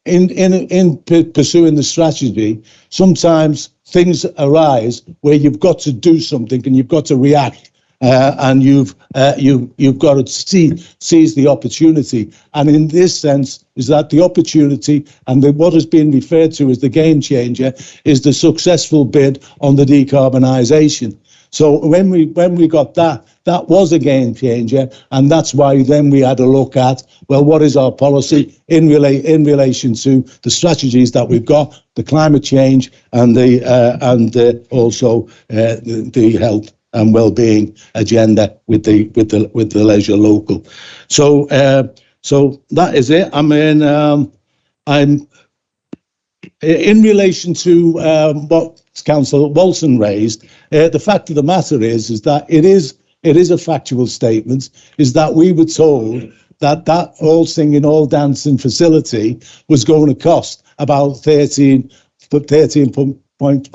in pursuing the strategy, sometimes things arise where you've got to do something and you've got to react. And you've got to seize the opportunity, and in this sense, is that the opportunity and what has been referred to as the game changer is the successful bid on the decarbonisation. So when we got that was a game changer, and that's why then we had a look at, well, what is our policy in relation to the strategies that we've got, the climate change and also the health and well-being agenda with the leisure local. So that is it. I mean, I'm in relation to what Councillor Walton raised. The fact of the matter is that it is a factual statement. Is that we were told that all singing, all dancing facility was going to cost about 13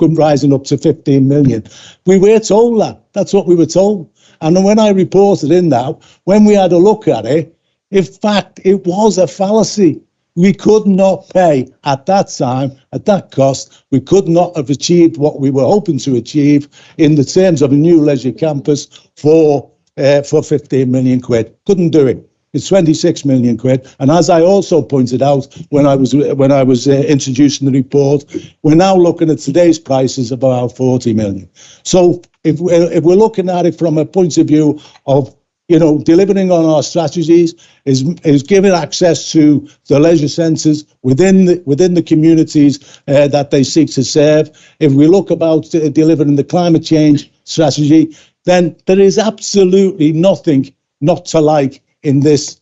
rising up to 15 million. We were told that. That's what we were told. And when I reported in that, when we had a look at it, in fact, it was a fallacy. We could not pay at that time, at that cost. We could not have achieved what we were hoping to achieve in the terms of a new leisure campus for 15 million quid. Couldn't do it. It's 26 million quid. And as I also pointed out when I was introducing the report, we're now looking at today's prices of about 40 million. So if we're looking at it from a point of view of, delivering on our strategies, is giving access to the leisure centres within the communities that they seek to serve. If we look about delivering the climate change strategy, then there is absolutely nothing not to like in this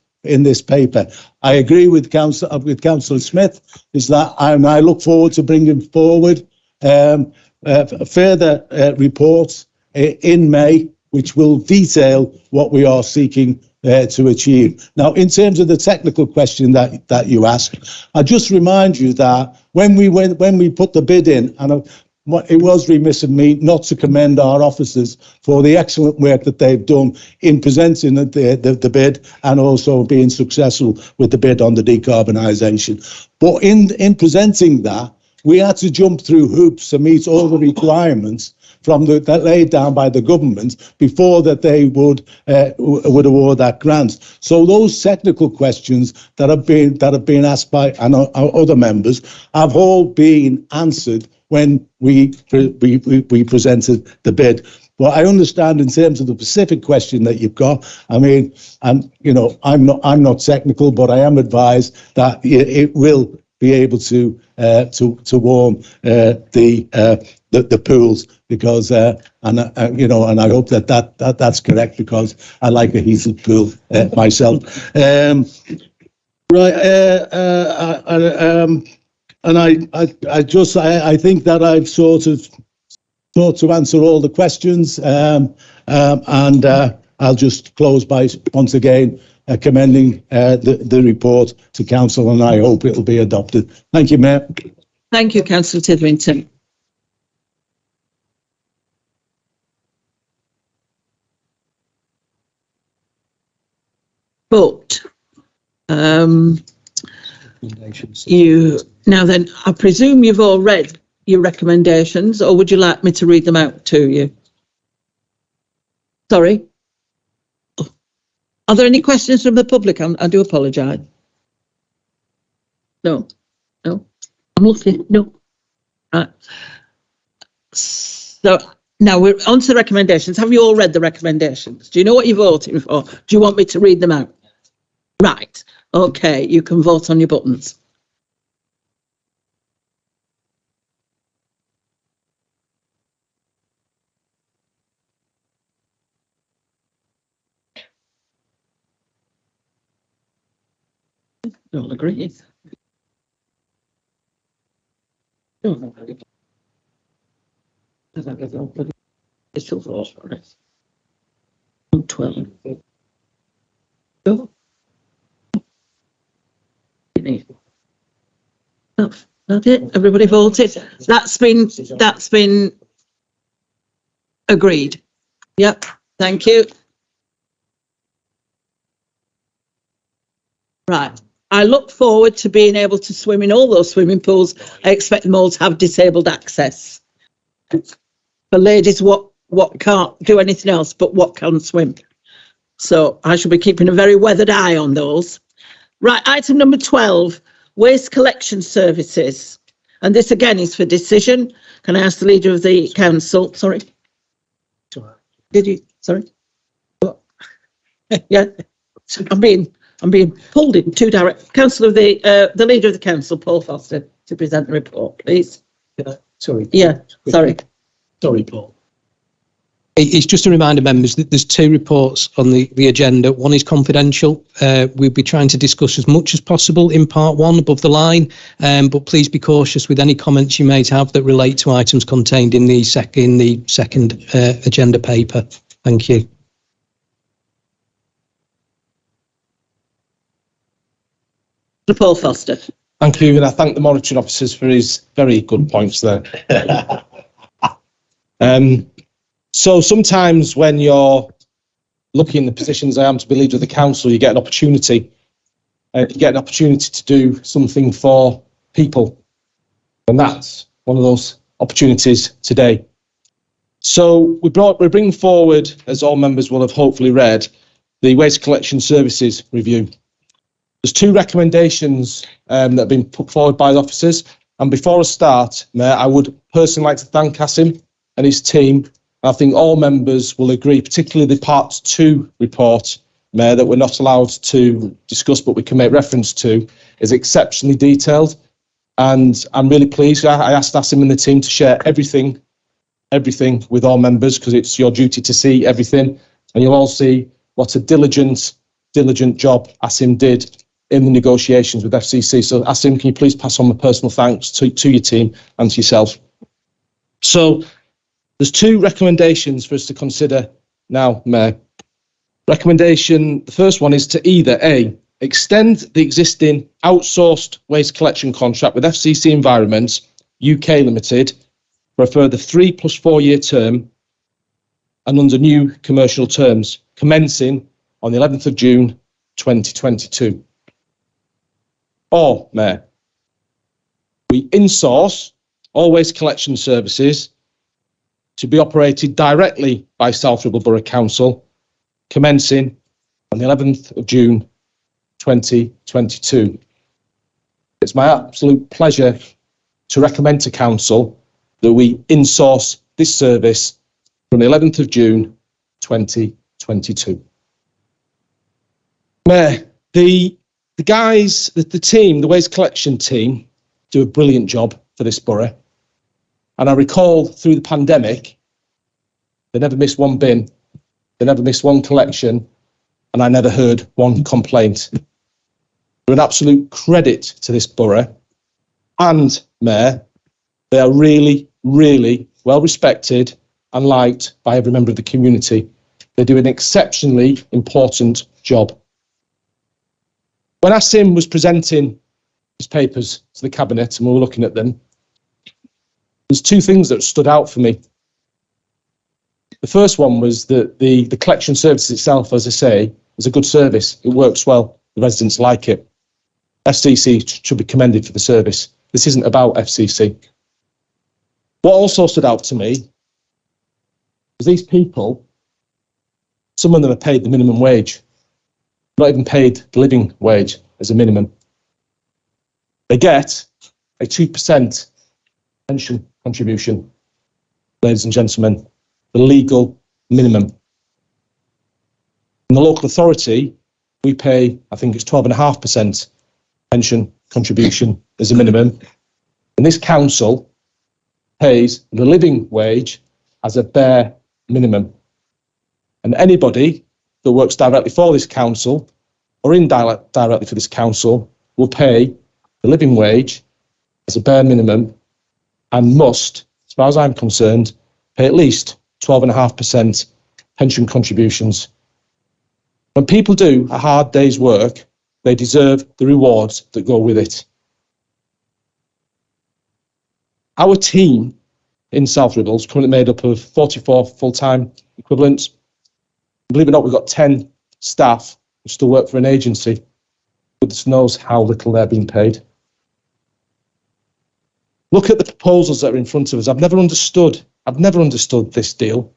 paper. I agree with Councillor Smith, is that I look forward to bringing forward further reports in May, which will detail what we are seeking to achieve. Now, in terms of the technical question that you asked, I just remind you that when we put the bid in, and it was remiss of me not to commend our officers for the excellent work that they've done in presenting the bid and also being successful with the bid on the decarbonisation. But in presenting that, we had to jump through hoops to meet all the requirements that laid down by the government before that they would award that grant. So those technical questions that have been asked by other members have all been answered when we presented the bid. But I understand in terms of the specific question that you've got. I mean, and you know, I'm not technical, but I am advised that it will be able to warm the pools, because and you know, and I hope that's correct, because I like a heated pool myself. Right, and I think that I've sort of thought to answer all the questions, and I'll just close by once again commending the report to council, and I hope it'll be adopted. Thank you, Mayor. Thank you, Councillor Titherington. But you now then, I presume you've all read your recommendations, or would you like me to read them out to you? Sorry. Are there any questions from the public? I do apologise. No, I'm looking. No. So now we're on to the recommendations. Have you all read the recommendations? Do you know what you're voting for? Do you want me to read them out? Right. Okay, you can vote on your buttons. Don't agree. Don't agree. It's still vote for it. 12. Go. That's it. Everybody voted. That's been agreed. Yep. Thank you. Right. I look forward to being able to swim in all those swimming pools. I expect them all to have disabled access. For ladies, what can't do anything else, but what can swim. So I shall be keeping a very weathered eye on those. Right, item number 12, waste collection services. And this again is for decision. Can I ask the leader of the council? Sorry. Did you? Sorry. What? Yeah. I'm being pulled in two direct. Councillor of the leader of the council, Paul Foster, to present the report, please. Sorry. Yeah. Sorry. Sorry, Paul. It's just a reminder, members, that there's two reports on the agenda. One is confidential. We'll be trying to discuss as much as possible in part one above the line, but please be cautious with any comments you may have that relate to items contained in the second agenda paper. Thank you. Paul Foster. Thank you, and I thank the monitoring officers for his very good points there. So sometimes when you're lucky in the positions I am to be leader of the council, you get an opportunity. To do something for people, and that's one of those opportunities today. So we're bringing forward, as all members will have hopefully read, the waste collection services review. There's two recommendations that have been put forward by the officers, and before I start, Mayor, I would personally like to thank Kasim and his team. I think all members will agree, particularly the Part 2 report, Mayor, that we're not allowed to discuss, but we can make reference to, is exceptionally detailed. And I'm really pleased. I asked Asim and the team to share everything with all members, because it's your duty to see everything. And you'll all see what a diligent job Asim did in the negotiations with FCC. So Asim, can you please pass on my personal thanks to your team and to yourself. So there's two recommendations for us to consider now, Mayor. The first one is to either A, extend the existing outsourced waste collection contract with FCC Environment UK Limited for a further 3 + 4 year term and under new commercial terms, commencing on the 11th of June 2022. Or, Mayor, we insource all waste collection services to be operated directly by South Ribble Borough Council, commencing on the 11th of June 2022. It's my absolute pleasure to recommend to Council that we insource this service from the 11th of June 2022. Mayor, the guys, the team, the waste collection team, do a brilliant job for this borough. And I recall through the pandemic, they never missed one bin, they never missed one collection, and I never heard one complaint. They're an absolute credit to this borough. And, Mayor, they are really, really well respected and liked by every member of the community. They do an exceptionally important job. When Asim was presenting his papers to the Cabinet and we were looking at them, there's two things that stood out for me. The first one was that the collection service itself, as I say, is a good service. It works well. The residents like it. FCC should be commended for the service. This isn't about FCC. What also stood out to me was these people, some of them are paid the minimum wage, not even paid the living wage as a minimum. They get a 2% pension contribution, ladies and gentlemen, the legal minimum. In the local authority, we pay, I think it's 12.5% pension contribution as a minimum. And this council pays the living wage as a bare minimum. And anybody that works directly for this council or indirectly for this council will pay the living wage as a bare minimum and must, as far as I'm concerned, pay at least 12.5% pension contributions. When people do a hard day's work, they deserve the rewards that go with it. Our team in South Ribble is currently made up of 44 full-time equivalents. Believe it or not, we've got 10 staff who still work for an agency. Goodness knows how little they're being paid. Look at the proposals that are in front of us. I've never understood this deal.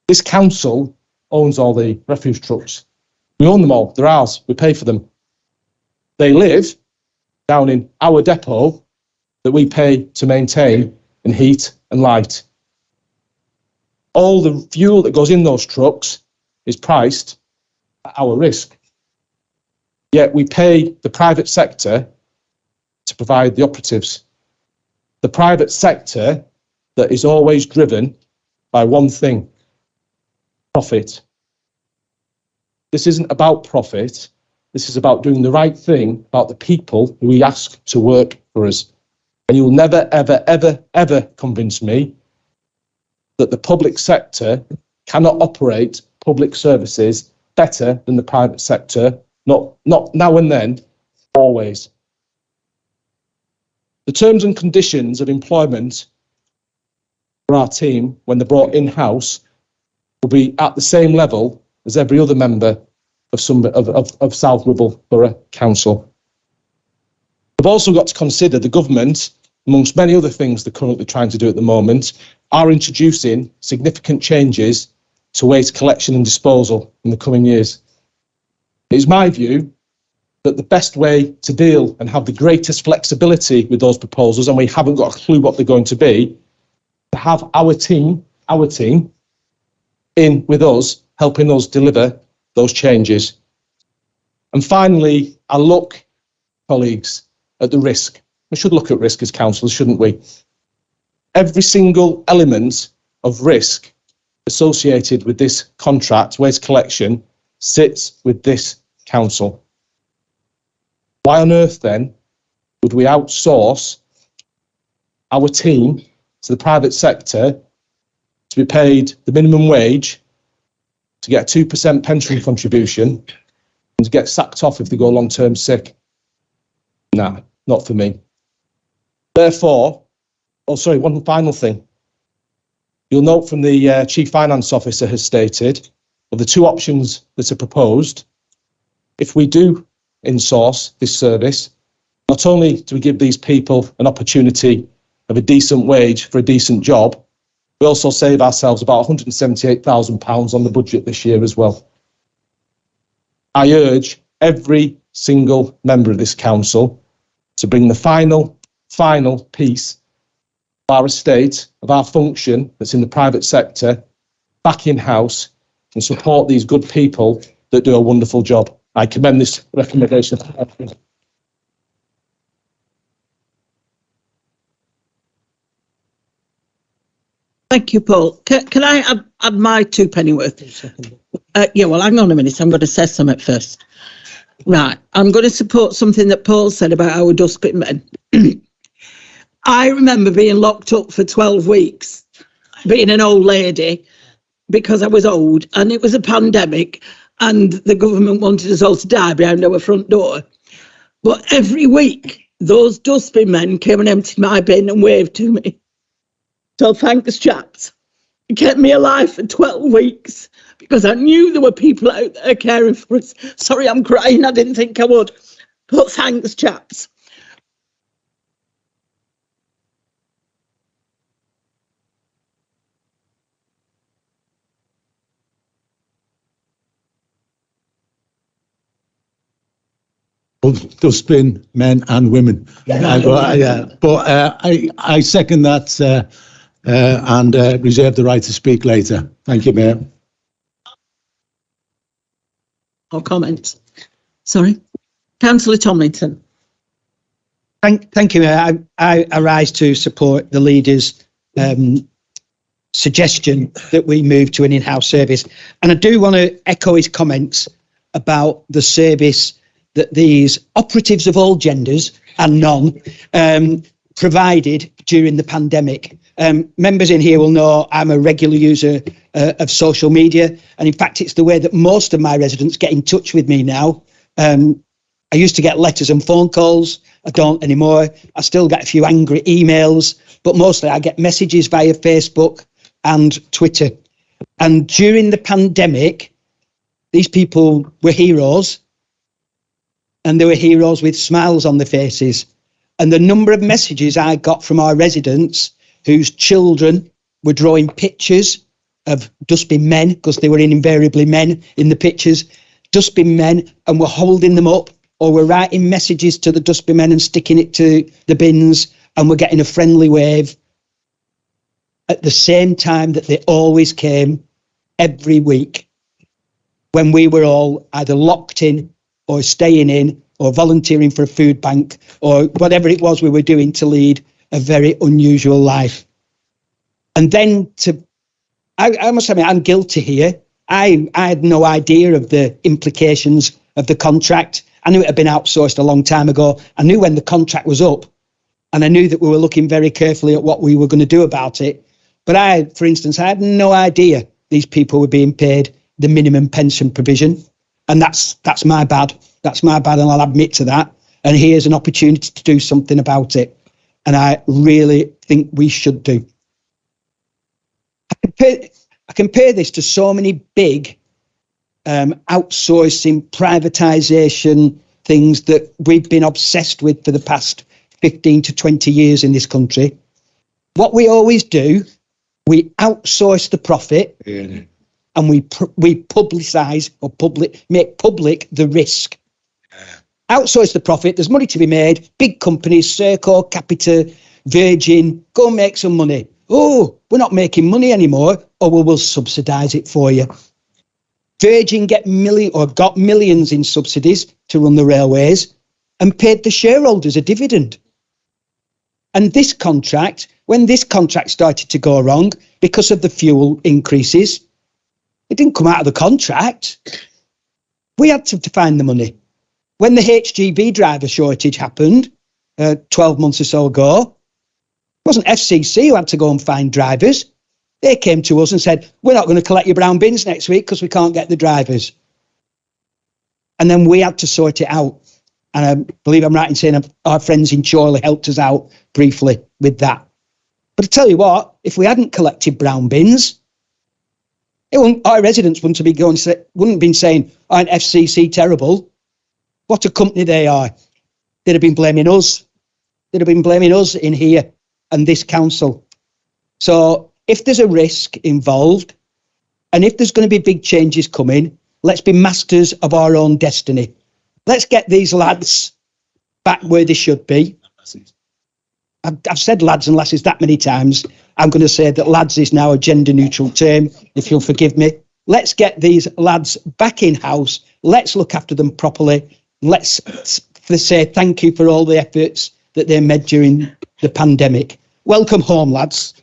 This council owns all the refuse trucks. We own them all. They're ours. We pay for them. They live down in our depot that we pay to maintain and heat and light. All the fuel that goes in those trucks is priced at our risk. Yet we pay the private sector to provide the operatives. The private sector that is always driven by one thing: profit. This isn't about profit. This is about doing the right thing about the people who we ask to work for us. And you'll never, ever, ever, ever convince me that the public sector cannot operate public services better than the private sector. Not now and then, always. The terms and conditions of employment for our team, when they're brought in-house, will be at the same level as every other member of South Ribble Borough Council. We've also got to consider the government, amongst many other things they're currently trying to do at the moment, are introducing significant changes to waste collection and disposal in the coming years. It is my view that the best way to deal and have the greatest flexibility with those proposals, and we haven't got a clue what they're going to be, to have our team in with us, helping us deliver those changes. And finally, I look, colleagues, at the risk. We should look at risk as councillors, shouldn't we? Every single element of risk associated with this contract, waste collection, sits with this council. Why on earth then would we outsource our team to the private sector to be paid the minimum wage, to get a 2% pension contribution, and to get sacked off if they go long-term sick? Nah, not for me. Therefore, one final thing. You'll note from the Chief Finance Officer has stated, of the two options that are proposed, if we do insource this service, not only do we give these people an opportunity of a decent wage for a decent job, we also save ourselves about £178,000 on the budget this year as well. I urge every single member of this council to bring the final piece of our estate, of our function that's in the private sector, back in-house and support these good people that do a wonderful job. I commend this recommendation. Thank you, Paul. Can I add my two pennyworth? Yeah, well, hang on a minute. I'm going to say something first. Right. I'm going to support something that Paul said about our dustbin men. I remember being locked up for 12 weeks, being an old lady, because I was old, and it was a pandemic, and the government wanted us all to die behind our front door. But every week, those dustbin men came and emptied my bin and waved to me. So thanks, chaps. It kept me alive for 12 weeks because I knew there were people out there caring for us. Sorry, I'm crying. I didn't think I would. But thanks, chaps. Dustbin men and women. I second that and reserve the right to speak later. Thank you, Mayor. Or comments? Sorry. Councillor Tomlinson. Thank you, Mayor. I rise to support the leader's suggestion that we move to an in-house service. And I do want to echo his comments about the service that these operatives of all genders and none provided during the pandemic. Members in here will know I'm a regular user of social media, and in fact it's the way that most of my residents get in touch with me now. I used to get letters and phone calls. I don't anymore. I still get a few angry emails, but mostly I get messages via Facebook and Twitter. And during the pandemic, these people were heroes, and they were heroes with smiles on their faces. And the number of messages I got from our residents whose children were drawing pictures of dustbin men, because they were invariably men in the pictures, dustbin men, and were holding them up, or were writing messages to the dustbin men and sticking it to the bins, and were getting a friendly wave at the same time that they always came every week when we were all either locked in or staying in or volunteering for a food bank or whatever it was we were doing to lead a very unusual life. And then I must admit, I'm guilty here. I had no idea of the implications of the contract. I knew it had been outsourced a long time ago. I knew when the contract was up, and I knew that we were looking very carefully at what we were going to do about it. But for instance, I had no idea these people were being paid the minimum pension provision. And that's my bad. That's my bad, and I'll admit to that. And here's an opportunity to do something about it. And I really think we should do. I compare this to so many big outsourcing, privatisation things that we've been obsessed with for the past 15 to 20 years in this country. What we always do, we outsource the profit. And we publicise or make public the risk. Outsource the profit. There's money to be made. Big companies, Serco, Capita, Virgin, go and make some money. Oh, we're not making money anymore. Oh, well, we'll subsidise it for you. Virgin got millions in subsidies to run the railways and paid the shareholders a dividend. And this contract, when this contract started to go wrong because of the fuel increases, it didn't come out of the contract. We had to find the money. When the HGV driver shortage happened 12 months or so ago, it wasn't FCC who had to go and find drivers. They came to us and said, we're not going to collect your brown bins next week because we can't get the drivers. And then we had to sort it out. And I believe I'm right in saying our friends in Chorley helped us out briefly with that. But I tell you what, if we hadn't collected brown bins, our residents wouldn't have been saying, aren't FCC terrible? What a company they are. They'd have been blaming us. They'd have been blaming us in here and this council. So if there's a risk involved, and if there's going to be big changes coming, let's be masters of our own destiny. Let's get these lads back where they should be. I've said lads and lasses that many times. I'm going to say that lads is now a gender neutral term, if you'll forgive me. Let's get these lads back in house. Let's look after them properly. Let's say thank you for all the efforts that they made during the pandemic. Welcome home, lads.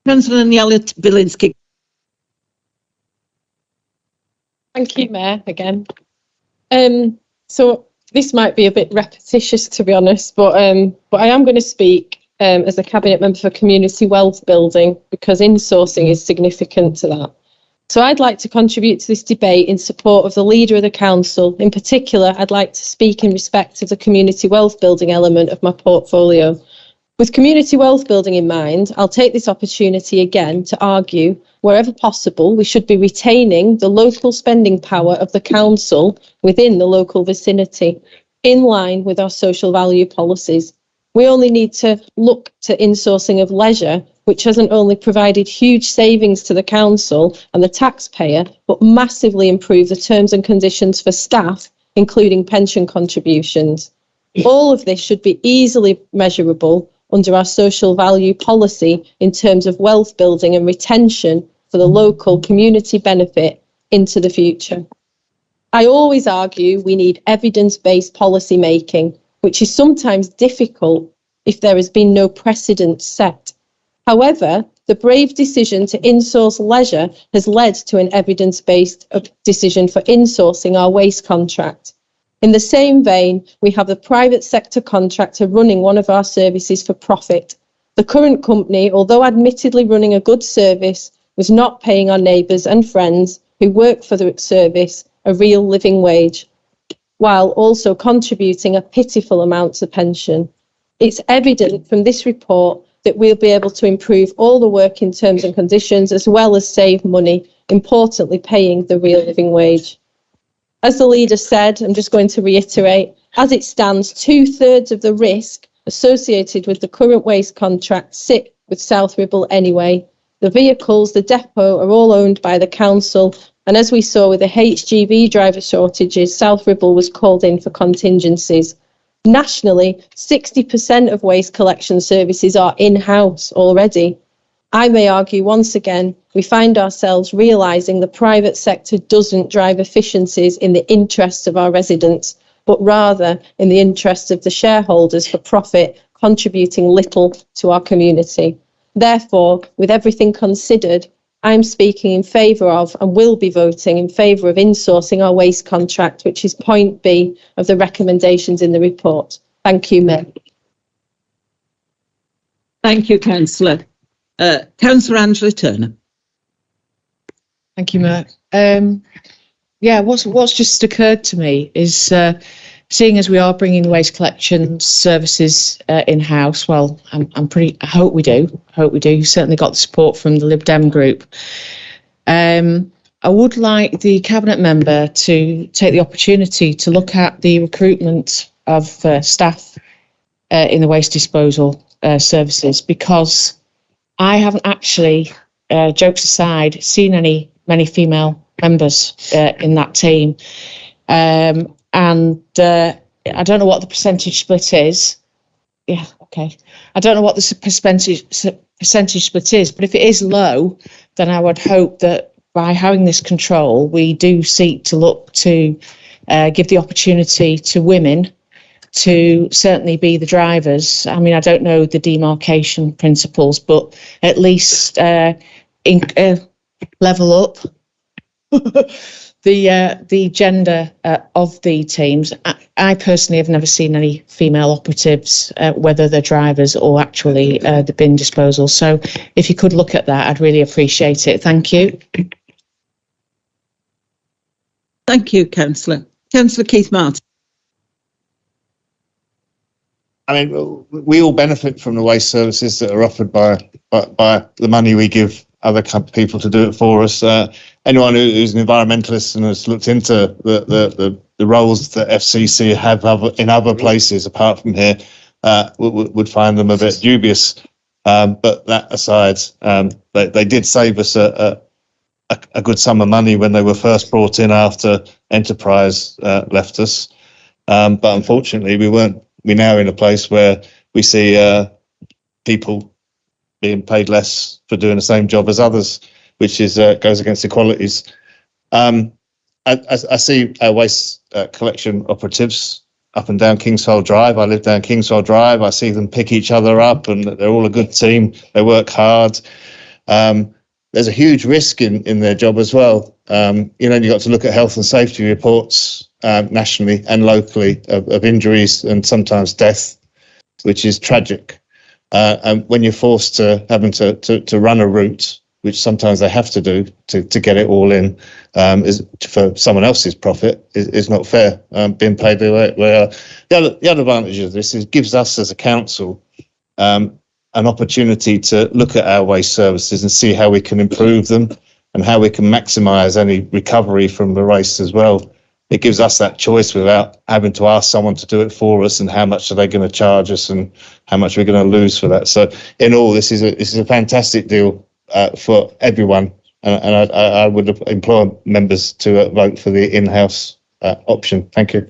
Councillor Bilinski. Thank you, Mayor, again. So this might be a bit repetitious, to be honest, but I am going to speak as a Cabinet Member for Community Wealth Building, because insourcing is significant to that. So I'd like to contribute to this debate in support of the Leader of the Council. In particular, I'd like to speak in respect of the community wealth building element of my portfolio. With community wealth building in mind, I'll take this opportunity again to argue, wherever possible, we should be retaining the local spending power of the council within the local vicinity, in line with our social value policies. We only need to look to insourcing of leisure, which hasn't only provided huge savings to the council and the taxpayer, but massively improved the terms and conditions for staff, including pension contributions. All of this should be easily measurable under our social value policy in terms of wealth building and retention for the local community benefit into the future. I always argue we need evidence-based policy making, which is sometimes difficult if there has been no precedent set. However, the brave decision to insource leisure has led to an evidence-based decision for insourcing our waste contract. In the same vein, we have the private sector contractor running one of our services for profit. The current company, although admittedly running a good service, was not paying our neighbours and friends who work for the service a real living wage, while also contributing a pitiful amount to pension. It's evident from this report that we'll be able to improve all the working terms and conditions, as well as save money, importantly paying the real living wage. As the leader said, I'm just going to reiterate, as it stands, 2/3 of the risk associated with the current waste contract sit with South Ribble anyway. The vehicles, the depot, are all owned by the council, and as we saw with the HGV driver shortages, South Ribble was called in for contingencies. Nationally, 60% of waste collection services are in-house already. I may argue once again, we find ourselves realising the private sector doesn't drive efficiencies in the interests of our residents, but rather in the interests of the shareholders for profit, contributing little to our community. Therefore, with everything considered, I'm speaking in favour of and will be voting in favour of insourcing our waste contract, which is point B of the recommendations in the report. Thank you, Mayor. Thank you, Councillor. Councillor Angela Turner. Thank you, Mayor. Yeah, what's just occurred to me is seeing as we are bringing waste collection services in-house, well, I hope we do. Certainly got the support from the Lib Dem group. I would like the Cabinet member to take the opportunity to look at the recruitment of staff in the waste disposal services, because I haven't actually, jokes aside, seen many female members in that team. And I don't know what the percentage split is. Yeah, okay. I don't know what the percentage split is, but if it is low, then I would hope that by having this control, we do seek to look to give the opportunity to women to certainly be the drivers. I mean, I don't know the demarcation principles, but at least level up the gender of the teams. I personally have never seen any female operatives, whether they're drivers or actually the bin disposal. So if you could look at that, I'd really appreciate it. Thank you. Thank you, Councillor. Councillor Keith Martin. I mean, we all benefit from the waste services that are offered by the money we give other people to do it for us. Anyone who's an environmentalist and has looked into the roles that FCC have in other places apart from here would find them a bit dubious. But that aside, they did save us a a good sum of money when they were first brought in after Enterprise left us. But unfortunately, we're now in a place where we see people being paid less for doing the same job as others, which is goes against equalities. I see our waste collection operatives up and down Kingswell Drive. I live down Kingswell Drive. I see them pick each other up, and they're all a good team. They work hard. There's a huge risk in their job as well. You've got to look at health and safety reports nationally and locally of injuries and sometimes death, which is tragic. And when you're forced to having to run a route, which sometimes they have to do to get it all in, is for someone else's profit, is not fair. Being paid the way they are. The other advantage of this is it gives us as a council an opportunity to look at our waste services and see how we can improve them and how we can maximise any recovery from the waste as well. It gives us that choice without having to ask someone to do it for us and how much are they going to charge us and how much we're going to lose for that. So in all, this is a fantastic deal for everyone, and I would implore members to vote for the in-house option. Thank you.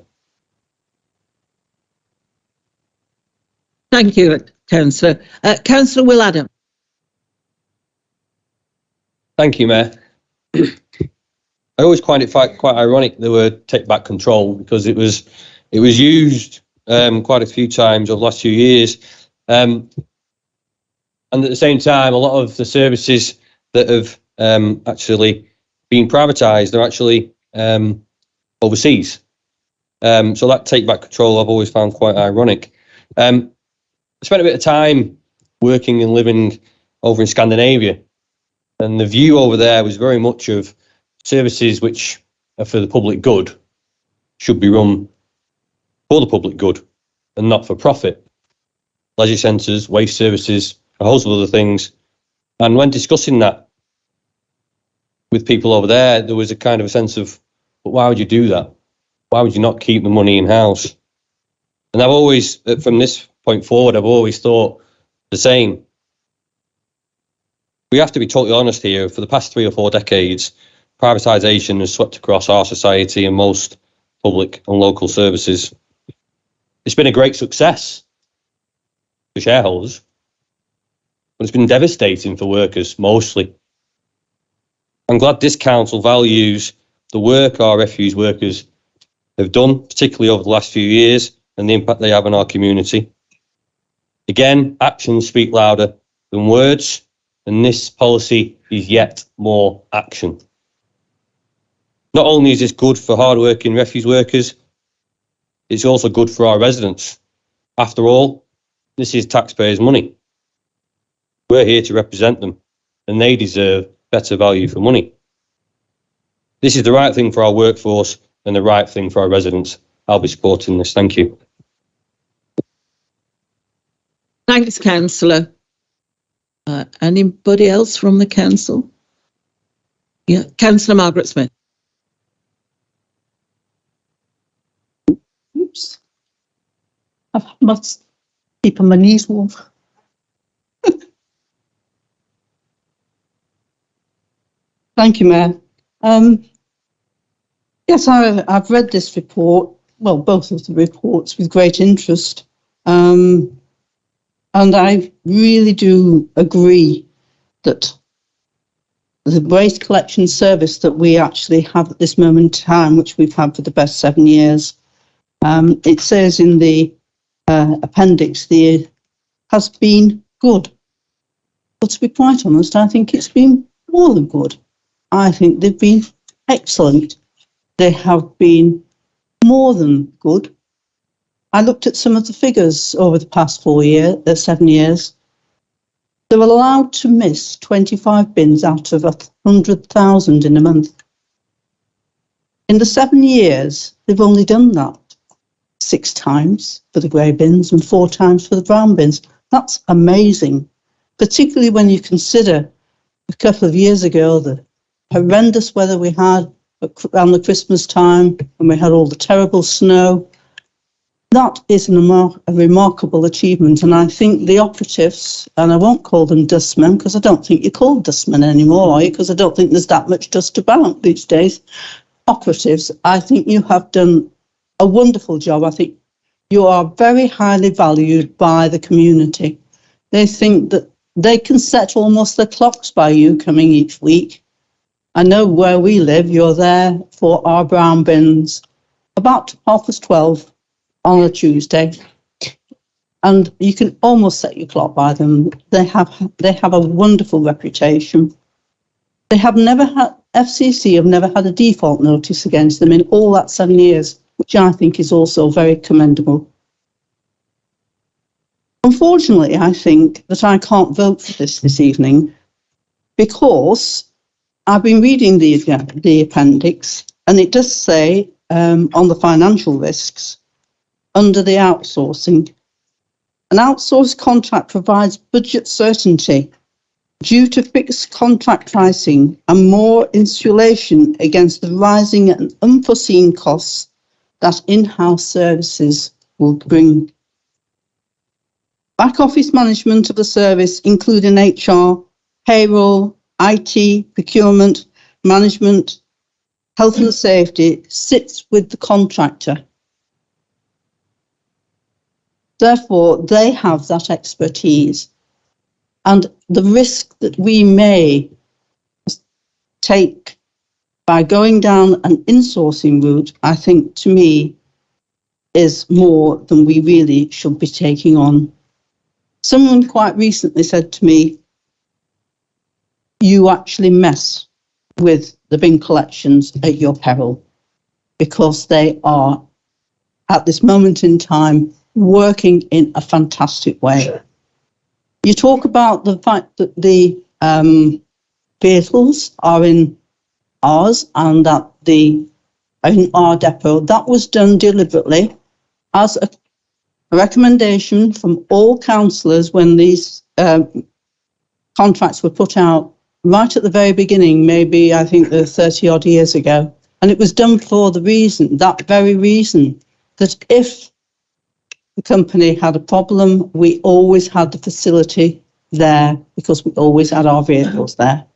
Thank you, Councillor. Councillor Will Adam. Thank you, Mayor. I always find it quite ironic the word "take back control" because it was used quite a few times over the last few years, and at the same time, a lot of the services that have actually been privatised are actually overseas. So that take back control I've always found quite ironic. I spent a bit of time working and living over in Scandinavia, and the view over there was very much of services which are for the public good should be run for the public good and not for profit. Leisure centres, waste services, a host of other things. And when discussing that with people over there, there was a kind of a sense of, but why would you do that? Why would you not keep the money in-house? And I've always, from this point forward, I've always thought the same. We have to be totally honest here. For the past 3 or 4 decades, privatisation has swept across our society and most public and local services. It's been a great success for shareholders, but it's been devastating for workers mostly. I'm glad this council values the work our refuse workers have done, particularly over the last few years, and the impact they have on our community. Again, actions speak louder than words, and this policy is yet more action. Not only is this good for hard-working refuse workers, it's also good for our residents. After all, this is taxpayers' money. We're here to represent them, and they deserve better value for money. This is the right thing for our workforce and the right thing for our residents. I'll be supporting this. Thank you. Thanks, Councillor. Anybody else from the council? Yeah, Councillor Margaret Smith. Oops. I must keep on my knees warm. Thank you, Mayor. Yes, I've read this report, well, both of the reports, with great interest. And I really do agree that the waste collection service that we actually have at this moment in time, which we've had for the best 7 years, it says in the appendix there, has been good. But to be quite honest, I think it's been more than good. I think they've been excellent. They have been more than good. I looked at some of the figures over the past 7 years. They were allowed to miss 25 bins out of 100,000 in a month. In the 7 years, they've only done that 6 times for the grey bins and 4 times for the brown bins. That's amazing, particularly when you consider a couple of years ago the horrendous weather we had around the Christmas time, when we had all the terrible snow. That is a remarkable achievement, and I think the operatives, and I won't call them dustmen because I don't think you're called dustmen anymore, are you? Because I don't think there's that much dust about these days. Operatives, I think you have done a wonderful job. I think you are very highly valued by the community. They think that they can set almost their clocks by you coming each week. I know where we live, you're there for our brown bins about 12:30 on a Tuesday, and you can almost set your clock by them. They have a wonderful reputation. They have never had, FCC have never had a default notice against them in all that 7 years, which I think is also very commendable. Unfortunately, I think that I can't vote for this evening because I've been reading the appendix, and it does say on the financial risks, under the outsourcing, an outsourced contract provides budget certainty due to fixed contract pricing and more insulation against the rising and unforeseen costs that in-house services will bring. Back office management of the service, including HR, payroll, IT, procurement, management, health and safety, sits with the contractor. Therefore, they have that expertise, and the risk that we may take by going down an insourcing route, I think, to me, is more than we really should be taking on. Someone quite recently said to me, you actually mess with the bin collections at your peril, because they are, at this moment in time, working in a fantastic way. You talk about the fact that the vehicles are in ours and that in our depot. That was done deliberately as a recommendation from all councillors when these contracts were put out right at the very beginning, maybe I think 30 odd years ago. And it was done for the reason, that very reason, that if the company had a problem, we always had the facility there because we always had our vehicles there.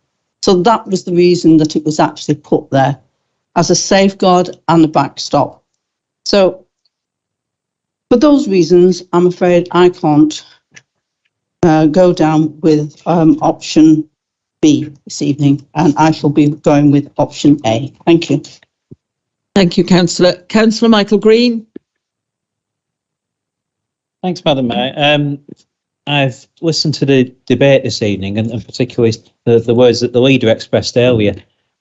So that was the reason that it was actually put there, as a safeguard and a backstop. So for those reasons, I'm afraid I can't go down with option B this evening, and I shall be going with option A. Thank you. Thank you, Councillor. Councillor Michael Green. Thanks, Madam Mayor. I've listened to the debate this evening, and particularly the words that the leader expressed earlier.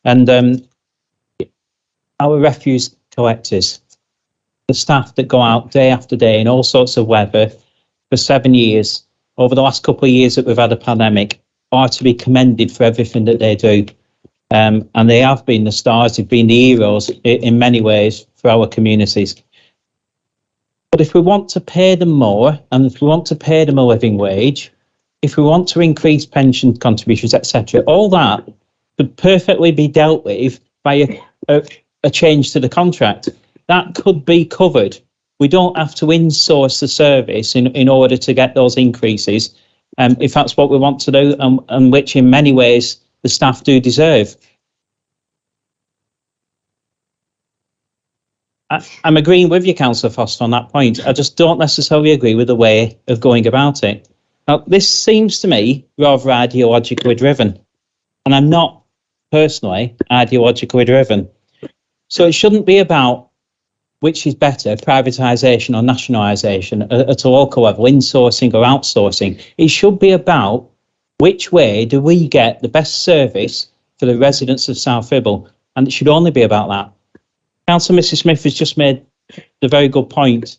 And our refuse collectors, the staff that go out day after day in all sorts of weather for 7 years, over the last couple of years that we've had a pandemic, are to be commended for everything that they do. And they have been the stars, they've been the heroes in many ways for our communities. But if we want to pay them more, and if we want to pay them a living wage, if we want to increase pension contributions, etc., all that could perfectly be dealt with by a change to the contract. That could be covered. We don't have to insource the service in order to get those increases, if that's what we want to do, and which in many ways the staff do deserve. I'm agreeing with you, Councillor Foster, on that point. I just don't necessarily agree with the way of going about it. Now, this seems to me rather ideologically driven, and I'm not personally ideologically driven. So it shouldn't be about which is better, privatisation or nationalisation at a local level, insourcing or outsourcing. It should be about which way do we get the best service for the residents of South Ribble, and it should only be about that. Councillor Mrs Smith has just made the very good point,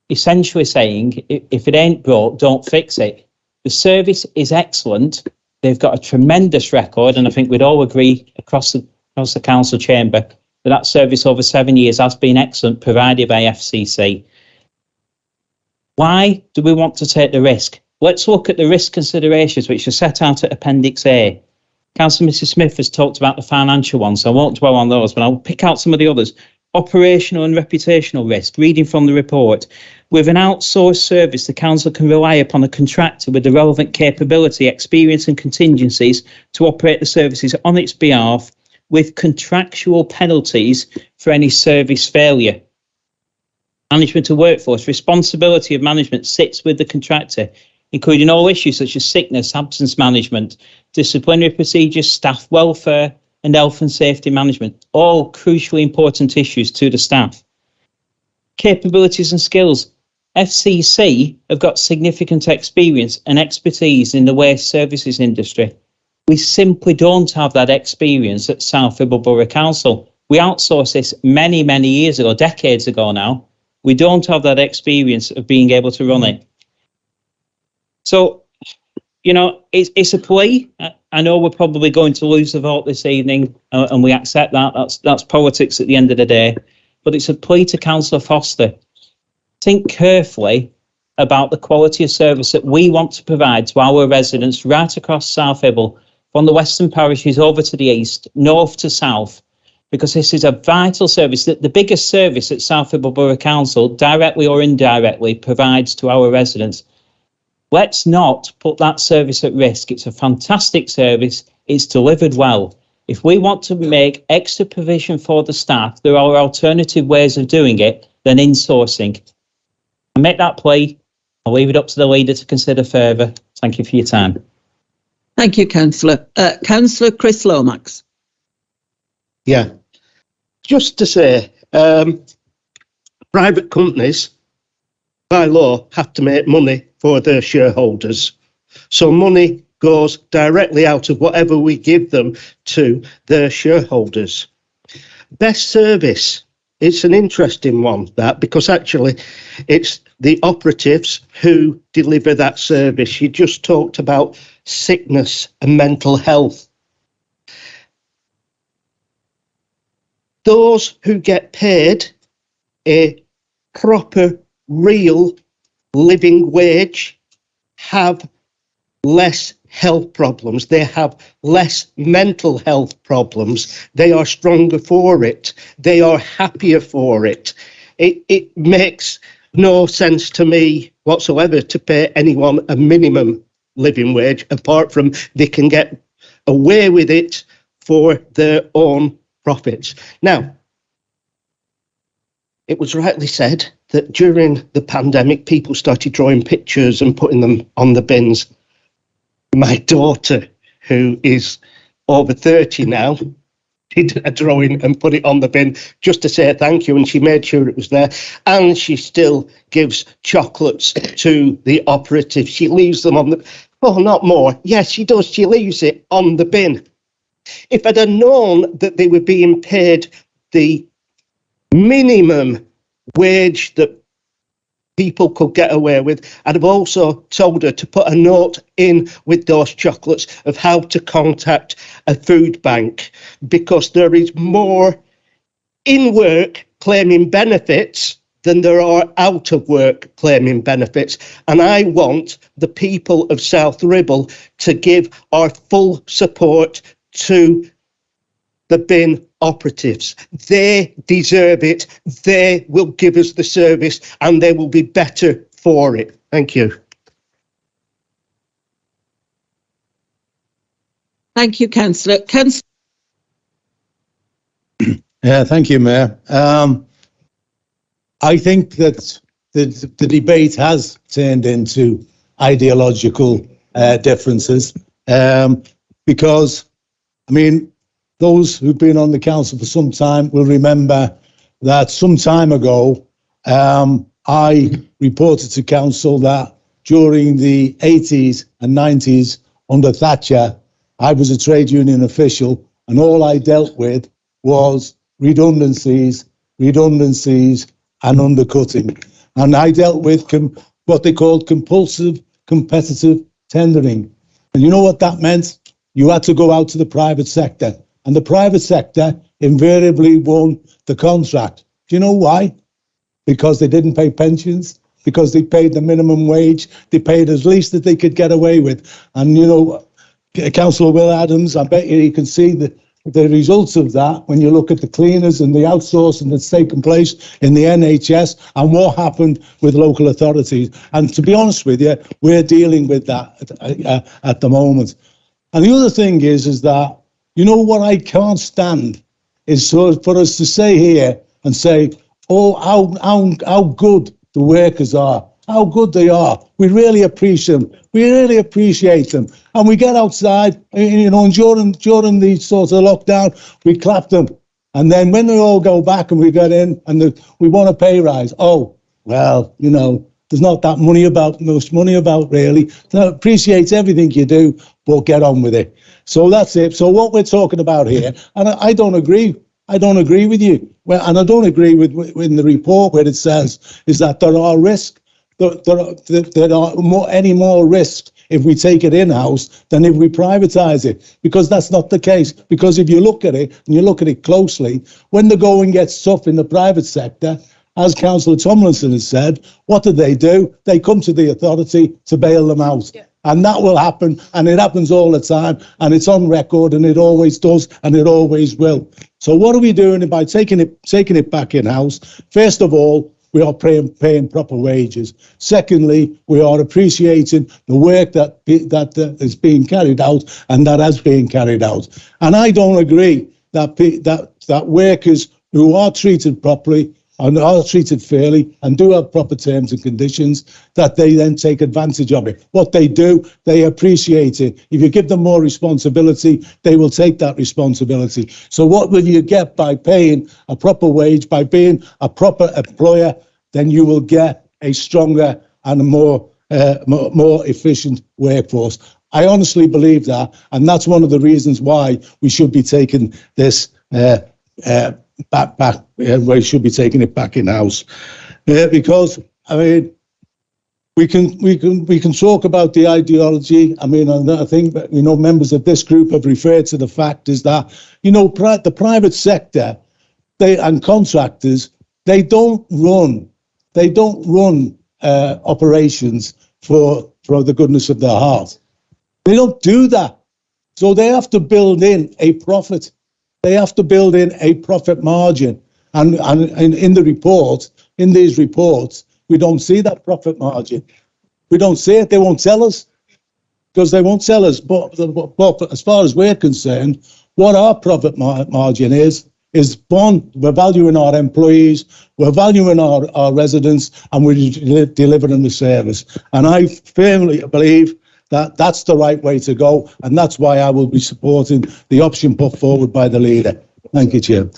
essentially saying if it ain't broke, don't fix it. The service is excellent. They've got a tremendous record, and I think we'd all agree across the council chamber that service over 7 years has been excellent, provided by FCC. Why do we want to take the risk? Let's look at the risk considerations which are set out at Appendix A. Councillor Mrs Smith has talked about the financial ones, so I won't dwell on those, but I'll pick out some of the others. Operational and reputational risk. Reading from the report, with an outsourced service, the council can rely upon a contractor with the relevant capability, experience and contingencies to operate the services on its behalf, with contractual penalties for any service failure. Management of workforce. Responsibility of management sits with the contractor, including all issues such as sickness, absence management, disciplinary procedures, staff welfare and health and safety management, all crucially important issues to the staff. Capabilities and skills. FCC have got significant experience and expertise in the waste services industry. We simply don't have that experience at South Ribble Borough Council. We outsourced this many, many years ago, decades ago now. We don't have that experience of being able to run it. So, you know, it's a plea. I know we're probably going to lose the vote this evening, and we accept that. That's politics at the end of the day. But it's a plea to Councillor Foster. Think carefully about the quality of service that we want to provide to our residents right across South Ribble, from the western parishes over to the east, north to south, because this is a vital service, that the biggest service that South Ribble Borough Council, directly or indirectly, provides to our residents. Let's not put that service at risk. It's a fantastic service. It's delivered well. If we want to make extra provision for the staff, there are alternative ways of doing it than insourcing. I make that plea. I'll leave it up to the leader to consider further. Thank you for your time. Thank you, Councillor. Councillor Chris Lomax. Yeah, just to say, private companies, by law, have to make money for their shareholders. So money goes directly out of whatever we give them to their shareholders. Best service. It's an interesting one, that, because actually it's the operatives who deliver that service. You just talked about sickness and mental health. Those who get paid a proper, real living wage have less health problems. They have less mental health problems. They are stronger for it. They are happier for it. It makes no sense to me whatsoever to pay anyone a minimum living wage, apart from they can get away with it for their own profits. Now, it was rightly said that during the pandemic, people started drawing pictures and putting them on the bins. My daughter, who is over 30 now, did a drawing and put it on the bin just to say thank you, and she made sure it was there. And she still gives chocolates to the operative. She leaves them on the... Oh, not more. Yes, she does. She leaves it on the bin. If I'd have known that they were being paid the minimum wage that people could get away with, I'd have also told her to put a note in with those chocolates of how to contact a food bank, because there is more in work claiming benefits than there are out of work claiming benefits. And I want the people of South Ribble to give our full support to the bin operatives. They deserve it. They will give us the service and they will be better for it. Thank you. Thank you, Councillor. Yeah, thank you, Mayor. I think that the debate has turned into ideological differences because, I mean, those who've been on the council for some time will remember that some time ago, I reported to council that during the 80s and 90s under Thatcher, I was a trade union official, and all I dealt with was redundancies and undercutting. And I dealt with what they called compulsive competitive tendering. And you know what that meant? You had to go out to the private sector. And the private sector invariably won the contract. Do you know why? Because they didn't pay pensions, because they paid the minimum wage, they paid as least that they could get away with. And, you know, Councillor Will Adams, I bet you can see the results of that, when you look at the cleaners and the outsourcing that's taken place in the NHS and what happened with local authorities. And to be honest with you, we're dealing with that at the moment. And the other thing is that, you know what I can't stand is for us to say here and say, oh, how good the workers are, how good they are. We really appreciate them. We really appreciate them. And we get outside, you know, and during the sort of lockdown, we clap them. And then when they all go back and we get in and we want a pay rise, oh, well, you know, there's not that much money about really. So I appreciate everything you do, but get on with it. So that's it. So what we're talking about here, and I don't agree. I don't agree with you. Well, and I don't agree with in the report where it says is that there are risks. There are any more risks if we take it in-house than if we privatise it, because that's not the case. Because if you look at it, and you look at it closely, when the going gets tough in the private sector, as Councillor Tomlinson has said, what do? They come to the authority to bail them out. Yeah. And that will happen, and it happens all the time, and it's on record, and it always does, and it always will. So what are we doing by taking it back in-house? First of all, we are paying proper wages. Secondly, we are appreciating the work that is being carried out and that has been carried out. And I don't agree that workers who are treated properly and are treated fairly and do have proper terms and conditions, that they then take advantage of it. What they do, they appreciate it. If you give them more responsibility, they will take that responsibility. So what will you get by paying a proper wage, by being a proper employer? Then you will get a stronger and a more efficient workforce. I honestly believe that, and that's one of the reasons why we should be taking this back. We should be taking it back in house, because I mean, we can talk about the ideology. I mean, and I think that, you know, members of this group have referred to the fact is that, you know, the private sector, and contractors, they don't run operations for the goodness of their heart. They don't do that. So they have to build in a profit. They have to build in a profit margin. And in these reports, we don't see that profit margin. We don't see it. They won't tell us, because they won't tell us. But as far as we're concerned, what our profit margin is one, we're valuing our employees, we're valuing our residents, and we're delivering the service. And I firmly believe that that's the right way to go, and that's why I will be supporting the option put forward by the leader. Thank you, Chair.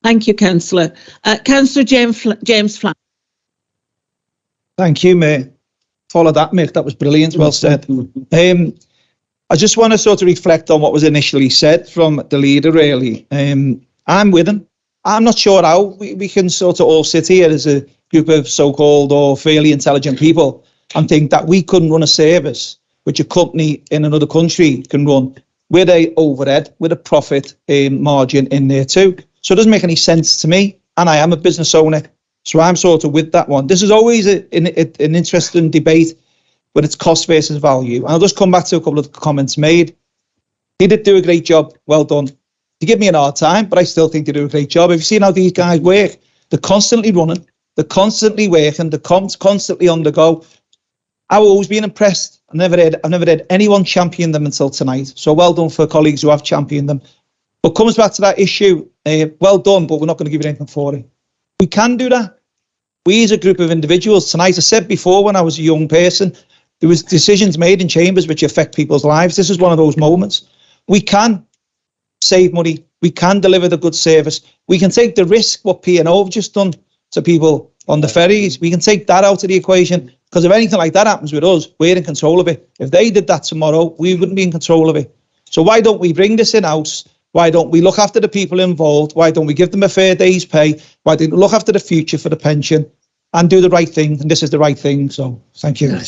Thank you, Councillor. Councillor James Flack. Thank you, Mayor. Follow that, Mick. That was brilliant. Well said. I just want to sort of reflect on what was initially said from the leader, really. I'm with him. I'm not sure how we can sort of all sit here as a group of so-called or fairly intelligent people and think that we couldn't run a service which a company in another country can run with a overhead, with a profit margin in there too. So it doesn't make any sense to me. And I am a business owner, so I'm sort of with that one. This is always an interesting debate, but it's cost versus value. And I'll just come back to a couple of the comments made. He did do a great job. Well done. You give me an hard time, but I still think they do a great job. Have you seen how these guys work? They're constantly running. They're constantly working. They're constantly on the go. I've always been impressed. I've never heard anyone champion them until tonight. So well done for colleagues who have championed them. But comes back to that issue. Well done, but we're not going to give you anything for it. We can do that. We as a group of individuals tonight, I said before when I was a young person, there was decisions made in chambers which affect people's lives. This is one of those moments. We can save money. We can deliver the good service. We can take the risk what P&O have just done to people on the ferries. We can take that out of the equation, because if anything like that happens with us, we're in control of it. If they did that tomorrow, we wouldn't be in control of it. So why don't we bring this in-house? Why don't we look after the people involved? Why don't we give them a fair day's pay? Why don't we look after the future for the pension and do the right thing? And this is the right thing. So thank you.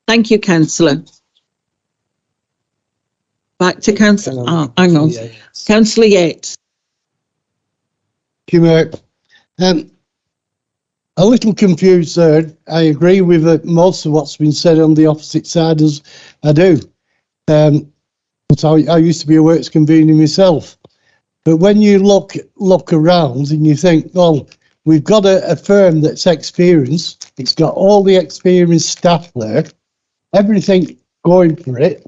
Thank you, Councillor. Back to Councillor. Oh, hang on. Councillor Yates. Thank you, Mark. a little confused there. I agree with most of what's been said on the opposite side, as I do. But I used to be a works convener myself. But when you look around and you think, well, we've got a firm that's experienced, it's got all the experienced staff there, everything going for it,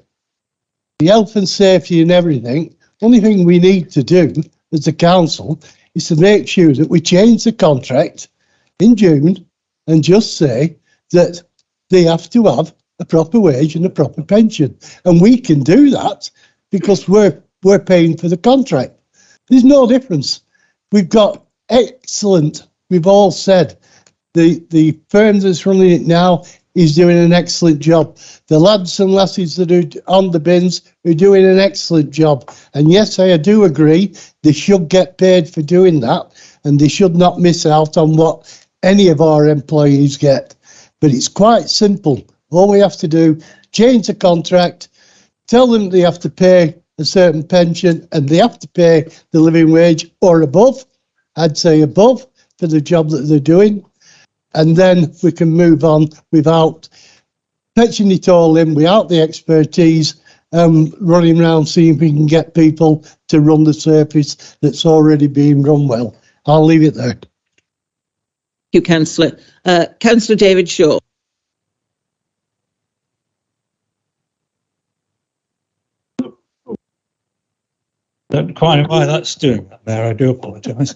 the health and safety and everything. Only thing we need to do as a council is to make sure that we change the contract in June and just say that they have to have a proper wage and a proper pension. And we can do that because we're paying for the contract. There's no difference. We've got excellent, we've all said, the firm that's running it now is doing an excellent job. The lads and lasses that are on the bins are doing an excellent job. And yes, I do agree, they should get paid for doing that, and they should not miss out on what any of our employees get. But it's quite simple. All we have to do, change the contract, tell them they have to pay a certain pension and they have to pay the living wage or above, I'd say above, for the job that they're doing. And then we can move on without pitching it all in, without the expertise, running around seeing if we can get people to run the service that's already being run well. I'll leave it there. Thank you, Councillor. Councillor David Shaw. Don't quite know why that's doing that there. I do apologise.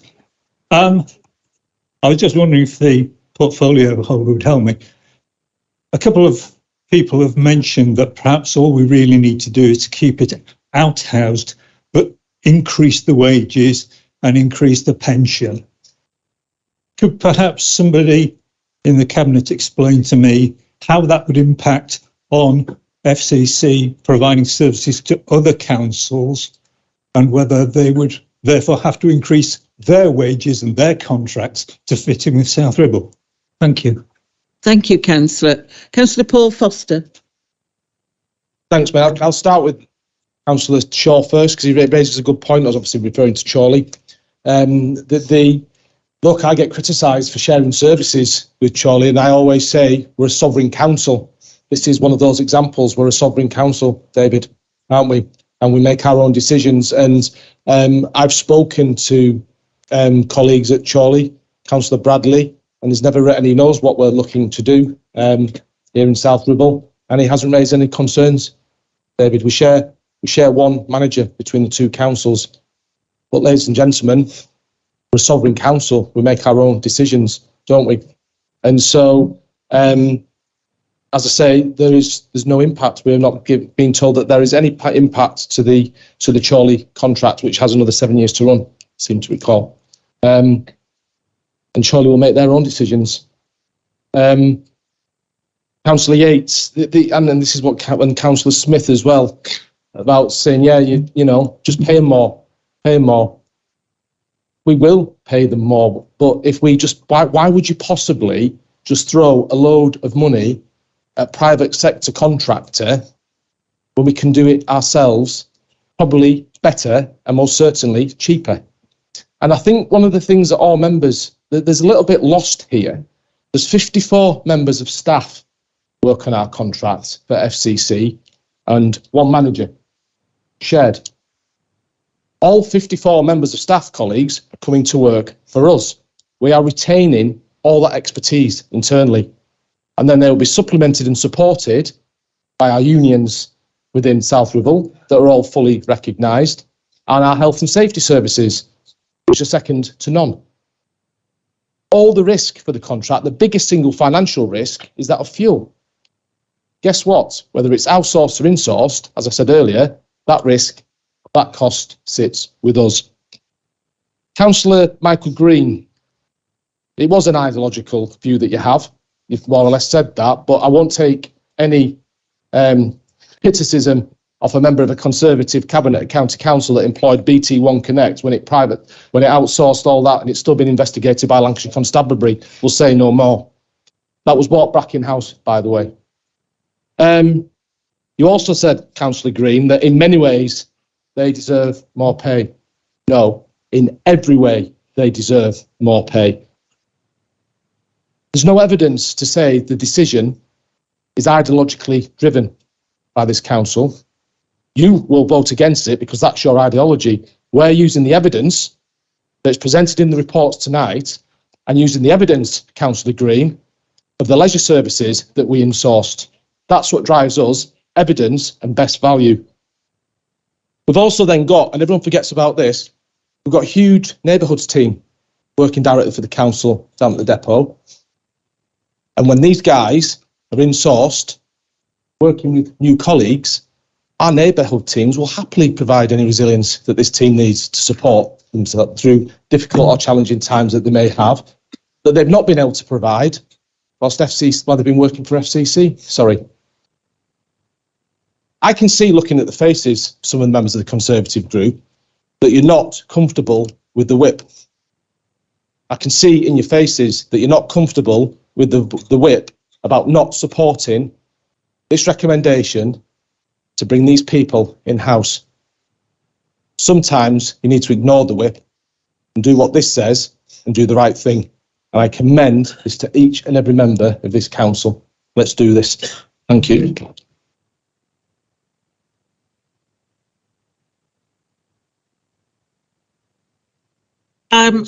I was just wondering if the portfolio holder would help me. A couple of people have mentioned that perhaps all we really need to do is to keep it outhoused, but increase the wages and increase the pension. Could perhaps somebody in the Cabinet explain to me how that would impact on FCC providing services to other councils, and whether they would therefore have to increase their wages and their contracts to fit in with South Ribble? Thank you. Thank you, Councillor. Councillor Paul Foster. Thanks, Mayor. I'll start with Councillor Shaw first, because he raises a good point. I was obviously referring to Chorley. Look, I get criticised for sharing services with Chorley, and I always say we're a sovereign council. This is one of those examples. We're a sovereign council, David, aren't we? And we make our own decisions. And I've spoken to colleagues at Chorley, Councillor Bradley, and he knows what we're looking to do here in South Ribble, and he hasn't raised any concerns. David, we share one manager between the two councils. But ladies and gentlemen, we're a sovereign council. We make our own decisions, don't we? And so, as I say, there's no impact. We're not being told that there is any impact to the Chorley contract, which has another 7 years to run, I seem to recall. And Chorley will make their own decisions. Councillor Yates, and then this is what and Councillor Smith as well, about saying, yeah, you know, just pay them more, pay them more. We will pay them more, but if we just, why would you possibly just throw a load of money at private sector contractor when we can do it ourselves, probably better and most certainly cheaper? And I think one of the things that all members, there's a little bit lost here. There's 54 members of staff work on our contract for FCC and one manager shared. All 54 members of staff, colleagues, are coming to work for us. We are retaining all that expertise internally. And then they will be supplemented and supported by our unions within South Ribble that are all fully recognised, and our health and safety services, which are second to none. All the risk for the contract, the biggest single financial risk, is that of fuel. Guess what? Whether it's outsourced or insourced, as I said earlier, that risk, that cost sits with us. Councillor Michael Green, it was an ideological view that you have. You've more or less said that, but I won't take any criticism of a member of a Conservative cabinet at County Council that employed BT1 Connect when it outsourced all that, and it's still been investigated by Lancashire Constabulary. We'll say no more. That was bought Brackin House, by the way. You also said, Councillor Green, that in many ways they deserve more pay. No, in every way they deserve more pay. There's no evidence to say the decision is ideologically driven by this council. You will vote against it because that's your ideology. We're using the evidence that's presented in the reports tonight and using the evidence, Councillor Green, of the leisure services that we insourced. That's what drives us, evidence and best value. We've also then got, and everyone forgets about this, we've got a huge neighbourhoods team working directly for the council down at the depot. And when these guys are insourced, working with new colleagues, our neighbourhood teams will happily provide any resilience that this team needs to support themselves through difficult or challenging times that they may have, that they've not been able to provide while they've been working for FCC. Sorry. I can see, looking at the faces, some of the members of the Conservative group, that you're not comfortable with the whip. I can see in your faces that you're not comfortable with the whip about not supporting this recommendation to bring these people in-house. Sometimes you need to ignore the whip and do what this says and do the right thing. And I commend this to each and every member of this council. Let's do this. Thank you. I'm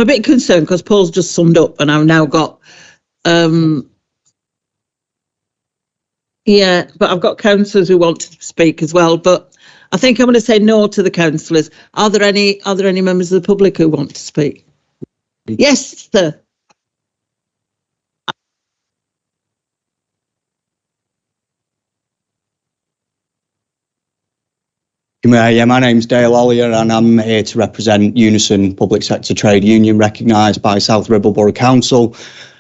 a bit concerned because Paul's just summed up and I've now got, yeah, but I've got councillors who want to speak as well, but I think I'm going to say no to the councillors. Are there any members of the public who want to speak? Yes, sir. Yeah, my name's Dale Ollier and I'm here to represent Unison Public Sector Trade Union, recognised by South Ribble Borough Council.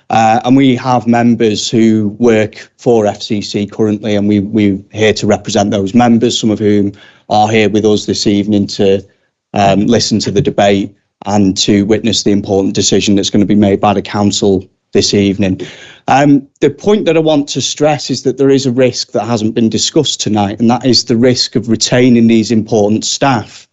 And we have members who work for FCC currently, and we're here to represent those members, some of whom are here with us this evening to listen to the debate and to witness the important decision that's going to be made by the council this evening. The point that I want to stress is that there is a risk that hasn't been discussed tonight, and that is the risk of retaining these important staff.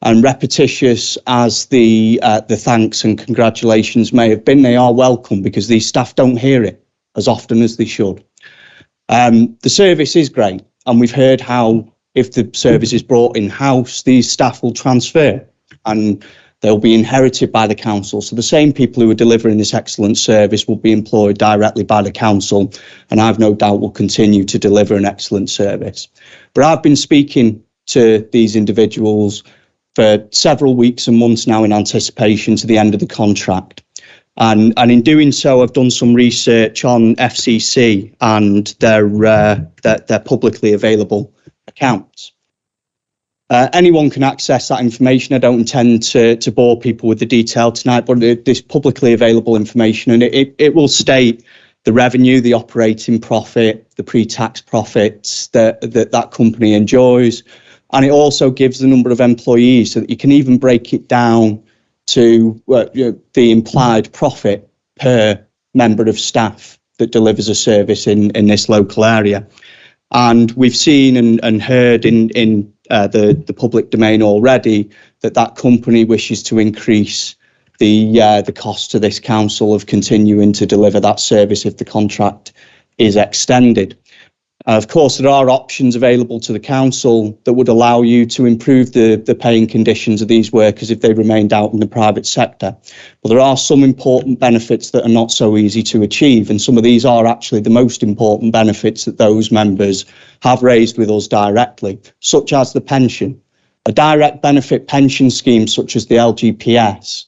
And repetitious as the thanks and congratulations may have been, they are welcome because these staff don't hear it as often as they should. The service is great, and we've heard how if the service is brought in-house, these staff will transfer and they'll be inherited by the council. So the same people who are delivering this excellent service will be employed directly by the council, and I've no doubt will continue to deliver an excellent service. But I've been speaking to these individuals for several weeks and months now in anticipation to the end of the contract. And in doing so, I've done some research on FCC and their publicly available accounts. Anyone can access that information. I don't intend to bore people with the detail tonight, but this publicly available information, and it will state the revenue, the operating profit, the pre-tax profits that company enjoys. And it also gives the number of employees so that you can even break it down to the implied profit per member of staff that delivers a service in this local area. And we've seen and heard in the public domain already that company wishes to increase the cost to this council of continuing to deliver that service if the contract is extended. Of course, there are options available to the council that would allow you to improve the paying conditions of these workers if they remained out in the private sector. But there are some important benefits that are not so easy to achieve, and some of these are actually the most important benefits that those members have raised with us directly, such as the pension. A direct benefit pension scheme such as the LGPS.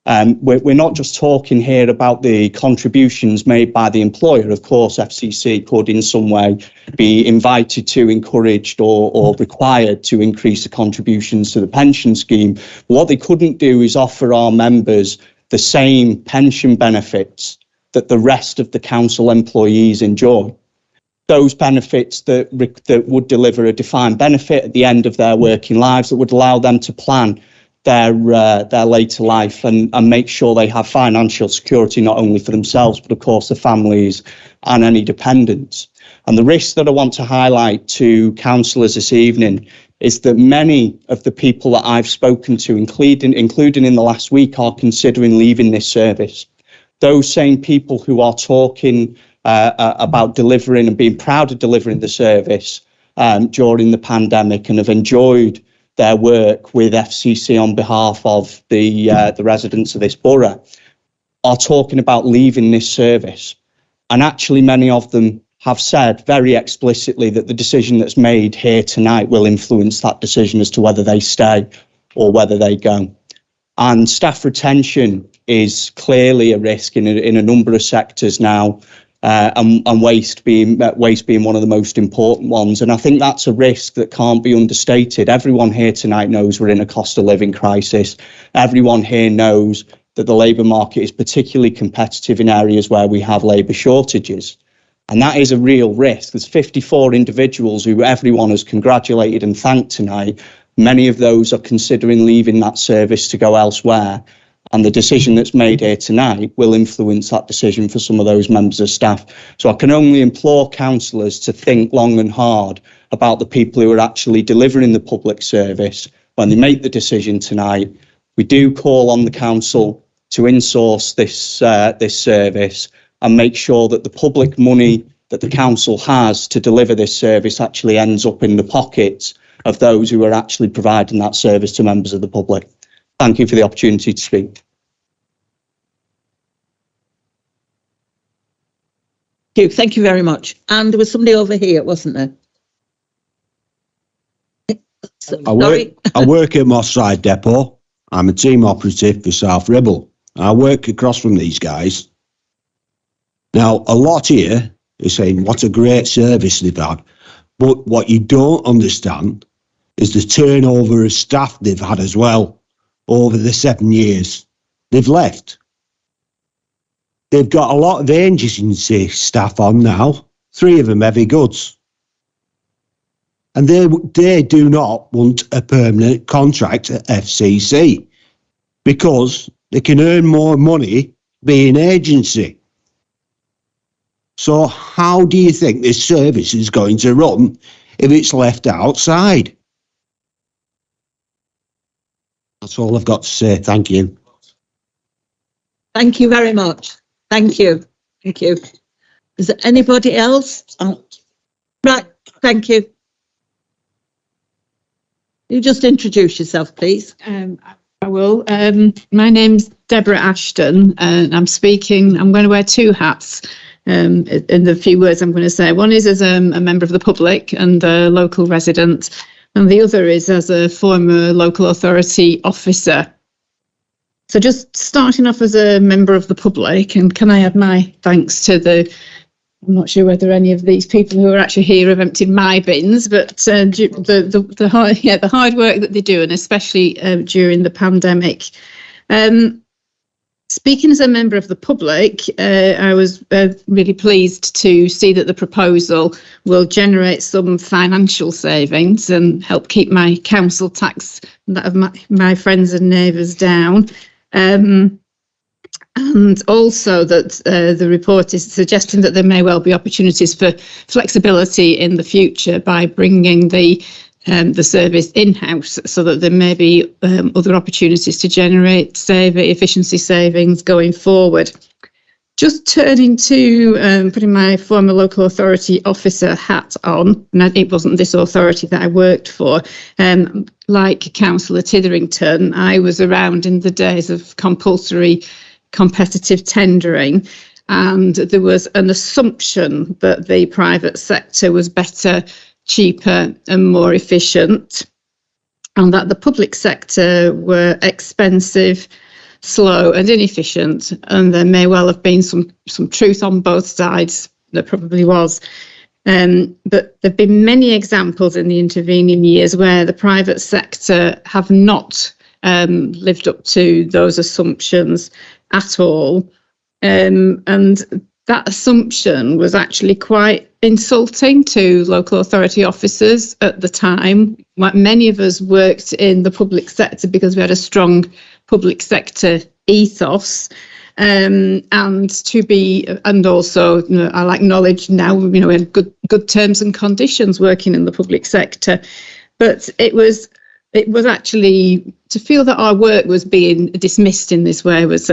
We're not just talking here about the contributions made by the employer. Of course, FCC could in some way be invited to, encouraged or required to increase the contributions to the pension scheme. But what they couldn't do is offer our members the same pension benefits that the rest of the council employees enjoy. Those benefits that would deliver a defined benefit at the end of their working lives that would allow them to plan their later life and make sure they have financial security not only for themselves but of course their families and any dependents. And the risk that I want to highlight to councillors this evening is that many of the people that I've spoken to, including in the last week, are considering leaving this service. Those same people who are talking about delivering and being proud of delivering the service during the pandemic and have enjoyed their work with FCC on behalf of the residents of this borough, are talking about leaving this service. And actually, many of them have said very explicitly that the decision that's made here tonight will influence that decision as to whether they stay or whether they go. And staff retention is clearly a risk in a number of sectors now, and waste being one of the most important ones. And I think that's a risk that can't be understated. Everyone here tonight knows we're in a cost of living crisis. Everyone here knows that the labour market is particularly competitive in areas where we have labour shortages. And that is a real risk. There's 54 individuals who everyone has congratulated and thanked tonight. Many of those are considering leaving that service to go elsewhere. And the decision that's made here tonight will influence that decision for some of those members of staff. So I can only implore councillors to think long and hard about the people who are actually delivering the public service when they make the decision tonight. We do call on the council to insource this service and make sure that the public money that the council has to deliver this service actually ends up in the pockets of those who are actually providing that service to members of the public. Thank you for the opportunity to speak. Thank you very much. And there was somebody over here, wasn't there? I work at Moss Side Depot. I'm a team operative for South Ribble. I work across from these guys. Now, a lot here is saying what a great service they've had. But what you don't understand is the turnover of staff they've had as well over the 7 years. They've left. They've got a lot of agency staff on now, 3 of them heavy goods. And they do not want a permanent contract at FCC because they can earn more money being agency. So how do you think this service is going to run if it's left outside? That's all I've got to say. Thank you. Thank you very much. Thank you. Thank you. Is there anybody else? Oh, right. Thank you. You just introduce yourself, please. I will. My name's Deborah Ashton, and I'm going to wear 2 hats in the few words I'm going to say. One is as a member of the public and a local resident, and the other is as a former local authority officer. So just starting off as a member of the public, and can I add my thanks to I'm not sure whether any of these people who are actually here have emptied my bins, but the hard work that they do, and especially during the pandemic. Speaking as a member of the public, I was really pleased to see that the proposal will generate some financial savings and help keep my council tax and that of my friends and neighbours down. And also that the report is suggesting that there may well be opportunities for flexibility in the future by bringing the service in-house, so that there may be other opportunities to generate efficiency savings going forward. Just turning to putting my former local authority officer hat on, and it wasn't this authority that I worked for. Like Councillor Titherington, I was around in the days of compulsory competitive tendering, and there was an assumption that the private sector was better, cheaper and more efficient, and that the public sector were expensive, slow and inefficient. And there may well have been some truth on both sides. There probably was. But there have been many examples in the intervening years where the private sector have not lived up to those assumptions at all. And that assumption was actually quite insulting to local authority officers at the time. Many of us worked in the public sector because we had a strong public sector ethos. and to be, and also, you know, I like knowledge now, you know, we had good terms and conditions working in the public sector. But it was actually, to feel that our work was being dismissed in this way was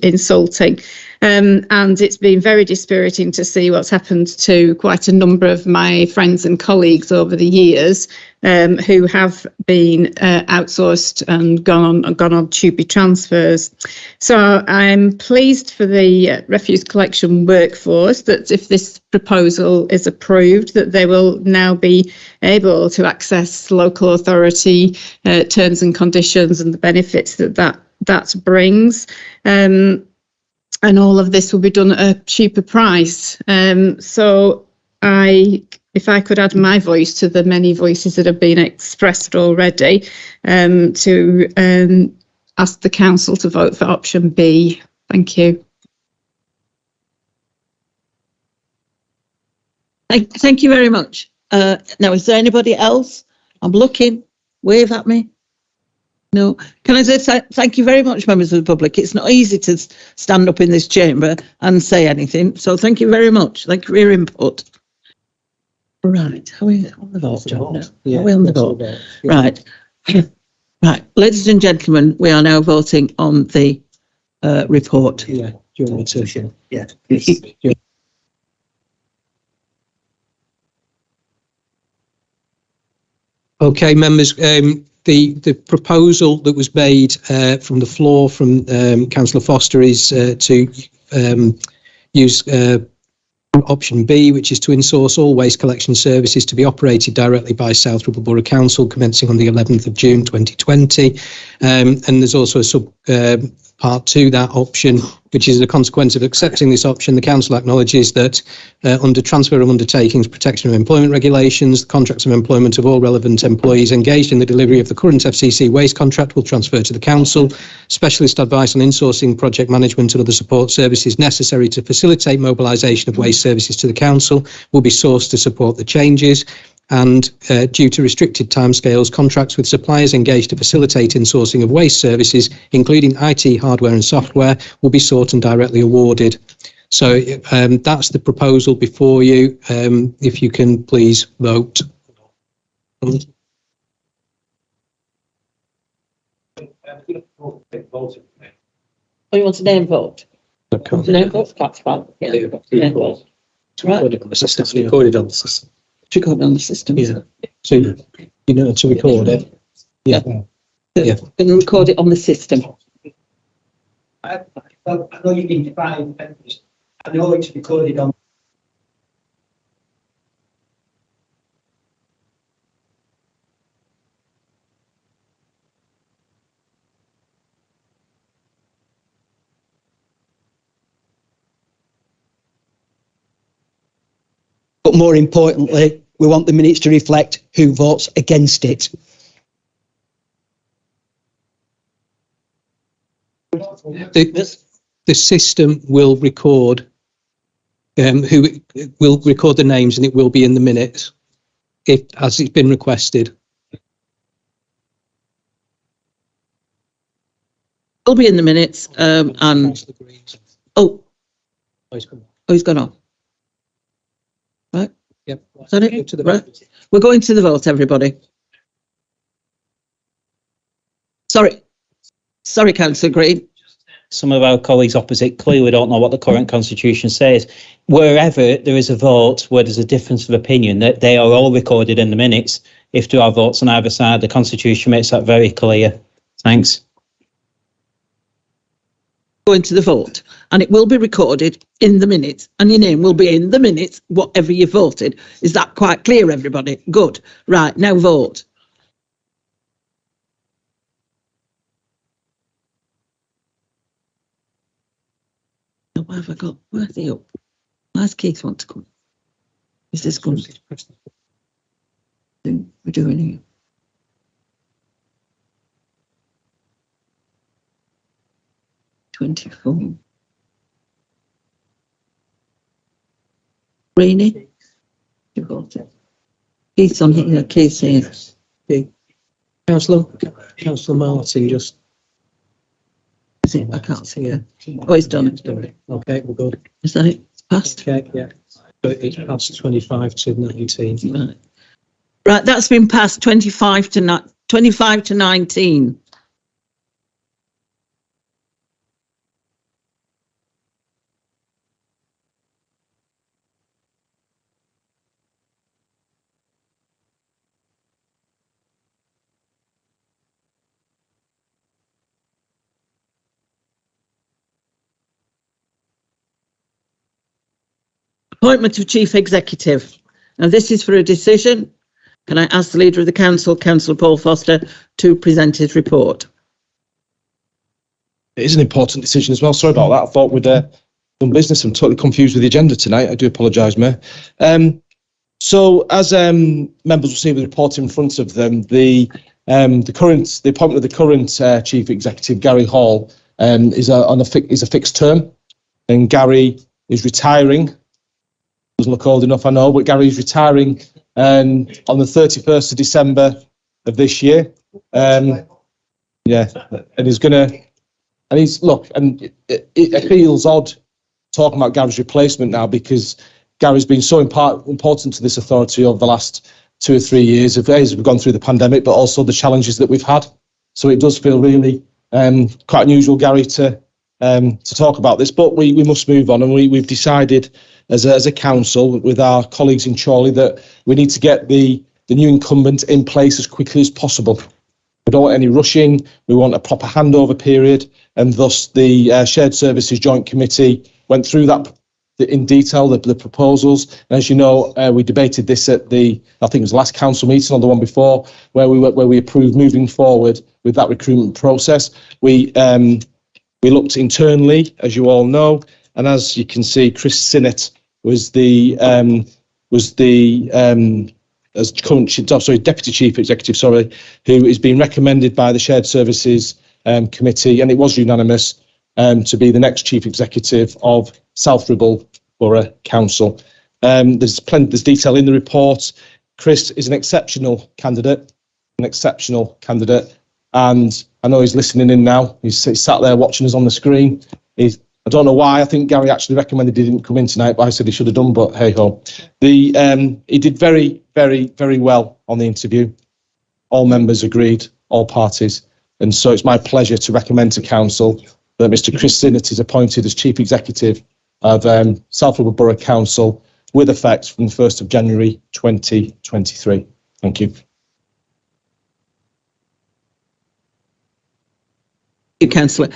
insulting. And it's been very dispiriting to see what's happened to quite a number of my friends and colleagues over the years, who have been outsourced and gone on TUPE transfers. So I'm pleased for the refuse collection workforce that if this proposal is approved, that they will now be able to access local authority terms and conditions and the benefits that brings. And all of this will be done at a cheaper price. So if I could add my voice to the many voices that have been expressed already, to ask the council to vote for option B. Thank you. Thank you very much. Now, is there anybody else? I'm looking. Wave at me. No. Can I say thank you very much, members of the public? It's not easy to stand up in this chamber and say anything. So thank you very much. Thank you for your input. Right. Are we on the vote, John? No. Yeah, are we on the vote? Yeah. Right. Right. Ladies and gentlemen, we are now voting on the report. Yeah. Do you want me to? Yeah. Okay, members, the proposal that was made from the floor from Councillor Foster is to use option B, which is to insource all waste collection services to be operated directly by South Ribble Borough Council, commencing on the 11th of June 2020. And there's also a sub part to that option, which is a consequence of accepting this option. The council acknowledges that under transfer of undertakings, protection of employment regulations, the contracts of employment of all relevant employees engaged in the delivery of the current FCC waste contract will transfer to the council. Specialist advice on insourcing project management and other support services necessary to facilitate mobilisation of waste services to the council will be sourced to support the changes. And due to restricted timescales, contracts with suppliers engaged to facilitate insourcing of waste services, including IT, hardware and software, will be sought and directly awarded. So that's the proposal before you. If you can please vote. Oh, you want a name vote? Name vote? That's fine. Yeah. Name vote. Right. Recorded on the system. Recorded on the system. Record on the system. Yeah. So you know to record it. Yeah. Yeah. And record it on the system. I know you need 5 members. I know it's recorded on. But more importantly, we want the minutes to reflect who votes against it. The system will record who will record the names, and it will be in the minutes if as it's been requested. It'll be in the minutes. And he's gone off. Right. Yep. Is that it? To the right. We're going to the vote, everybody. Sorry, Councillor Green. Some of our colleagues opposite clearly don't know what the current constitution says. Wherever there is a vote where there's a difference of opinion, that they are all recorded in the minutes. If there are votes on either side, the constitution makes that very clear. Thanks. Going to the vote, and it will be recorded in the minutes, and your name will be in the minutes, whatever you voted. Is that quite clear, everybody? Good. Right, now vote. What have I got? Where's he up? Where's Keith want to come? Is this going? We're doing here. Rainy. You got it. Keith's on here. Keith's here. Okay. Councillor Martin, just. is it? I can't see it. Oh, it's done. Okay, we're good. Is that it? It's passed? Okay, yeah. But it's passed 25 to 19. Right. Right, that's been passed 25 to 19. Appointment of Chief Executive. Now, this is for a decision. Can I ask the Leader of the Council, Councillor Paul Foster, to present his report? It is an important decision as well. Sorry about that. I thought we'd done business. I'm totally confused with the agenda tonight. I do apologise, Mayor. So, as members will see with the report in front of them, the appointment of the current Chief Executive, Gary Hall, is a fixed term, and Gary is retiring. Doesn't look old enough, I know, but Gary is retiring on the 31st of December of this year. And he's it feels odd talking about Gary's replacement now, because Gary's been so important to this authority over the last 2 or 3 years, as we've gone through the pandemic, but also the challenges that we've had. So it does feel really quite unusual, Gary, to talk about this, but we must move on, and we've decided as a council with our colleagues in Chorley that we need to get the new incumbent in place as quickly as possible. We don't want any rushing. We want a proper handover period, and thus the Shared Services Joint Committee went through that in detail, the proposals. And as you know, we debated this at I think it was the last council meeting or the one before, where we approved moving forward with that recruitment process. We looked internally, as you all know, and as you can see, Chris Sinnott was the Deputy Chief Executive, who is being recommended by the Shared Services Committee, and it was unanimous to be the next Chief Executive of South Ribble Borough Council. There's detail in the report. Chris is an exceptional candidate, and I know he's listening in now. He's sat there watching us on the screen. I don't know why. I think Gary actually recommended he didn't come in tonight, but I said he should have done, but hey ho. He did very, very, very well on the interview. All members agreed, all parties. And so it's my pleasure to recommend to Council that Mr. Chris Sinnott is appointed as Chief Executive of South Ribble Borough Council with effect from the 1st of January 2023. Thank you. Councillor.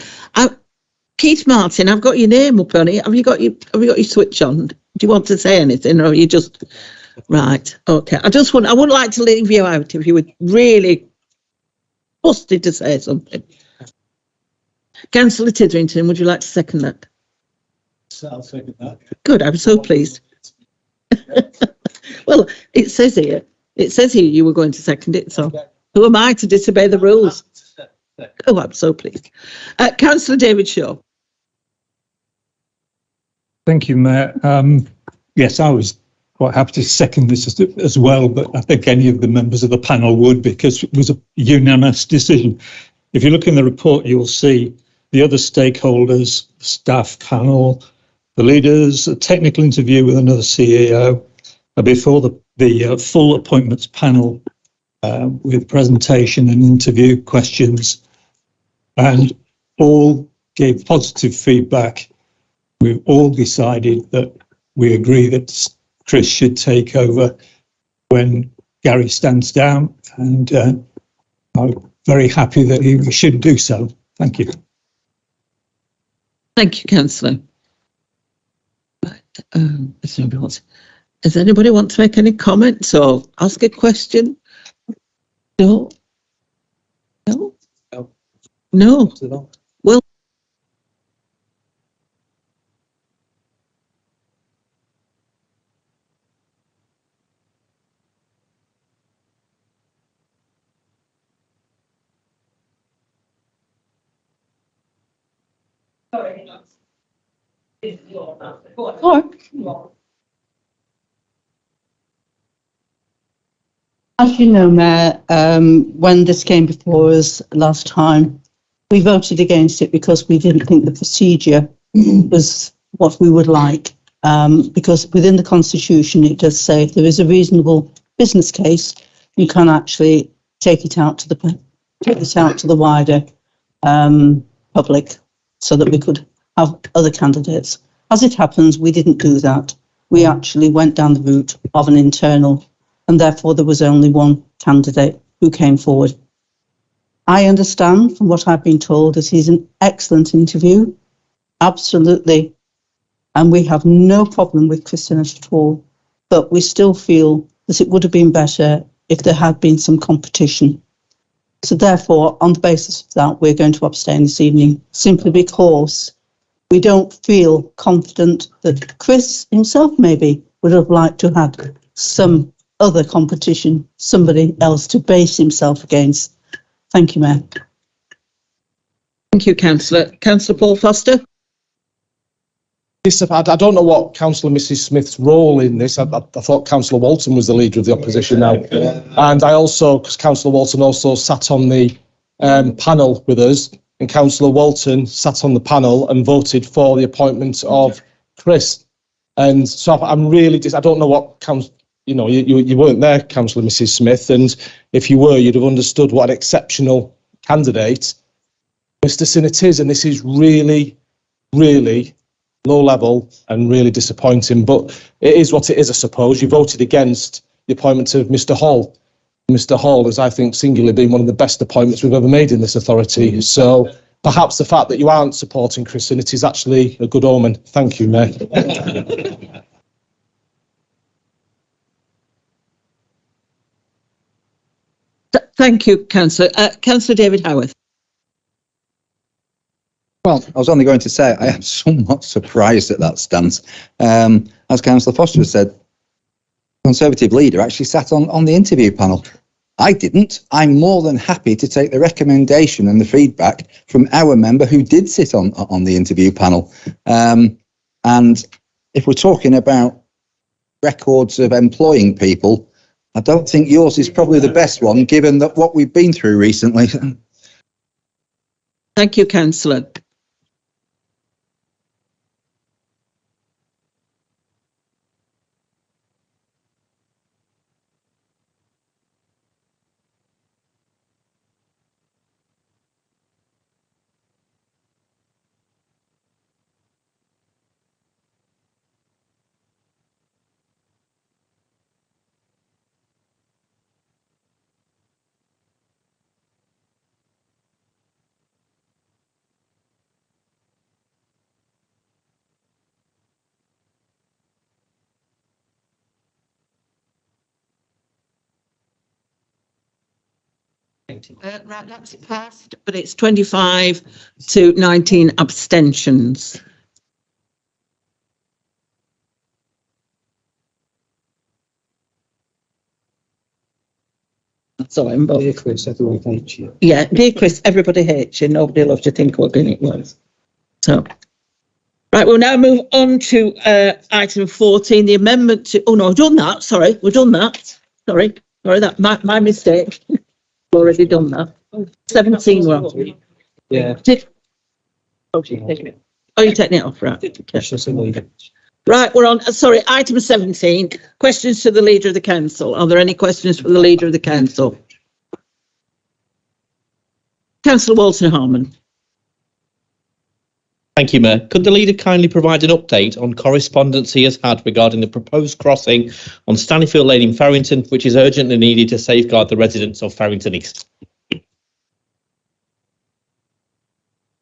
Keith Martin, I've got your name up on it. Have you got your switch on? Do you want to say anything, or are you just right? Okay. I wouldn't like to leave you out if you were really busted to say something. Councillor Tidrington, would you like to second that? I'll second that. Good. I'm so pleased. Well, it says here you were going to second it. So who am I to disobey the rules? Oh, I'm so pleased. Councillor David Shaw. Thank you, Mayor. Yes, I was quite happy to second this as well, but I think any of the members of the panel would, because it was a unanimous decision. If you look in the report, you'll see the other stakeholders, the staff panel, the leaders, a technical interview with another CEO, before the full appointments panel with presentation and interview questions, and all gave positive feedback. We've all decided that we agree that Chris should take over when Gary stands down, and I'm very happy that he should do so. Thank you. Thank you, Councillor. Right, does anybody want to make any comments or ask a question? No. No. No. Well. As you know, Mayor, when this came before us last time, We voted against it because we didn't think the procedure was what we would like. Because within the Constitution, it does say if there is a reasonable business case, you can actually take it out to the wider public, so that we could have other candidates. As it happens, we didn't do that. We actually went down the route of an internal, and therefore there was only one candidate who came forward. I understand from what I've been told that he's an excellent interview, absolutely, and we have no problem with Christian at all, but we still feel that it would have been better if there had been some competition. So therefore, on the basis of that, we're going to abstain this evening, simply because we don't feel confident that Chris himself maybe would have liked to have had some other competition, somebody else to base himself against. Thank you, Mayor. Thank you, Councillor. Councillor Paul Foster. I don't know what Councillor Mrs Smith's role in this. I thought Councillor Walton was the leader of the opposition now. And I also, because Councillor Walton also sat on the panel with us, and Councillor Walton sat on the panel and voted for the appointment of Chris. And so I'm really I don't know what you weren't there, Councillor Mrs Smith, and if you were, you'd have understood what an exceptional candidate Mr Sinnott is, and this is really, really low level and really disappointing, but it is what it is, I suppose. You voted against the appointment of Mr Hall. Mr Hall has, I think, singularly been one of the best appointments we've ever made in this authority. So perhaps the fact that you aren't supporting Chris Sinnott is actually a good omen. Thank you, Mayor. Thank you, Councillor. Councillor David Howarth. Well, I was only going to say I am somewhat surprised at that stance. As Councillor Foster said, Conservative leader actually sat on the interview panel. I didn't. I'm more than happy to take the recommendation and the feedback from our member who did sit on the interview panel. And if we're talking about records of employing people, I don't think yours is probably the best one, given that what we've been through recently. Thank you, Councillor. Right, that's passed, but it's 25 to 19 abstentions. So I'm Dear Chris, everyone hates you. Yeah, dear Chris, everybody hates you. Nobody loves to think what it was. So, right, we'll now move on to item 14, the amendment to. Oh no, I've done that. Sorry, we've done that. Sorry, that my mistake. Already done that. 17 well. Yeah. Oh, you're taking it off, right? Okay. Right, we're on. Sorry, item 17. Questions to the Leader of the Council. Are there any questions for the Leader of the Council? Councillor Walton Harmon. Thank you, Mayor. Could the Leader kindly provide an update on correspondence he has had regarding the proposed crossing on Stanleyfield Lane in Farrington, which is urgently needed to safeguard the residents of Farrington East?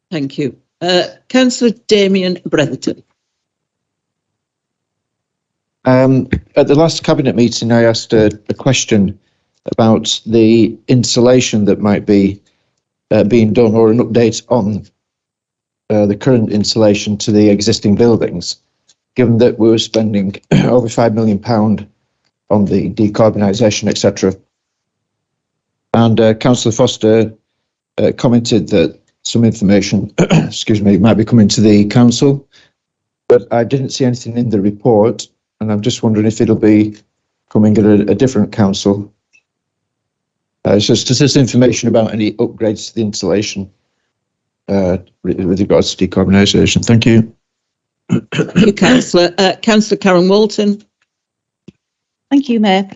Thank you. Councillor Damien Bretherton. At the last Cabinet meeting, I asked a question about the insulation that might be being done, or an update on the current insulation to the existing buildings, given that we were spending over £5 million on the decarbonisation, etc. And Councillor Foster commented that some information, excuse me, might be coming to the council, but I didn't see anything in the report, and I'm just wondering if it'll be coming at a different council. It's just information about any upgrades to the insulation. with regards to decarbonisation. Thank you. Thank you, Councillor. Councillor Karen Walton. Thank you, Mayor.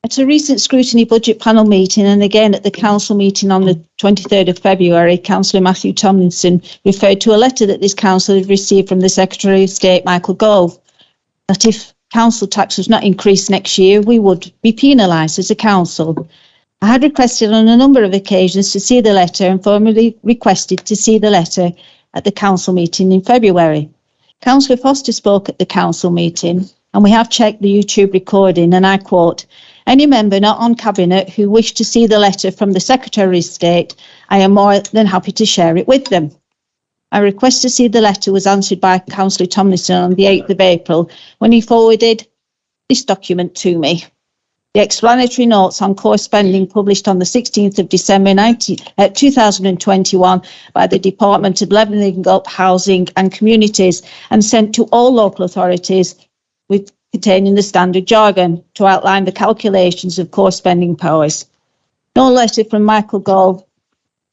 At a recent scrutiny budget panel meeting and again at the council meeting on the 23rd of February, Councillor Matthew Tomlinson referred to a letter that this council had received from the Secretary of State, Michael Gove, that if council tax was not increased next year, we would be penalised as a council. I had requested on a number of occasions to see the letter and formally requested to see the letter at the council meeting in February. Councillor Foster spoke at the council meeting and we have checked the YouTube recording and I quote, "Any member not on cabinet who wished to see the letter from the Secretary of State, I am more than happy to share it with them." A request to see the letter was answered by Councillor Tomlinson on the 8th of April when he forwarded this document to me. The explanatory notes on core spending published on the 16th of December 2021 by the Department of Levelling Up Housing and Communities and sent to all local authorities with containing the standard jargon to outline the calculations of core spending powers. No letter from Michael Gove.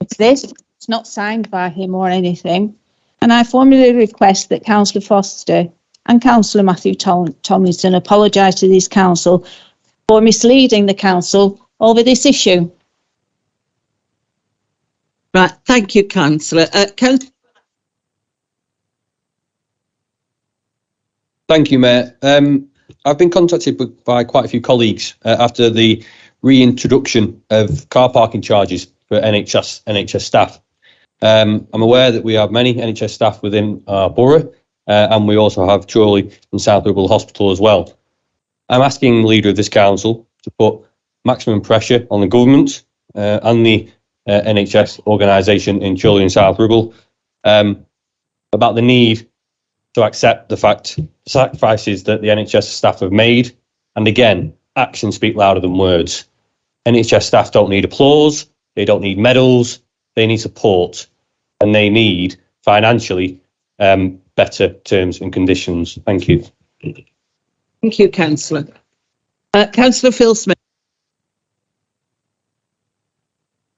It's not signed by him or anything. And I formally request that Councillor Foster and Councillor Matthew Tomlinson apologise to this council for misleading the council over this issue. Right, thank you, Councillor. Thank you, Mayor. I've been contacted by quite a few colleagues after the reintroduction of car parking charges for NHS staff. I'm aware that we have many NHS staff within our borough, and we also have Chorley and South Ribble Hospital as well. I'm asking the leader of this council to put maximum pressure on the government and the NHS organisation in Chorley and South Ribble about the need to accept the sacrifices that the NHS staff have made. And again, actions speak louder than words. NHS staff don't need applause, they don't need medals, they need support, and they need financially better terms and conditions. Thank you. Thank you, Councillor. Councillor Phil Smith.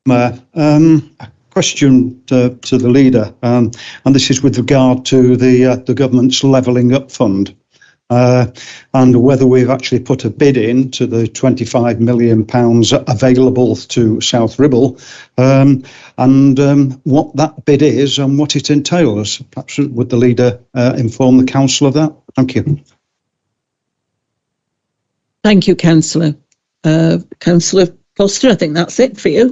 Mayor, a question to the leader, and this is with regard to the government's levelling up fund, and whether we've actually put a bid in to the £25 million available to South Ribble, and what that bid is and what it entails. Perhaps would the leader inform the council of that? Thank you. Thank you, Councillor. Councillor Foster, I think that's it for you.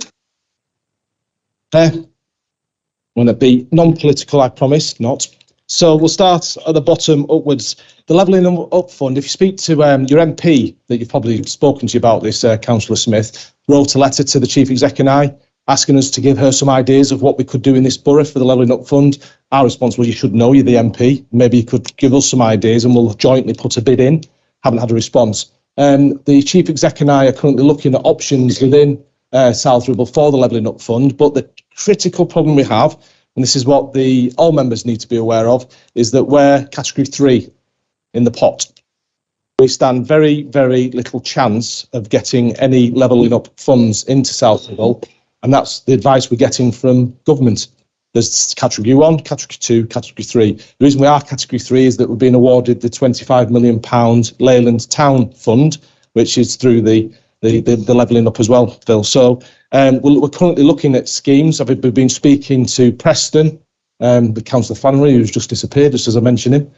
Want to be non-political, I promise not. So we'll start at the bottom upwards. The Levelling Up Fund, if you speak to your MP, that you've probably spoken to about this, Councillor Smith, wrote a letter to the Chief Exec and I, asking us to give her some ideas of what we could do in this borough for the Levelling Up Fund. Our response was, you should know, you're the MP. Maybe you could give us some ideas and we'll jointly put a bid in. Haven't had a response. The Chief Exec and I are currently looking at options within South Ribble for the Levelling Up Fund, but the critical problem we have, and this is what all members need to be aware of, is that we're category 3 in the pot. We stand very, very little chance of getting any Levelling Up funds into South Ribble, and that's the advice we're getting from government. There's category 1, category 2, category 3. The reason we are category 3 is that we've been awarded the £25 million Leyland Town Fund, which is through the Levelling Up as well, Phil. So we're currently looking at schemes. We've been speaking to Preston, the Councillor Flannery, who's just disappeared, just as I mentioned him,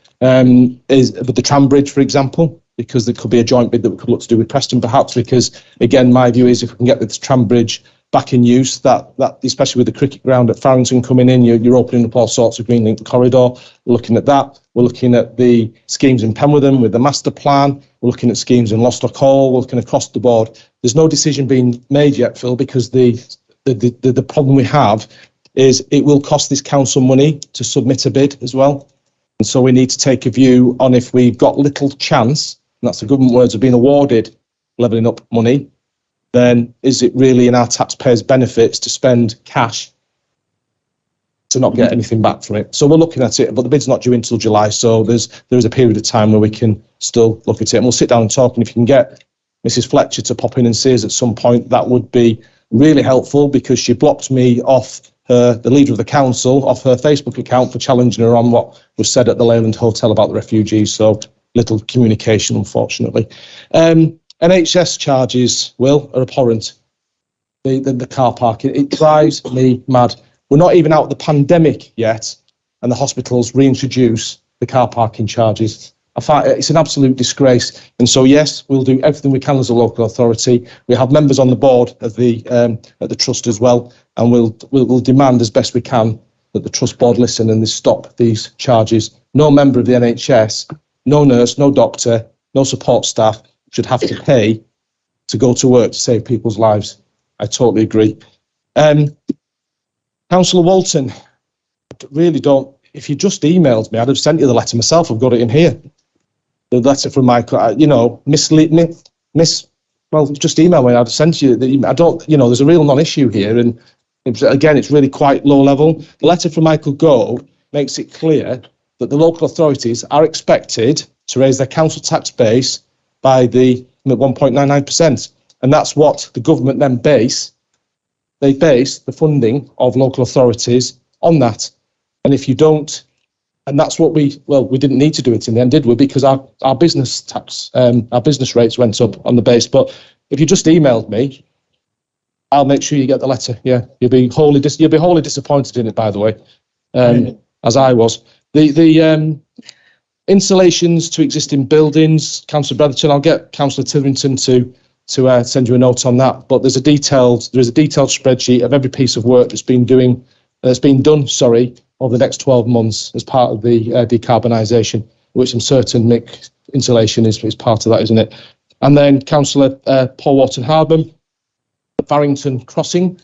with the tram bridge, for example, because there could be a joint bid that we could look to do with Preston, perhaps, because, again, my view is if we can get this tram bridge back in use, that especially with the cricket ground at Farrington coming in, you're opening up all sorts of green link corridor. We're looking at that. We're looking at the schemes in Penwortham with the master plan. We're looking at schemes in Lostock Hall. We're looking across the board. There's no decision being made yet, Phil, because the problem we have is it will cost this council money to submit a bid as well. And so we need to take a view on if we've got little chance, and that's the government words, of being awarded Levelling Up money, then is it really in our taxpayers' benefits to spend cash to not get anything back from it? So we're looking at it, but the bid's not due until July, so there is a period of time where we can still look at it, and we'll sit down and talk. And if you can get Mrs. Fletcher to pop in and see us at some point, that would be really helpful, because she blocked me off the leader of the council, off her Facebook account for challenging her on what was said at the Leyland Hotel about the refugees. So little communication, unfortunately. NHS charges, Will, are abhorrent. The car park, it drives me mad. We're not even out of the pandemic yet, and the hospitals reintroduce the car parking charges. I find it's an absolute disgrace. And so, yes, we'll do everything we can as a local authority. We have members on the board of the at the trust as well, and we'll demand as best we can that the trust board listen and they stop these charges. No member of the NHS, no nurse, no doctor, no support staff should have to pay to go to work to save people's lives. I totally agree. Councillor Walton, really don't. If you just emailed me, I'd have sent you the letter myself. I've got it in here. The letter from Michael, well, just email me. I'd have sent you the email. I don't, there's a real non-issue here. And it's really quite low level. The letter from Michael Gove makes it clear that the local authorities are expected to raise their council tax base by the 1.99%. And that's what the government then base the funding of local authorities on that. And if you don't, and that's what we didn't need to do it in the end, did we? Because our business tax, our business rates went up on the base. But if you just emailed me, I'll make sure you get the letter. Yeah, you'll be wholly disappointed in it, by the way, as I was. The installations to existing buildings, Councillor Bretherton, I'll get Councillor Titherington to send you a note on that. But there is a detailed spreadsheet of every piece of work that's been done over the next 12 months as part of the decarbonisation, which I'm certain Mick insulation is part of that, isn't it? And then Councillor Paul Wharton-Hardman, Farrington Crossing.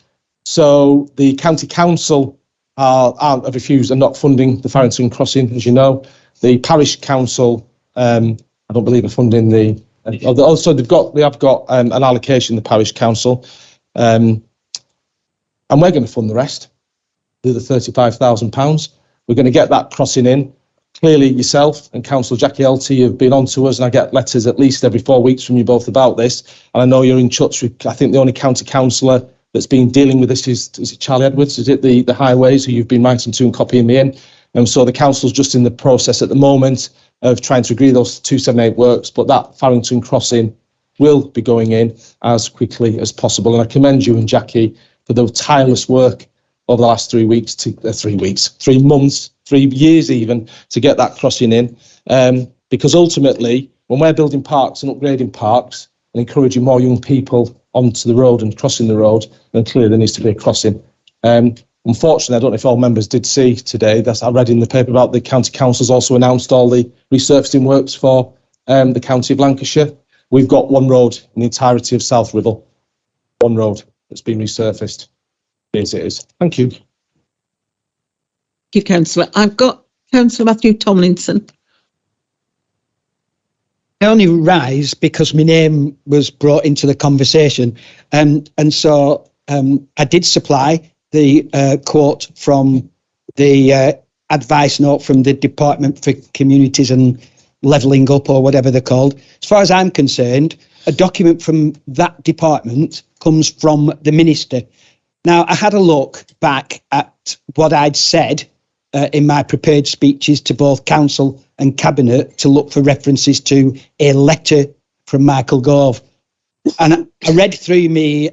So the county council have refused and not funding the Farrington Crossing, as you know. The parish council, I don't believe are funding the. Also, they have got an allocation, the parish council, and we're going to fund the rest. The £35,000. We're going to get that crossing in. Clearly, yourself and Councillor Jackie Elty have been on to us, and I get letters at least every 4 weeks from you both about this. And I know you're in touch with, I think the only county councillor that's been dealing with this is it Charlie Edwards? Is it the highways who you've been writing to and copying me in? And so the council's just in the process at the moment of trying to agree those 278 works, but that Farrington Crossing will be going in as quickly as possible. And I commend you and Jackie for the tireless work over the last 3 weeks, 3 months, 3 years even, to get that crossing in. Because ultimately, when we're building parks and upgrading parks and encouraging more young people onto the road and crossing the road, then clearly there needs to be a crossing. Unfortunately, I don't know if all members did see today, that I read in the paper about the county council's also announced all the resurfacing works for the county of Lancashire. We've got one road in the entirety of South Ribble, one road that's been resurfaced. As it is. Thank you. Thank you, Councillor. I've got Councillor Matthew Tomlinson. I only rise because my name was brought into the conversation. And so I did supply the quote from the advice note from the Department for Communities and Levelling Up, or whatever they're called. As far as I'm concerned, a document from that department comes from the Minister. Now, I had a look back at what I'd said in my prepared speeches to both Council and Cabinet to look for references to a letter from Michael Gove. And I read through my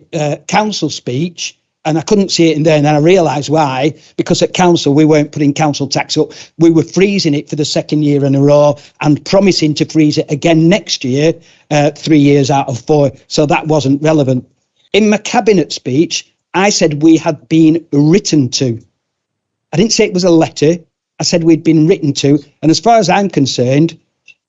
Council speech and I couldn't see it in there. And then I realised why, because at Council, we weren't putting council tax up. We were freezing it for the second year in a row and promising to freeze it again next year, 3 years out of 4. So that wasn't relevant. In my Cabinet speech, I said we had been written to. I didn't say it was a letter. I said we'd been written to. And as far as I'm concerned,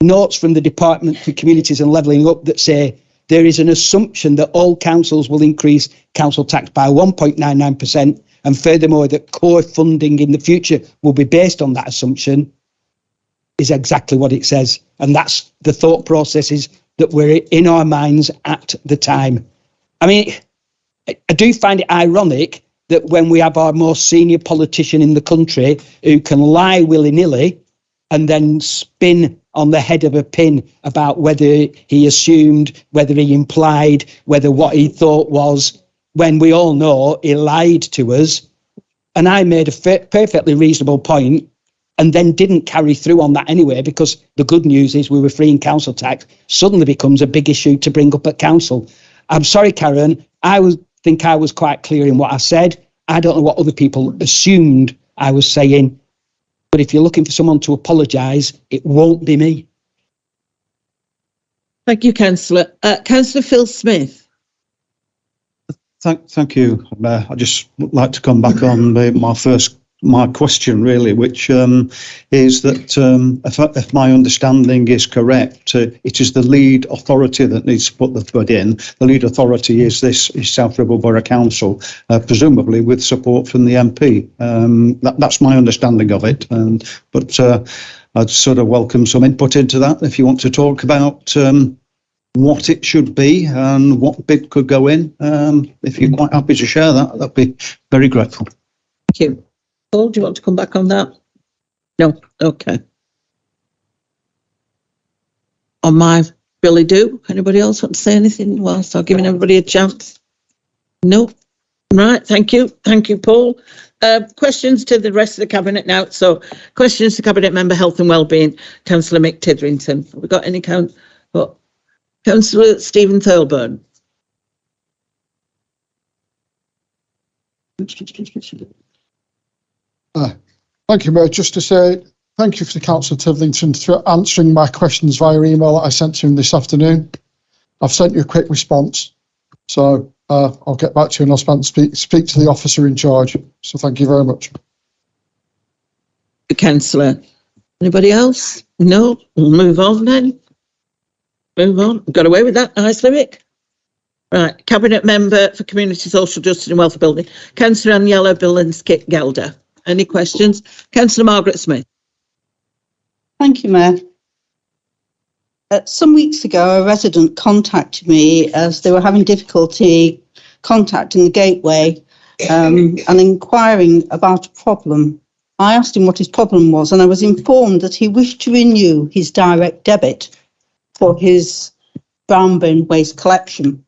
notes from the Department for Communities and Levelling Up that say there is an assumption that all councils will increase council tax by 1.99%. And furthermore, that core funding in the future will be based on that assumption is exactly what it says. And that's the thought processes that were in our minds at the time. I mean, I do find it ironic that when we have our most senior politician in the country who can lie willy-nilly and then spin on the head of a pin about whether he assumed, whether he implied, whether what he thought was, when we all know he lied to us, and I made a perfectly reasonable point and then didn't carry through on that anyway, because the good news is we were freeing council tax, suddenly becomes a big issue to bring up at council. I'm sorry, Karen, think I was quite clear in what I said. I don't know what other people assumed I was saying, but if you're looking for someone to apologise, it won't be me. Thank you, Councillor. Councillor Phil Smith. Thank you. I just would like to come back on my question really, which is that if my understanding is correct, it is the lead authority that needs to put the bid in. The lead authority is South Ribble Borough Council, presumably with support from the MP. That's my understanding of it. But I'd sort of welcome some input into that if you want to talk about what it should be and what bid could go in. If you're quite happy to share that, that'd be very grateful. Thank you. Paul, do you want to come back on that? No? Okay. On my Billy do. Anybody else want to say anything whilst I'm giving everybody a chance? No? Right, thank you. Thank you, Paul. Questions to the rest of the Cabinet now. So, questions to Cabinet Member Health and Wellbeing, Councillor Mick Tidrington. Have we got any Councillor Stephen Thurlburn. Thank you, Mayor. Just to say thank you for Councillor Tidrington for answering my questions via email that I sent to him this afternoon. I've sent you a quick response, so I'll get back to you and I'll speak to the officer in charge. So thank you very much. Councillor. Anybody else? No? We'll move on then. Move on. Got away with that nicely, Mick. Right. Cabinet Member for Community Social Justice and Welfare Building, Councillor Aniela Bilinski-Gelder. Any questions? Councillor Margaret Smith. Thank you, Mayor. Some weeks ago, a resident contacted me as they were having difficulty contacting the gateway and inquiring about a problem. I asked him what his problem was, and I was informed that he wished to renew his direct debit for his brown bin waste collection.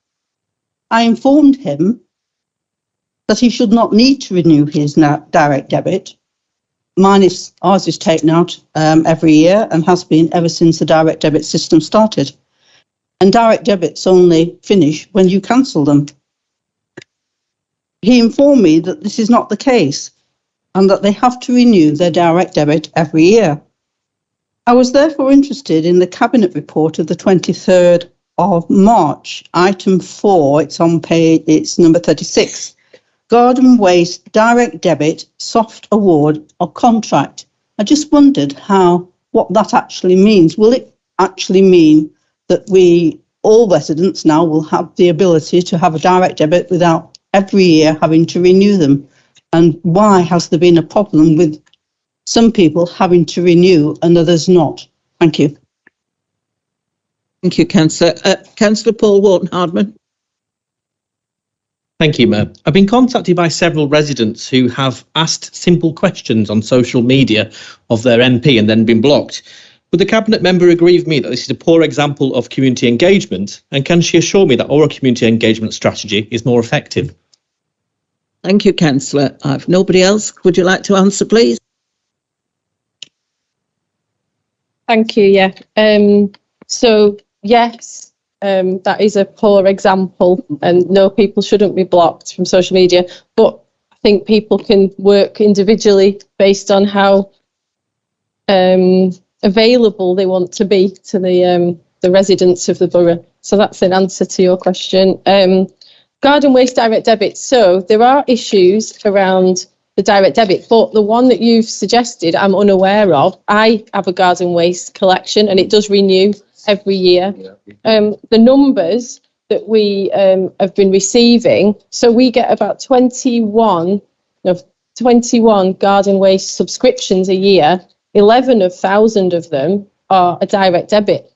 I informed him that he should not need to renew his direct debit. Ours is taken out every year and has been ever since the direct debit system started. And direct debits only finish when you cancel them. He informed me that this is not the case and that they have to renew their direct debit every year. I was therefore interested in the Cabinet report of the 23rd of March, item 4, it's number 36. Garden waste direct debit soft award or contract. I just wondered what that actually means. Will it actually mean that all residents now will have the ability to have a direct debit without every year having to renew them? And why has there been a problem with some people having to renew and others not? Thank you. Thank you, Councillor. Councillor Paul Wharton-Hardman. Thank you, Mayor. I've been contacted by several residents who have asked simple questions on social media of their MP and then been blocked. Would the Cabinet member agree with me that this is a poor example of community engagement? And can she assure me that our community engagement strategy is more effective? Thank you, Councillor. I've nobody else. Would you like to answer, please? Thank you, yeah. So, yes, that is a poor example and no, people shouldn't be blocked from social media. But I think people can work individually based on how available they want to be to the residents of the borough. So that's an answer to your question. Garden waste direct debit. So there are issues around the direct debit, but the one that you've suggested, I'm unaware of. I have a garden waste collection and it does renew every year. The numbers that we have been receiving, so we get about 21 garden waste subscriptions a year. 11,000 of them are a direct debit.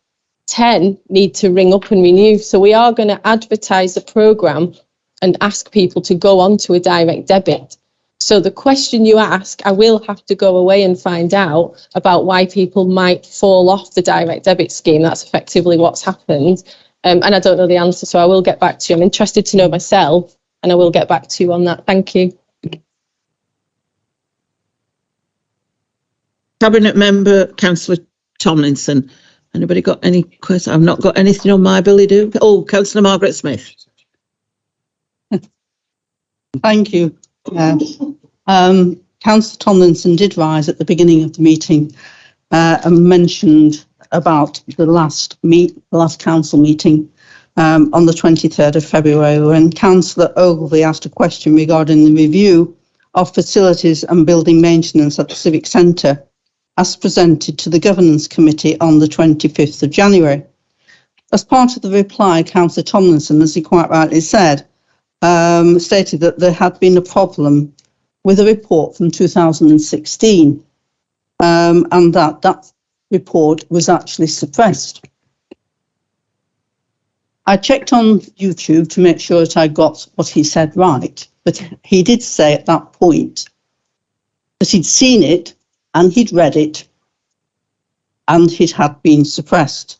10 need to ring up and renew. So we are going to advertise the programme and ask people to go on to a direct debit. So the question you ask, I will have to go away and find out about why people might fall off the direct debit scheme. That's effectively what's happened. And I don't know the answer, so I will get back to you. I'm interested to know myself and I will get back to you on that. Thank you. Cabinet Member, Councillor Tomlinson. Anybody got any questions? I've not got anything on my billy do. Oh, Councillor Margaret Smith. Thank you. Councillor Tomlinson did rise at the beginning of the meeting and mentioned about the last council meeting on the 23rd of February, when Councillor Ogilvie asked a question regarding the review of facilities and building maintenance at the Civic Centre as presented to the Governance Committee on the 25th of January. As part of the reply, Councillor Tomlinson, as he quite rightly said, stated that there had been a problem with a report from 2016 and that report was actually suppressed. I checked on YouTube to make sure that I got what he said right, but he did say at that point that he'd seen it and he'd read it and it had been suppressed.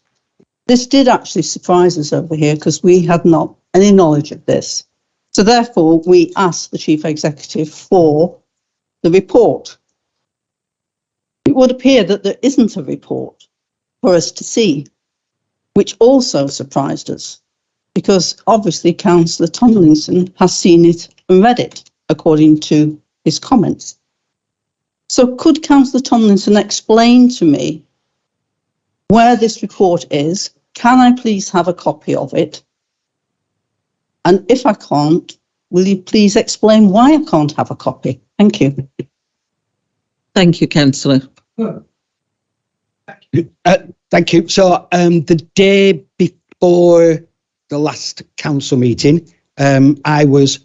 This did actually surprise us over here because we had not any knowledge of this. So therefore, we asked the Chief Executive for the report. It would appear that there isn't a report for us to see, which also surprised us, because obviously Councillor Tomlinson has seen it and read it, according to his comments. So could Councillor Tomlinson explain to me where this report is? Can I please have a copy of it? And if I can't, will you please explain why I can't have a copy? Thank you. Thank you, Councillor. Thank you. So the day before the last council meeting, I was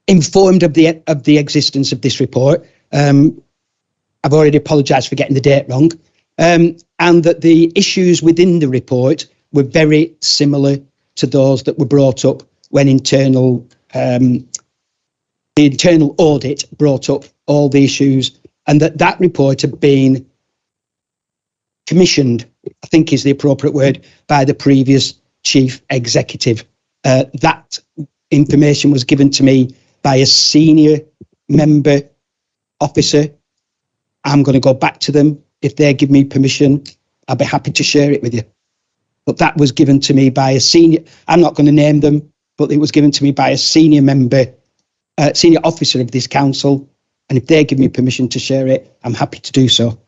informed of the existence of this report. I've already apologised for getting the date wrong, and that the issues within the report were very similar to those that were brought up when the internal audit brought up all the issues, and that report had been commissioned, I think is the appropriate word, by the previous chief executive. That information was given to me by a senior member officer. I'm going to go back to them. If they give me permission, I'll be happy to share it with you. But that was given to me by a senior, I'm not going to name them, but it was given to me by a senior member, senior officer of this council. And if they give me permission to share it, I'm happy to do so.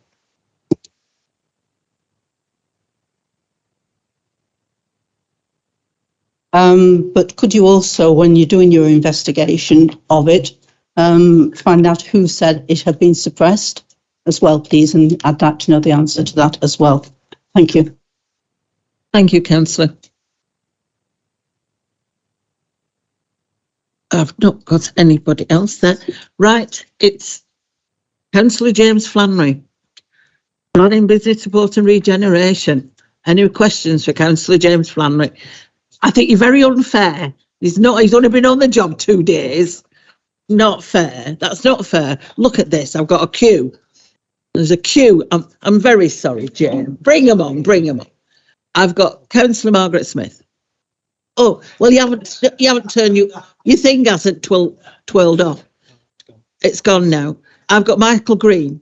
But could you also, when you're doing your investigation of it, find out who said it had been suppressed as well, please? And I'd like to know the answer to that as well. Thank you. Thank you, Councillor. I've not got anybody else there. Right, it's Councillor James Flannery. Planning, Business Support and Regeneration. Any questions for Councillor James Flannery? I think you're very unfair. He's only been on the job 2 days. Not fair. That's not fair. Look at this. I've got a queue. There's a queue. I'm very sorry, Jane. Bring them on. Bring them on. I've got Councillor Margaret Smith. Oh, well, you haven't turned your thing hasn't twirled off. It's gone now. I've got Michael Green.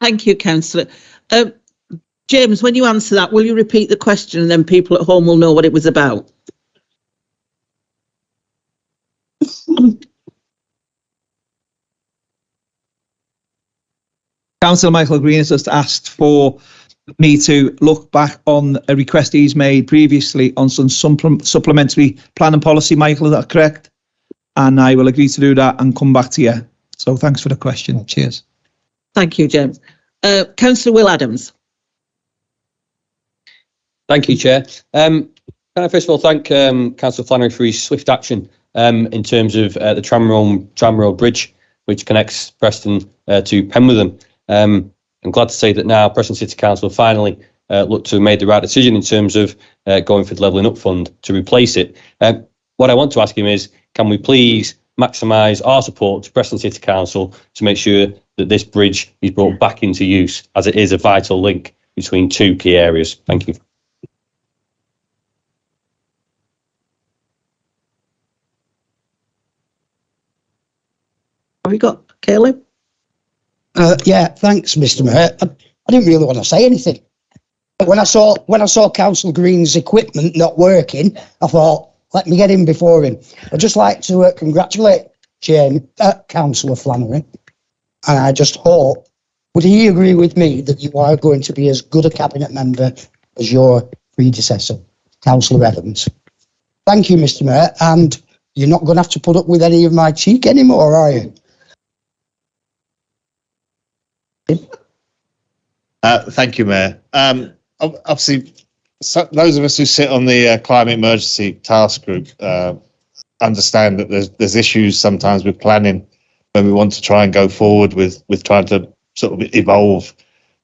Thank you, Councillor. James, when you answer that, will you repeat the question and then people at home will know what it was about? Councillor Michael Green has just asked for me to look back on a request he's made previously on some supplementary plan and policy. Michael, is that correct? And I will agree to do that and come back to you. So thanks for the question. Cheers. Thank you, James. Councillor Will Adams. Thank you, Chair. Can I first of all thank Councillor Flannery for his swift action in terms of the tram road bridge, which connects Preston to Penwitham. I'm glad to say that now Preston City Council finally looked to have made the right decision in terms of going for the Levelling Up Fund to replace it. What I want to ask him is, can we please maximise our support to Preston City Council to make sure that this bridge is brought back into use, as it is a vital link between two key areas. Thank you. Have we got Caleb? Yeah, thanks, Mr. Mayor. I didn't really want to say anything, but when I saw Councillor Green's equipment not working, I thought, let me get in before him. I'd just like to congratulate Councillor Flannery, and I just hope, would he agree with me that you are going to be as good a cabinet member as your predecessor, Councillor Evans? Thank you, Mr. Mayor, and you're not going to have to put up with any of my cheek anymore, are you? Thank you, Mayor. Obviously, those of us who sit on the Climate Emergency Task Group understand that there's issues sometimes with planning when we want to try and go forward with trying to sort of evolve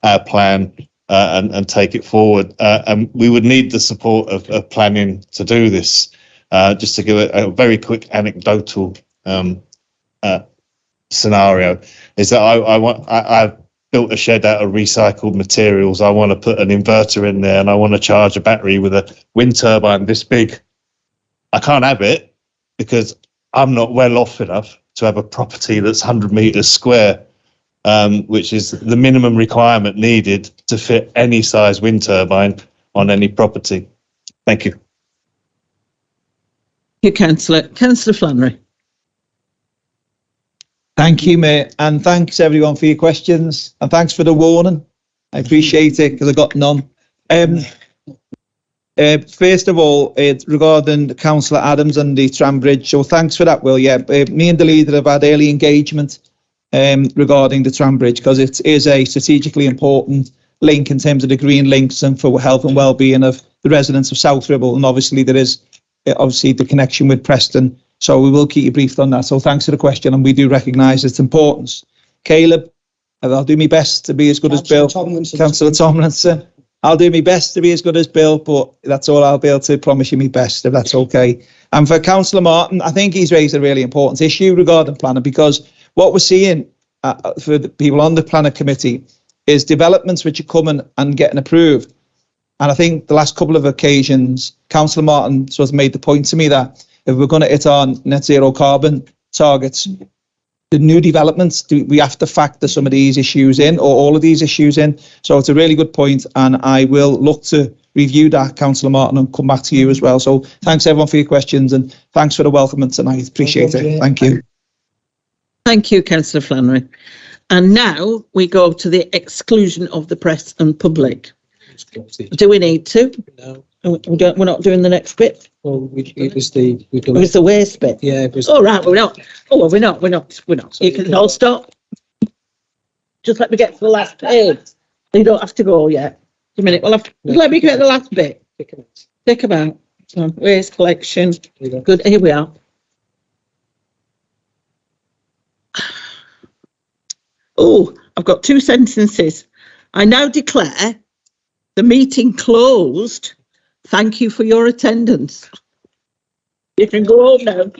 our plan and take it forward. And we would need the support of planning to do this. Just to give a very quick anecdotal scenario, is that I've built a shed out of recycled materials. I want to put an inverter in there and I want to charge a battery with a wind turbine this big. I can't have it because I'm not well off enough to have a property that's 100 metres square, which is the minimum requirement needed to fit any size wind turbine on any property. Thank you. You, Councillor. Councillor Flannery. Thank you, Mayor, and thanks everyone for your questions, and thanks for the warning. I appreciate it because I got none. First of all, regarding Councillor Adams and the tram bridge, so thanks for that, Will. Yeah, me and the leader have had early engagement regarding the tram bridge because it is a strategically important link in terms of the green links and for health and well-being of the residents of South Ribble, and obviously there is obviously the connection with Preston. So we will keep you briefed on that. So thanks for the question, and we do recognise its importance. Caleb, I'll do my best to be as good as Bill. Councillor Tomlinson, I'll do my best to be as good as Bill, but that's all I'll be able to promise you my best, if that's okay. And for Councillor Martin, I think he's raised a really important issue regarding planning, because what we're seeing for the people on the planning committee is developments which are coming and getting approved. And I think the last couple of occasions, Councillor Martin sort of made the point to me that if we're going to hit our net zero carbon targets, the new developments, we have to factor some of these issues in, or all of these issues in. So it's a really good point, and I will look to review that, Councillor Martin, and come back to you as well. So thanks everyone for your questions, and thanks for the welcome tonight. Appreciate it. Thank you. Thank you, Councillor Flannery. And now we go to the exclusion of the press and public. Do we need to? No. We're not doing the next bit. Well, it was the waste bit. Yeah, it was. Oh, right, we're not. Oh, we're not. You can all stop. Just let me get to the last page. You don't have to go yet. A minute. Well, let me get the last bit. Think about waste collection. Good. Here we are. Oh, I've got two sentences. I now declare the meeting closed. Thank you for your attendance. You can go home now.